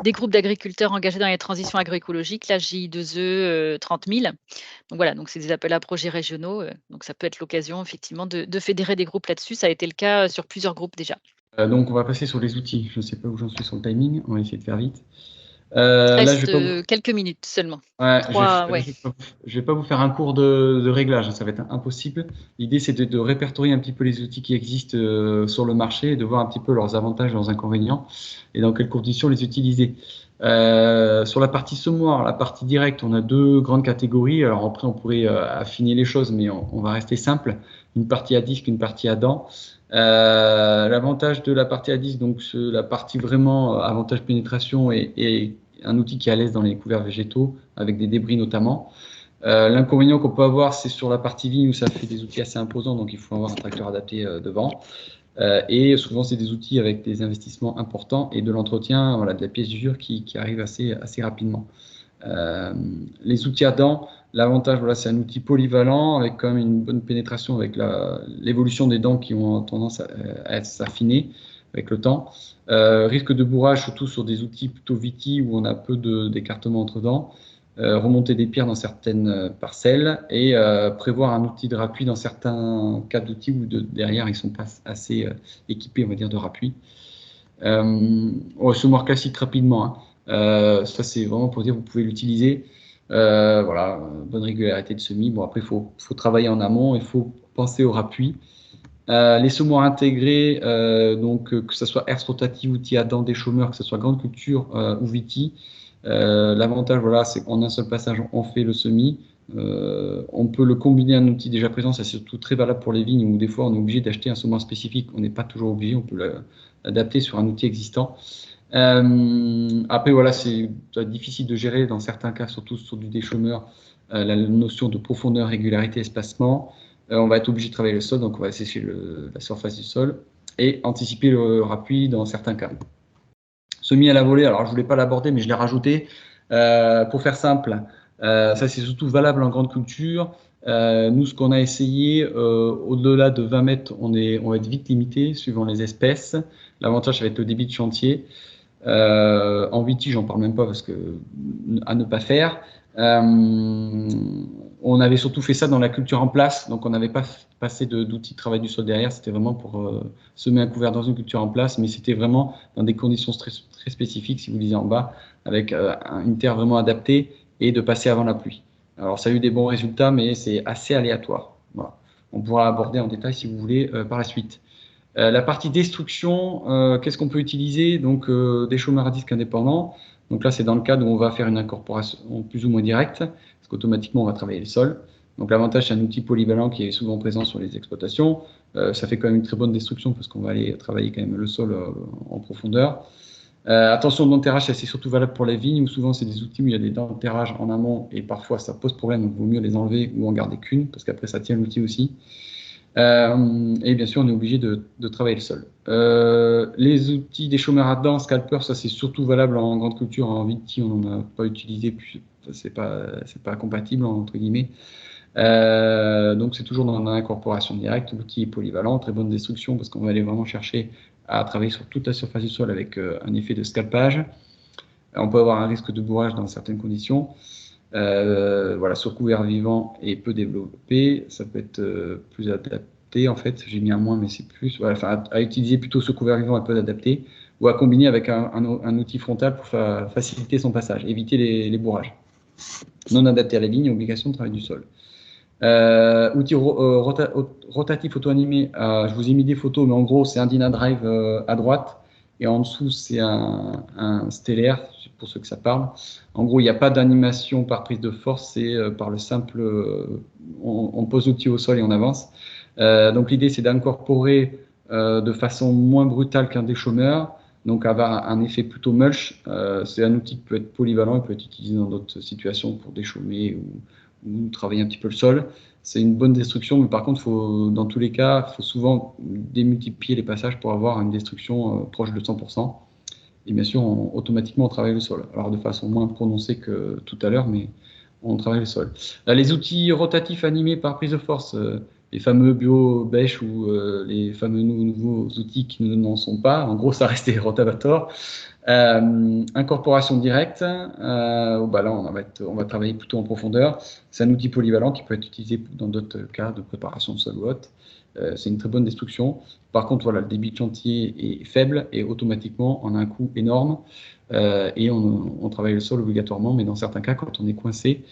groupes d'agriculteurs engagés dans les transitions agroécologiques. Là, JI2E 30 000. Donc, voilà, donc c'est des appels à projets régionaux. Donc, ça peut être l'occasion, effectivement, de fédérer des groupes là-dessus. Ça a été le cas sur plusieurs groupes déjà. Donc, on va passer sur les outils. Je ne sais pas où j'en suis sur le timing. On va essayer de faire vite. Il Là, reste quelques minutes seulement. Ouais, 3, je vais pas vous faire un cours de réglage, ça va être impossible. L'idée, c'est de répertorier un petit peu les outils qui existent sur le marché et de voir un petit peu leurs avantages, leurs inconvénients et dans quelles conditions les utiliser. Sur la partie semoir, la partie directe, on a deux grandes catégories. Alors après, on pourrait affiner les choses, mais on va rester simple. Une partie à disque, une partie à dents. L'avantage de la partie à disque, donc la partie vraiment avantage pénétration et un outil qui est à l'aise dans les couverts végétaux, avec des débris notamment. L'inconvénient qu'on peut avoir, c'est sur la partie vigne où ça fait des outils assez imposants, donc il faut avoir un tracteur adapté devant. Et souvent, c'est des outils avec des investissements importants et de l'entretien, voilà, de la pièce d'usure qui arrive assez rapidement. Les outils à dents, l'avantage, voilà, c'est un outil polyvalent avec quand même une bonne pénétration avec l'évolution des dents qui ont tendance à s'affiner avec le temps. Risque de bourrage, surtout sur des outils plutôt viti où on a peu d'écartement entre dents. Remonter des pierres dans certaines parcelles et prévoir un outil de rappui dans certains cas d'outils où derrière ils ne sont pas assez équipés, on va dire, de rappui. Semoir classique rapidement, hein. Ça c'est vraiment pour dire vous pouvez l'utiliser. Voilà, bonne régularité de semis. Bon, après il faut travailler en amont, il faut penser au rappui. Les semoirs intégrés, donc que ce soit herse rotative, outils à dents des chômeurs, que ce soit grande culture ou viti. L'avantage, voilà, c'est qu'en un seul passage, on fait le semis. On peut le combiner à un outil déjà présent. C'est surtout très valable pour les vignes où des fois on est obligé d'acheter un semoir spécifique. On n'est pas toujours obligé, on peut l'adapter sur un outil existant. Après, voilà, c'est difficile de gérer dans certains cas, surtout sur du déchômeur, la notion de profondeur, régularité, espacement. On va être obligé de travailler le sol, donc on va assécher la surface du sol et anticiper le rappui dans certains cas. Semis à la volée, alors je ne voulais pas l'aborder, mais je l'ai rajouté. Pour faire simple, ça c'est surtout valable en grande culture. Nous, ce qu'on a essayé, au-delà de 20 mètres, on va être vite limité suivant les espèces. L'avantage, ça va être le débit de chantier. En viti, j'en parle même pas parce que à ne pas faire. On avait surtout fait ça dans la culture en place, donc on n'avait pas passé d'outils de travail du sol derrière. C'était vraiment pour semer un couvert dans une culture en place, mais c'était vraiment dans des conditions très spécifiques, si vous lisez en bas, avec une terre vraiment adaptée et de passer avant la pluie. Alors ça a eu des bons résultats, mais c'est assez aléatoire. Voilà. On pourra aborder en détail si vous voulez par la suite. La partie destruction, qu'est-ce qu'on peut utiliser? Donc des chômeurs à disque indépendants. Donc là, c'est dans le cas où on va faire une incorporation plus ou moins directe, parce qu'automatiquement, on va travailler le sol. Donc l'avantage, c'est un outil polyvalent qui est souvent présent sur les exploitations. Ça fait quand même une très bonne destruction, parce qu'on va aller travailler quand même le sol en profondeur. Attention, le denterrage, c'est surtout valable pour les vignes, où souvent, c'est des outils où il y a des denterrages en amont, et parfois, ça pose problème, donc il vaut mieux les enlever ou en garder qu'une, parce qu'après, ça tient l'outil aussi. Et bien sûr, on est obligé de travailler le sol. Les outils des chômeurs à dents, scalpers, ça c'est surtout valable en grande culture. En viti, on n'en a pas utilisé, puis c'est pas compatible entre guillemets. Donc c'est toujours dans l'incorporation directe. L'outil est polyvalent, très bonne destruction parce qu'on va aller vraiment chercher à travailler sur toute la surface du sol avec un effet de scalpage. On peut avoir un risque de bourrage dans certaines conditions. Voilà, sur couvert vivant et peu développé, ça peut être plus adapté en fait. J'ai mis un moins, mais c'est plus. Voilà, enfin, à utiliser plutôt ce couvert vivant et peu adapté, ou à combiner avec un outil frontal pour faciliter son passage, éviter les bourrages. Non adapté à la ligne, obligation de travail du sol. Outil rotatif auto-animé, je vous ai mis des photos, mais en gros, c'est un Dynadrive à droite. Et en dessous, c'est un stellaire, pour ceux que ça parle. En gros, il n'y a pas d'animation par prise de force, c'est par le simple on pose l'outil au sol et on avance. Donc l'idée, c'est d'incorporer de façon moins brutale qu'un déchômeur, donc avoir un effet plutôt mulch. C'est un outil qui peut être polyvalent, il peut être utilisé dans d'autres situations pour déchaumer ou travailler un petit peu le sol. C'est une bonne destruction, mais par contre, dans tous les cas, il faut souvent démultiplier les passages pour avoir une destruction proche de 100%. Et bien sûr, automatiquement, on travaille le sol. Alors de façon moins prononcée que tout à l'heure, mais on travaille le sol. Les outils rotatifs animés par prise de force, les fameux bio-bêches ou les fameux nouveaux outils qui n'en sont pas, en gros, ça reste des rotavators. Incorporation directe, là on va travailler plutôt en profondeur. C'est un outil polyvalent qui peut être utilisé dans d'autres cas de préparation de sol ou autre. C'est une très bonne destruction. Par contre, voilà, le débit de chantier est faible et automatiquement on a un coût énorme et on travaille le sol obligatoirement, mais dans certains cas, quand on est coincé,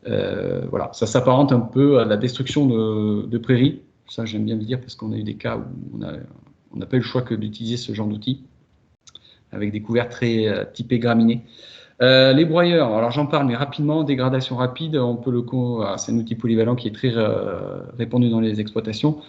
voilà, ça s'apparente un peu à la destruction de prairies. Ça, j'aime bien le dire parce qu'on a eu des cas où on n'a pas eu le choix que d'utiliser ce genre d'outil avec des couverts très typés graminées. Les broyeurs, alors j'en parle, mais rapidement, dégradation rapide, c'est un outil polyvalent qui est très répandu dans les exploitations.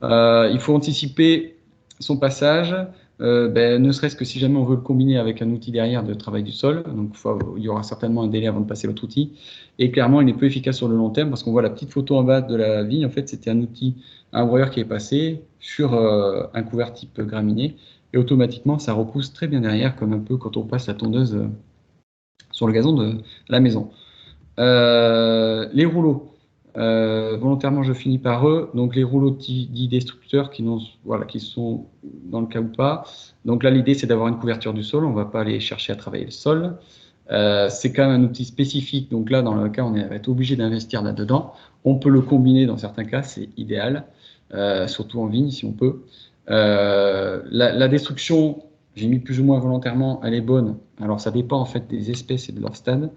Il faut anticiper son passage, ne serait-ce que si jamais on veut le combiner avec un outil derrière de travail du sol. Donc il y aura certainement un délai avant de passer l'autre outil. Et clairement, il est peu efficace sur le long terme parce qu'on voit la petite photo en bas de la vigne. En fait, c'était un broyeur qui est passé sur un couvert type graminé. Et automatiquement, ça repousse très bien derrière, comme un peu quand on passe la tondeuse sur le gazon de la maison. Les rouleaux. Volontairement, je finis par eux. Donc, les rouleaux dits destructeurs qui sont dans le cas ou pas. Donc là, l'idée, c'est d'avoir une couverture du sol. On ne va pas aller chercher à travailler le sol. C'est quand même un outil spécifique. Donc là, dans le cas, on va être obligé d'investir là-dedans. On peut le combiner dans certains cas, c'est idéal. Surtout en vigne, si on peut. La destruction, j'ai mis plus ou moins volontairement, elle est bonne. Alors, ça dépend en fait des espèces et de leur stade.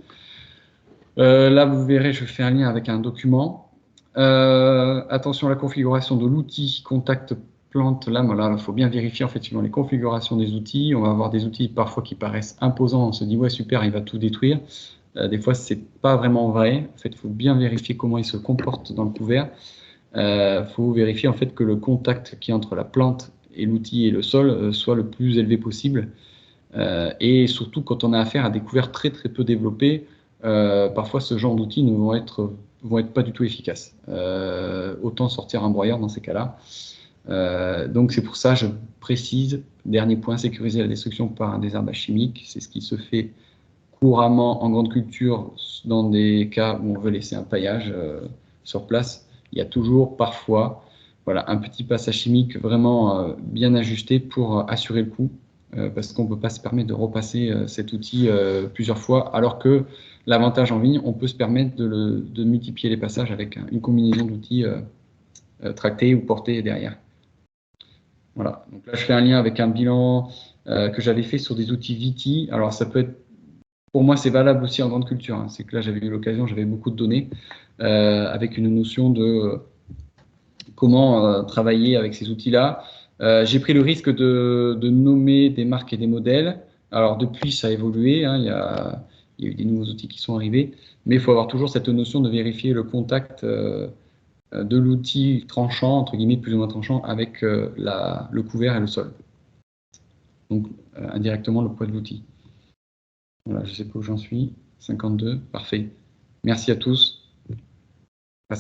Là, vous verrez, je fais un lien avec un document. Attention à la configuration de l'outil contact plante. Là, il faut bien vérifier en fait suivant les configurations des outils. On va avoir des outils parfois qui paraissent imposants. On se dit ouais super, il va tout détruire. Des fois, c'est pas vraiment vrai. En fait, il faut bien vérifier comment il se comporte dans le couvert. Faut vérifier en fait que le contact qui est entre la plante et l'outil et le sol soit le plus élevé possible. Et surtout quand on a affaire à des couverts très très peu développés. Parfois, ce genre d'outils ne vont être pas du tout efficaces. Autant sortir un broyeur dans ces cas-là. Donc, c'est pour ça, je précise, dernier point, sécuriser la destruction par un désherbage chimique. C'est ce qui se fait couramment en grande culture dans des cas où on veut laisser un paillage sur place. Il y a toujours, parfois, un petit passage chimique vraiment bien ajusté pour assurer le coup. Parce qu'on ne peut pas se permettre de repasser cet outil plusieurs fois, alors que l'avantage en vigne, on peut se permettre de multiplier les passages avec une combinaison d'outils tractés ou portés derrière. Voilà, donc là je fais un lien avec un bilan que j'avais fait sur des outils Viti. Alors ça peut être, pour moi c'est valable aussi en grande culture, hein. C'est que là j'avais eu l'occasion, j'avais beaucoup de données, avec une notion de comment travailler avec ces outils-là. J'ai pris le risque de nommer des marques et des modèles. Alors depuis, ça a évolué, hein, il y a eu des nouveaux outils qui sont arrivés, mais il faut avoir toujours cette notion de vérifier le contact de l'outil tranchant, entre guillemets plus ou moins tranchant, avec le couvert et le sol. Donc indirectement le poids de l'outil. Voilà, je ne sais pas où j'en suis. 52, parfait. Merci à tous.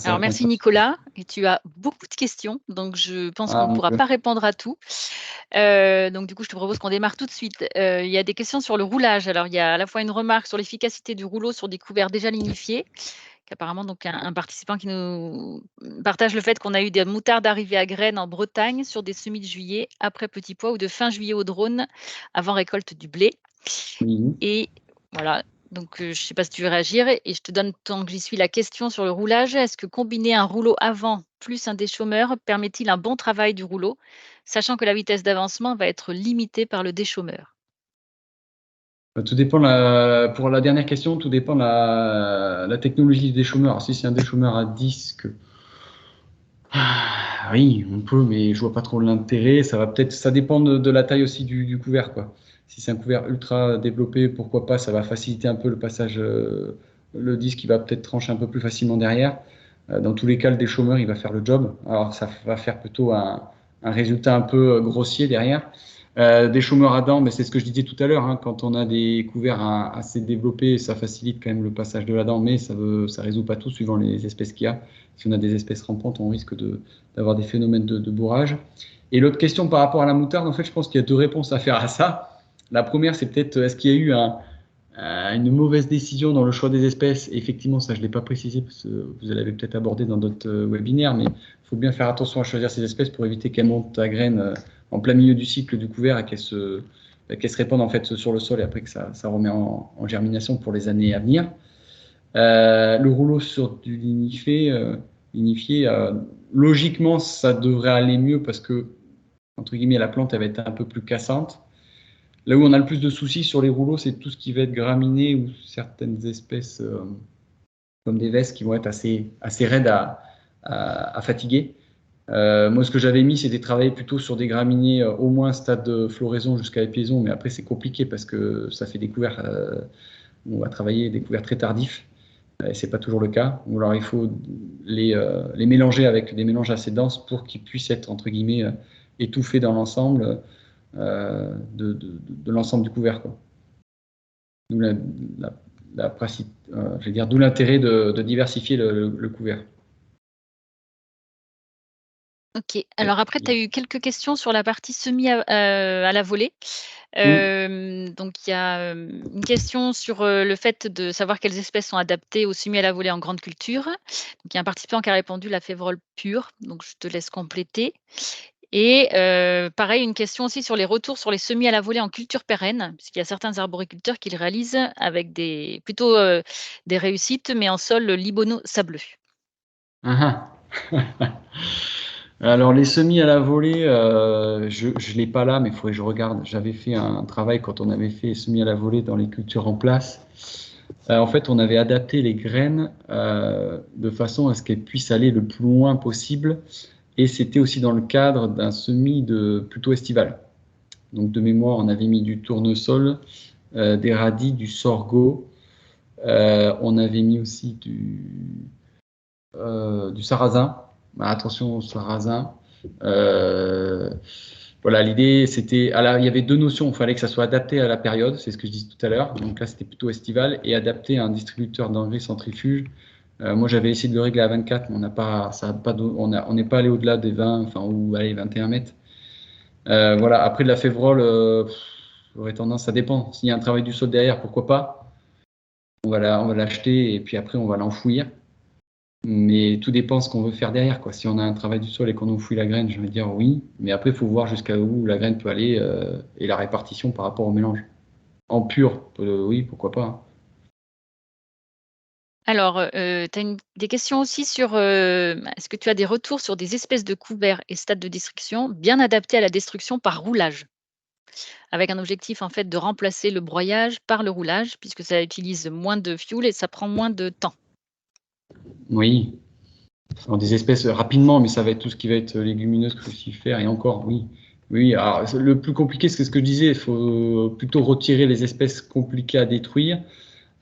Alors merci Nicolas, et tu as beaucoup de questions, donc je pense qu'on ne pourra pas répondre à tout. Donc du coup, je te propose qu'on démarre tout de suite. Il y a des questions sur le roulage. Alors il y a à la fois une remarque sur l'efficacité du rouleau sur des couverts déjà lignifiés, qu'apparemment donc un participant qui nous partage le fait qu'on a eu des moutardes arrivées à graines en Bretagne sur des semis de juillet après petit pois ou de fin juillet au drone avant récolte du blé. Et voilà. Donc, je ne sais pas si tu veux réagir et je te donne, tant que j'y suis, la question sur le roulage. Est-ce que combiner un rouleau avant plus un déchômeur permet-il un bon travail du rouleau, sachant que la vitesse d'avancement va être limitée par le déchômeur? Tout dépend, pour la dernière question, tout dépend de la technologie du déchômeur. Alors, si c'est un déchômeur à disque, oui, on peut, mais je vois pas trop l'intérêt. Ça dépend de la taille aussi du couvert, quoi. Si c'est un couvert ultra développé, pourquoi pas, ça va faciliter un peu le passage, le disque qui va peut-être trancher un peu plus facilement derrière. Dans tous les cas, le déchaumeur, il va faire le job. Alors, ça va faire plutôt un résultat un peu grossier derrière. Déchaumeur à dents, mais c'est ce que je disais tout à l'heure, hein, quand on a des couverts assez développés, ça facilite quand même le passage de la dent, mais ça résout pas tout suivant les espèces qu'il y a. Si on a des espèces rampantes, on risque d'avoir des phénomènes de bourrage. Et l'autre question par rapport à la moutarde, en fait, je pense qu'il y a 2 réponses à faire à ça. La première, c'est peut-être, est-ce qu'il y a eu une mauvaise décision dans le choix des espèces? Effectivement, ça, je ne l'ai pas précisé, parce que vous l'avez peut-être abordé dans d'autres webinaires, mais il faut bien faire attention à choisir ces espèces pour éviter qu'elles montent à graines en plein milieu du cycle du couvert et qu'elles se répandent en fait sur le sol et après que ça remet en germination pour les années à venir. Le rouleau sur du lignifié, logiquement, ça devrait aller mieux parce que, entre guillemets, la plante elle va être un peu plus cassante. Là où on a le plus de soucis sur les rouleaux, c'est tout ce qui va être graminé ou certaines espèces comme des vesses qui vont être assez raides à fatiguer. Moi, ce que j'avais mis, c'était travailler plutôt sur des graminées au moins stade de floraison jusqu'à épiaison, mais après, c'est compliqué parce que ça fait des couverts. On va travailler des couverts très tardifs, et c'est pas toujours le cas. Ou alors, il faut les mélanger avec des mélanges assez denses pour qu'ils puissent être, entre guillemets, étouffés dans l'ensemble de l'ensemble du couvert, quoi. D'où d'où l'intérêt de diversifier le couvert. Ok, alors après, tu as eu quelques questions sur la partie semis à la volée. Donc, il y a une question sur le fait de savoir quelles espèces sont adaptées au semis à la volée en grande culture. Donc, il y a un participant qui a répondu la févrole pure, donc je te laisse compléter. Et pareil, une question aussi sur les retours sur les semis à la volée en culture pérenne, puisqu'il y a certains arboriculteurs qui le réalisent avec plutôt des réussites, mais en sol libono-sableux. Alors, les semis à la volée, je ne l'ai pas là, mais il faudrait que je regarde. J'avais fait un travail quand on avait fait semis à la volée dans les cultures en place. En fait, on avait adapté les graines de façon à ce qu'elles puissent aller le plus loin possible. Et c'était aussi dans le cadre d'un semis plutôt estival. Donc, de mémoire, on avait mis du tournesol, des radis, du sorgho. On avait mis aussi du sarrasin. Attention au sarrasin. Voilà, l'idée, c'était. Il y avait 2 notions. Il fallait que ça soit adapté à la période, c'est ce que je disais tout à l'heure. Donc là, c'était plutôt estival et adapté à un distributeur d'engrais centrifuge. Moi, j'avais essayé de le régler à 24, mais on n'est pas allé au-delà des 20, ou allez, 21 mètres. Voilà. Après, de la févrole, j'aurais tendance, ça dépend. S'il y a un travail du sol derrière, pourquoi pas? On va l'acheter et puis après, on va l'enfouir. Mais tout dépend de ce qu'on veut faire derrière, quoi. Si on a un travail du sol et qu'on enfouit la graine, je vais dire oui. Mais après, il faut voir jusqu'à où la graine peut aller et la répartition par rapport au mélange. En pur, oui, pourquoi pas, hein. Alors, tu as des questions aussi sur est-ce que tu as des retours sur des espèces de couverts et stades de destruction bien adaptés à la destruction par roulage? Avec un objectif en fait de remplacer le broyage par le roulage, puisque ça utilise moins de fioul et ça prend moins de temps. Oui. Alors, des espèces rapidement, mais ça va être tout ce qui va être légumineuse, crucifères et encore, oui. Oui, alors le plus compliqué, c'est ce que je disais, il faut plutôt retirer les espèces compliquées à détruire.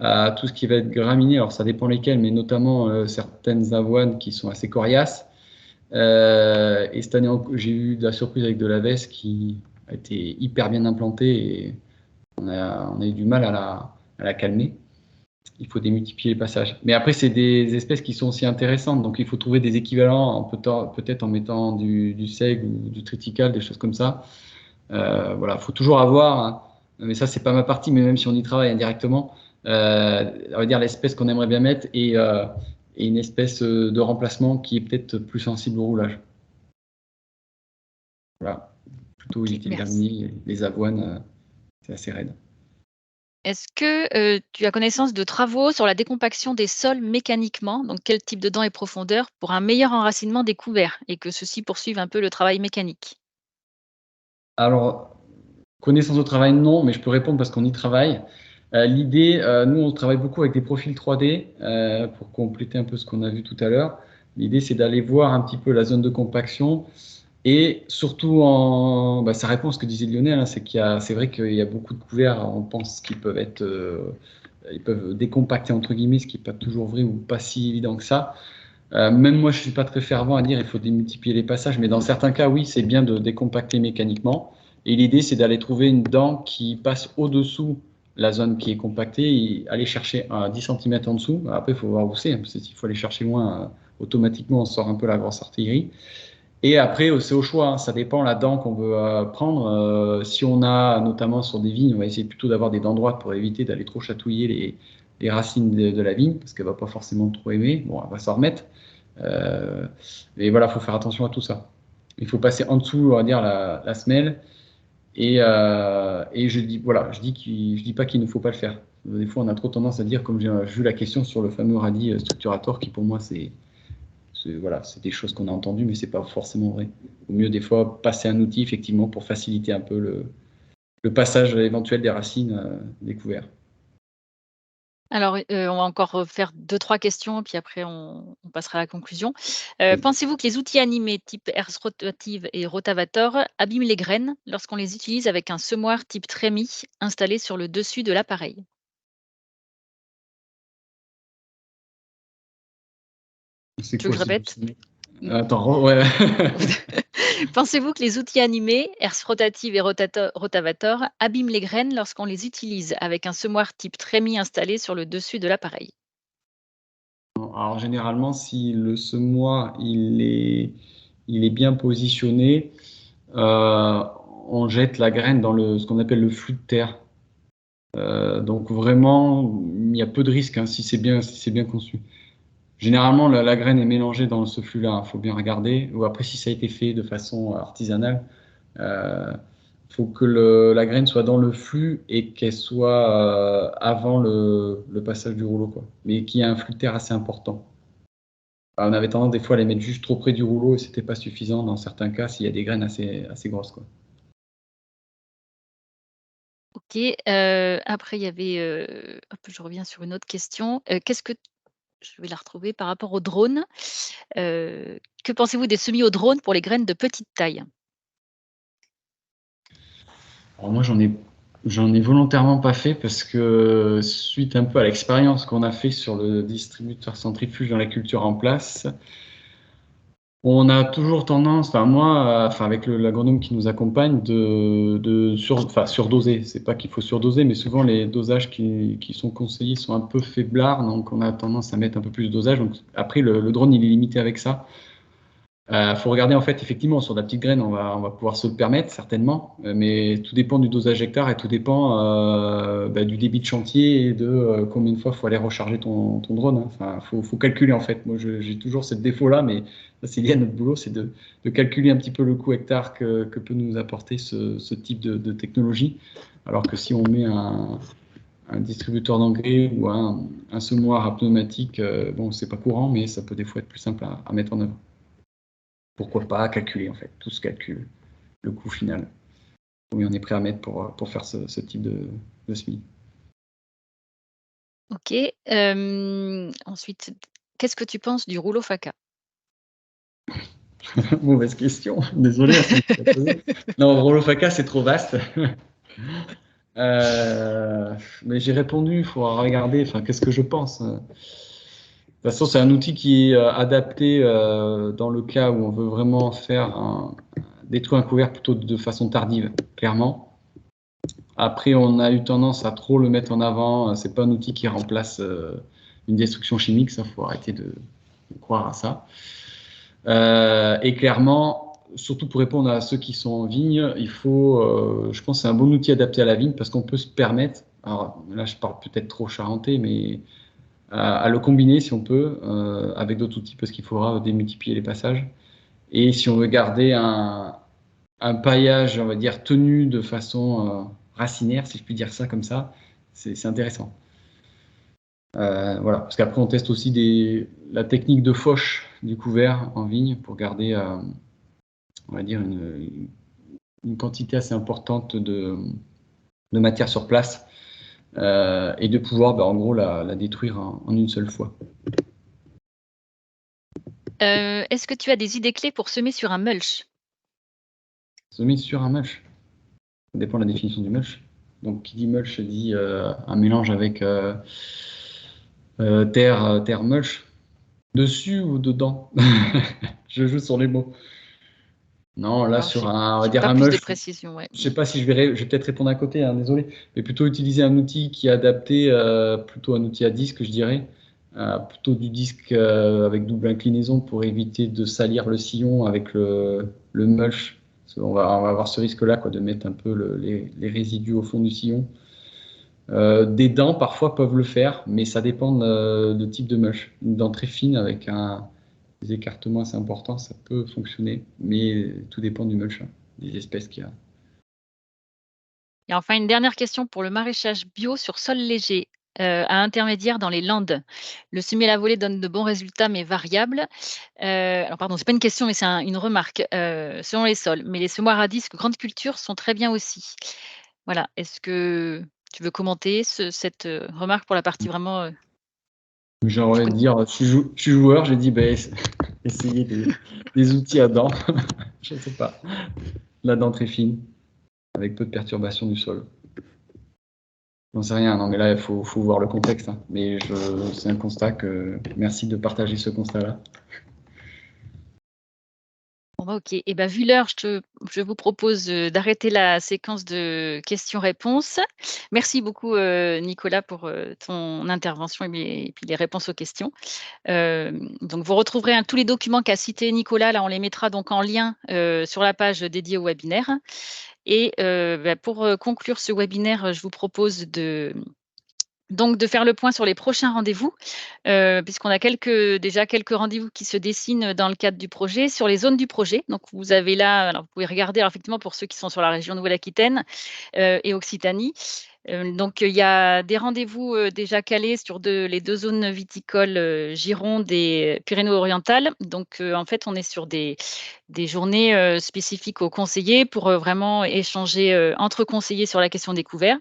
Tout ce qui va être graminé, alors ça dépend lesquelles, mais notamment certaines avoines qui sont assez coriaces. Et cette année, j'ai eu de la surprise avec de la veste qui a été hyper bien implantée et on a eu du mal à la calmer. Il faut démultiplier les passages. Mais après, c'est des espèces qui sont aussi intéressantes, donc il faut trouver des équivalents, peut-être en mettant du seigle ou du triticale, des choses comme ça. Voilà, il faut toujours avoir, hein, mais ça, c'est pas ma partie, mais même si on y travaille indirectement, on va dire l'espèce qu'on aimerait bien mettre et une espèce de remplacement qui est peut-être plus sensible au roulage. Voilà, plutôt éviter les graminées, les avoines, c'est assez raide. Est-ce que tu as connaissance de travaux sur la décompaction des sols mécaniquement, donc quel type de dents et profondeur, pour un meilleur enracinement des couverts et que ceux-ci poursuivent un peu le travail mécanique? Alors, connaissance au travail, non, mais je peux répondre parce qu'on y travaille. L'idée, nous, on travaille beaucoup avec des profils 3D pour compléter un peu ce qu'on a vu tout à l'heure. L'idée, c'est d'aller voir un petit peu la zone de compaction et surtout, ça répond à ce que disait Lionel, hein, c'est vrai qu'il y a beaucoup de couverts, on pense qu'ils peuvent ils peuvent décompacter entre guillemets, ce qui n'est pas toujours vrai ou pas si évident que ça. Même moi, je ne suis pas très fervent à dire il faut démultiplier les passages, mais dans certains cas, oui, c'est bien de décompacter mécaniquement. Et l'idée, c'est d'aller trouver une dent qui passe au-dessous la zone qui est compactée et aller chercher à 10 cm en dessous. Après, il faut voir où c'est, parce que s'il faut aller chercher loin, automatiquement, on sort un peu la grosse artillerie. Et après, c'est au choix, hein, ça dépend la dent qu'on veut prendre. Si on a, notamment sur des vignes, on va essayer plutôt d'avoir des dents droites pour éviter d'aller trop chatouiller les racines de la vigne, parce qu'elle ne va pas forcément trop aimer. Bon, elle va s'en remettre. Mais voilà, il faut faire attention à tout ça. Il faut passer en dessous, on va dire, la semelle. Et je dis, voilà, je dis pas qu'il ne faut pas le faire. Des fois, on a trop tendance à dire, comme j'ai vu la question sur le fameux radis structurator, qui pour moi, voilà, c'est des choses qu'on a entendues, mais c'est pas forcément vrai. Au mieux, des fois, passer un outil, effectivement, pour faciliter un peu le passage éventuel des racines des couverts. Alors, on va encore faire 2-3 questions, puis après on passera à la conclusion. Oui. Pensez-vous que les outils animés type herse rotative et rotavator abîment les graines lorsqu'on les utilise avec un semoir type trémie installé sur le dessus de l'appareil? C'est Tu veux quoi que je répète? Attends, ouais. Pensez-vous que les outils animés, herse rotative et rotavator, abîment les graines lorsqu'on les utilise avec un semoir type trémie installé sur le dessus de l'appareil? Alors généralement, si le semoir il est bien positionné, on jette la graine dans ce qu'on appelle le flux de terre. Donc vraiment, il y a peu de risques hein, si c'est bien conçu. Généralement, la graine est mélangée dans ce flux-là, il faut bien regarder. Ou après, si ça a été fait de façon artisanale, il faut que la graine soit dans le flux et qu'elle soit avant le passage du rouleau, quoi. Mais qu'il y ait un flux de terre assez important. On avait tendance des fois à les mettre juste trop près du rouleau et c'était pas suffisant dans certains cas s'il y a des graines assez grosses, quoi. OK, après il y avait, hop, je reviens sur une autre question. Je vais la retrouver par rapport aux drones. Que pensez-vous des semis aux drones pour les graines de petite taille? Alors moi, j'en ai volontairement pas fait parce que suite un peu à l'expérience qu'on a fait sur le distributeur centrifuge dans la culture en place, on a toujours tendance, enfin moi, avec l'agronome qui nous accompagne, surdoser. C'est pas qu'il faut surdoser, mais souvent les dosages qui sont conseillés sont un peu faiblards, donc on a tendance à mettre un peu plus de dosage. Donc après, le drone, il est limité avec ça. Faut regarder en fait effectivement sur la petite graine, on va pouvoir se le permettre certainement, mais tout dépend du dosage hectare et tout dépend du débit de chantier et de combien de fois faut aller recharger ton drone. Hein. Enfin, faut calculer en fait. Moi, j'ai toujours cette défaut-là, mais ça c'est lié à notre boulot, c'est de calculer un petit peu le coût hectare que peut nous apporter ce type de technologie. Alors que si on met un distributeur d'engrais ou un semoir à pneumatique, bon, c'est pas courant, mais ça peut des fois être plus simple à mettre en œuvre. Pourquoi pas calculer en fait, tout se calcule, le coût final. Combien on est prêt à mettre pour faire ce type de semis. OK, ensuite, qu'est-ce que tu penses du rouleau Faca? Mauvaise question, désolé. Non, rouleau Faca, c'est trop vaste. Mais j'ai répondu, il faut regarder, enfin, qu'est-ce que je pense. De toute façon, c'est un outil qui est adapté dans le cas où on veut vraiment détruire un couvert plutôt de façon tardive, clairement. Après, on a eu tendance à trop le mettre en avant. C'est pas un outil qui remplace une destruction chimique, ça, faut arrêter de croire à ça. Et clairement, surtout pour répondre à ceux qui sont en vigne, il faut, je pense, que c'est un bon outil adapté à la vigne parce qu'on peut se permettre. Alors là, je parle peut-être trop charentais, mais à le combiner si on peut avec d'autres outils parce qu'il faudra démultiplier les passages. Et si on veut garder un paillage, on va dire, tenu de façon racinaire, si je puis dire ça comme ça, c'est intéressant. Voilà, parce qu'après on teste aussi la technique de fauche du couvert en vigne pour garder, on va dire, une quantité assez importante de matière sur place et de pouvoir, en gros, la détruire en une seule fois. Est-ce que tu as des idées clés pour semer sur un mulch? Semer sur un mulch. Ça dépend de la définition du mulch. Donc, qui dit mulch dit un mélange avec terre mulch. Dessus ou dedans? Je joue sur les mots. Non, là, Alors, sur j'ai on va j'ai dire pas un plus de mulch, précision, ouais. je sais pas si je vais peut-être répondre à côté, hein, désolé, mais plutôt utiliser un outil qui est adapté, plutôt un outil à disque, je dirais, plutôt du disque avec double inclinaison pour éviter de salir le sillon avec le mulch. Parce qu'on va avoir ce risque-là, quoi, de mettre un peu les résidus au fond du sillon. Des dents, parfois, peuvent le faire, mais ça dépend de type de mulch. Une dent très fine avec des écartements assez importants, ça peut fonctionner, mais tout dépend du mulch, hein, des espèces qu'il y a. Et enfin, une dernière question pour le maraîchage bio sur sol léger, à intermédiaire dans les Landes. Le semis à la volée donne de bons résultats, mais variables. Alors pardon, c'est pas une question, mais c'est une remarque, selon les sols. Mais les semoirs à disque grande culture sont très bien aussi. Voilà, est-ce que tu veux commenter cette, remarque pour la partie vraiment, J'ai tu envie de connais? dire, je suis joueur, j'ai dit, ben, essayez des outils à dents. Je sais pas. La dent très fine, avec peu de perturbation du sol. J'en sais rien, non, mais là, il faut voir le contexte, hein. Mais c'est un constat que. Merci de partager ce constat-là. Bon bah, OK et bah, vu l'heure, je vous propose, d'arrêter la séquence de questions-réponses. Merci beaucoup, Nicolas pour, ton intervention et puis les réponses aux questions. Donc vous retrouverez, hein, tous les documents qu'a cités Nicolas, là, on les mettra donc en lien, sur la page dédiée au webinaire et bah, pour, conclure ce webinaire, je vous propose de faire le point sur les prochains rendez-vous, puisqu'on a déjà quelques rendez-vous qui se dessinent dans le cadre du projet, sur les zones du projet. Donc vous avez là alors vous pouvez regarder, alors effectivement pour ceux qui sont sur la région Nouvelle-Aquitaine, et Occitanie. Donc il y a des rendez-vous, déjà calés sur les 2 zones viticoles, Gironde et Pyrénées-Orientales. Donc en fait, on est sur des journées, spécifiques aux conseillers pour, vraiment échanger, entre conseillers sur la question des couverts.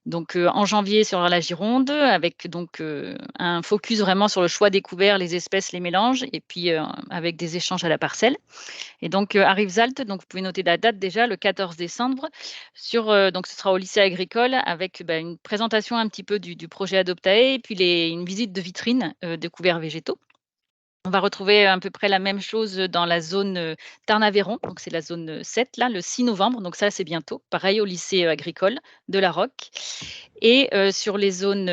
Donc, en janvier sur la Gironde avec donc, un focus vraiment sur le choix des couverts, les espèces, les mélanges et puis, avec des échanges à la parcelle et donc, à Rivesaltes, donc vous pouvez noter la date déjà, le 14 décembre donc ce sera au lycée agricole avec, bah, une présentation un petit peu du projet Adoptae et puis une visite de vitrine, de couverts végétaux. On va retrouver à peu près la même chose dans la zone, Tarn-Aveyron, donc c'est la zone, 7 là, le 6 novembre, donc ça c'est bientôt. Pareil au lycée, agricole de La Roque et sur les zones,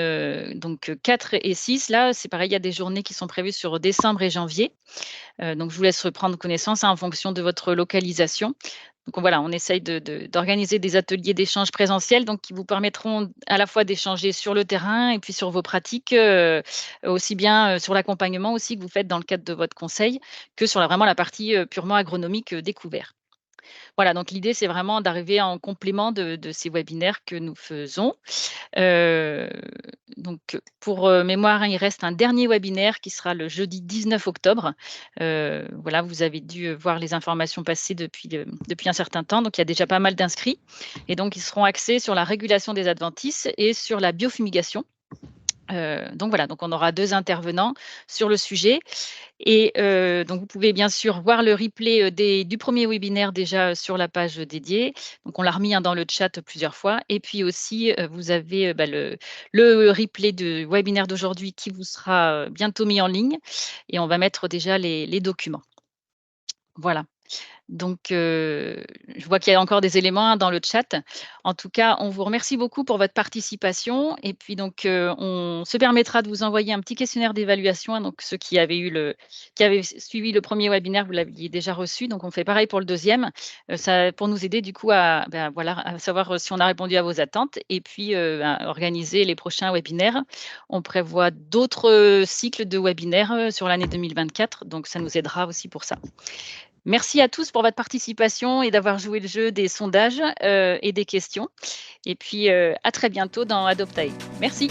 donc 4 et 6 là, c'est pareil, il y a des journées qui sont prévues sur décembre et janvier. Donc je vous laisse reprendre connaissance, hein, en fonction de votre localisation. Donc voilà, on essaye d'organiser des ateliers d'échange présentiels, donc qui vous permettront à la fois d'échanger sur le terrain et puis sur vos pratiques, aussi bien, sur l'accompagnement aussi que vous faites dans le cadre de votre conseil, que sur vraiment la partie, purement agronomique, découvert. Voilà, donc l'idée, c'est vraiment d'arriver en complément de ces webinaires que nous faisons. Heu, donc pour, mémoire, hein, il reste un dernier webinaire qui sera le jeudi 19 octobre. Voilà, vous avez dû, voir les informations passer depuis un certain temps, donc il y a déjà pas mal d'inscrits et donc ils seront axés sur la régulation des adventices et sur la biofumigation. Donc voilà, donc on aura 2 intervenants sur le sujet et donc vous pouvez bien sûr voir le replay, du premier webinaire déjà sur la page dédiée. Donc on l'a remis, hein, dans le chat plusieurs fois et puis aussi, vous avez, bah, le replay du webinaire d'aujourd'hui qui vous sera, bientôt mis en ligne et on va mettre déjà les documents. Voilà. Donc, je vois qu'il y a encore des éléments, hein, dans le chat. En tout cas, on vous remercie beaucoup pour votre participation et puis donc, on se permettra de vous envoyer un petit questionnaire d'évaluation, hein, donc ceux qui avaient suivi le premier webinaire, vous l'aviez déjà reçu, donc on fait pareil pour le deuxième. Ça pour nous aider du coup à, ben, voilà, à savoir, si on a répondu à vos attentes et puis, à organiser les prochains webinaires. On prévoit d'autres, cycles de webinaires, sur l'année 2024, donc ça nous aidera aussi pour ça. Merci à tous pour votre participation et d'avoir joué le jeu des sondages, et des questions et puis, à très bientôt dans Adoptae. Merci.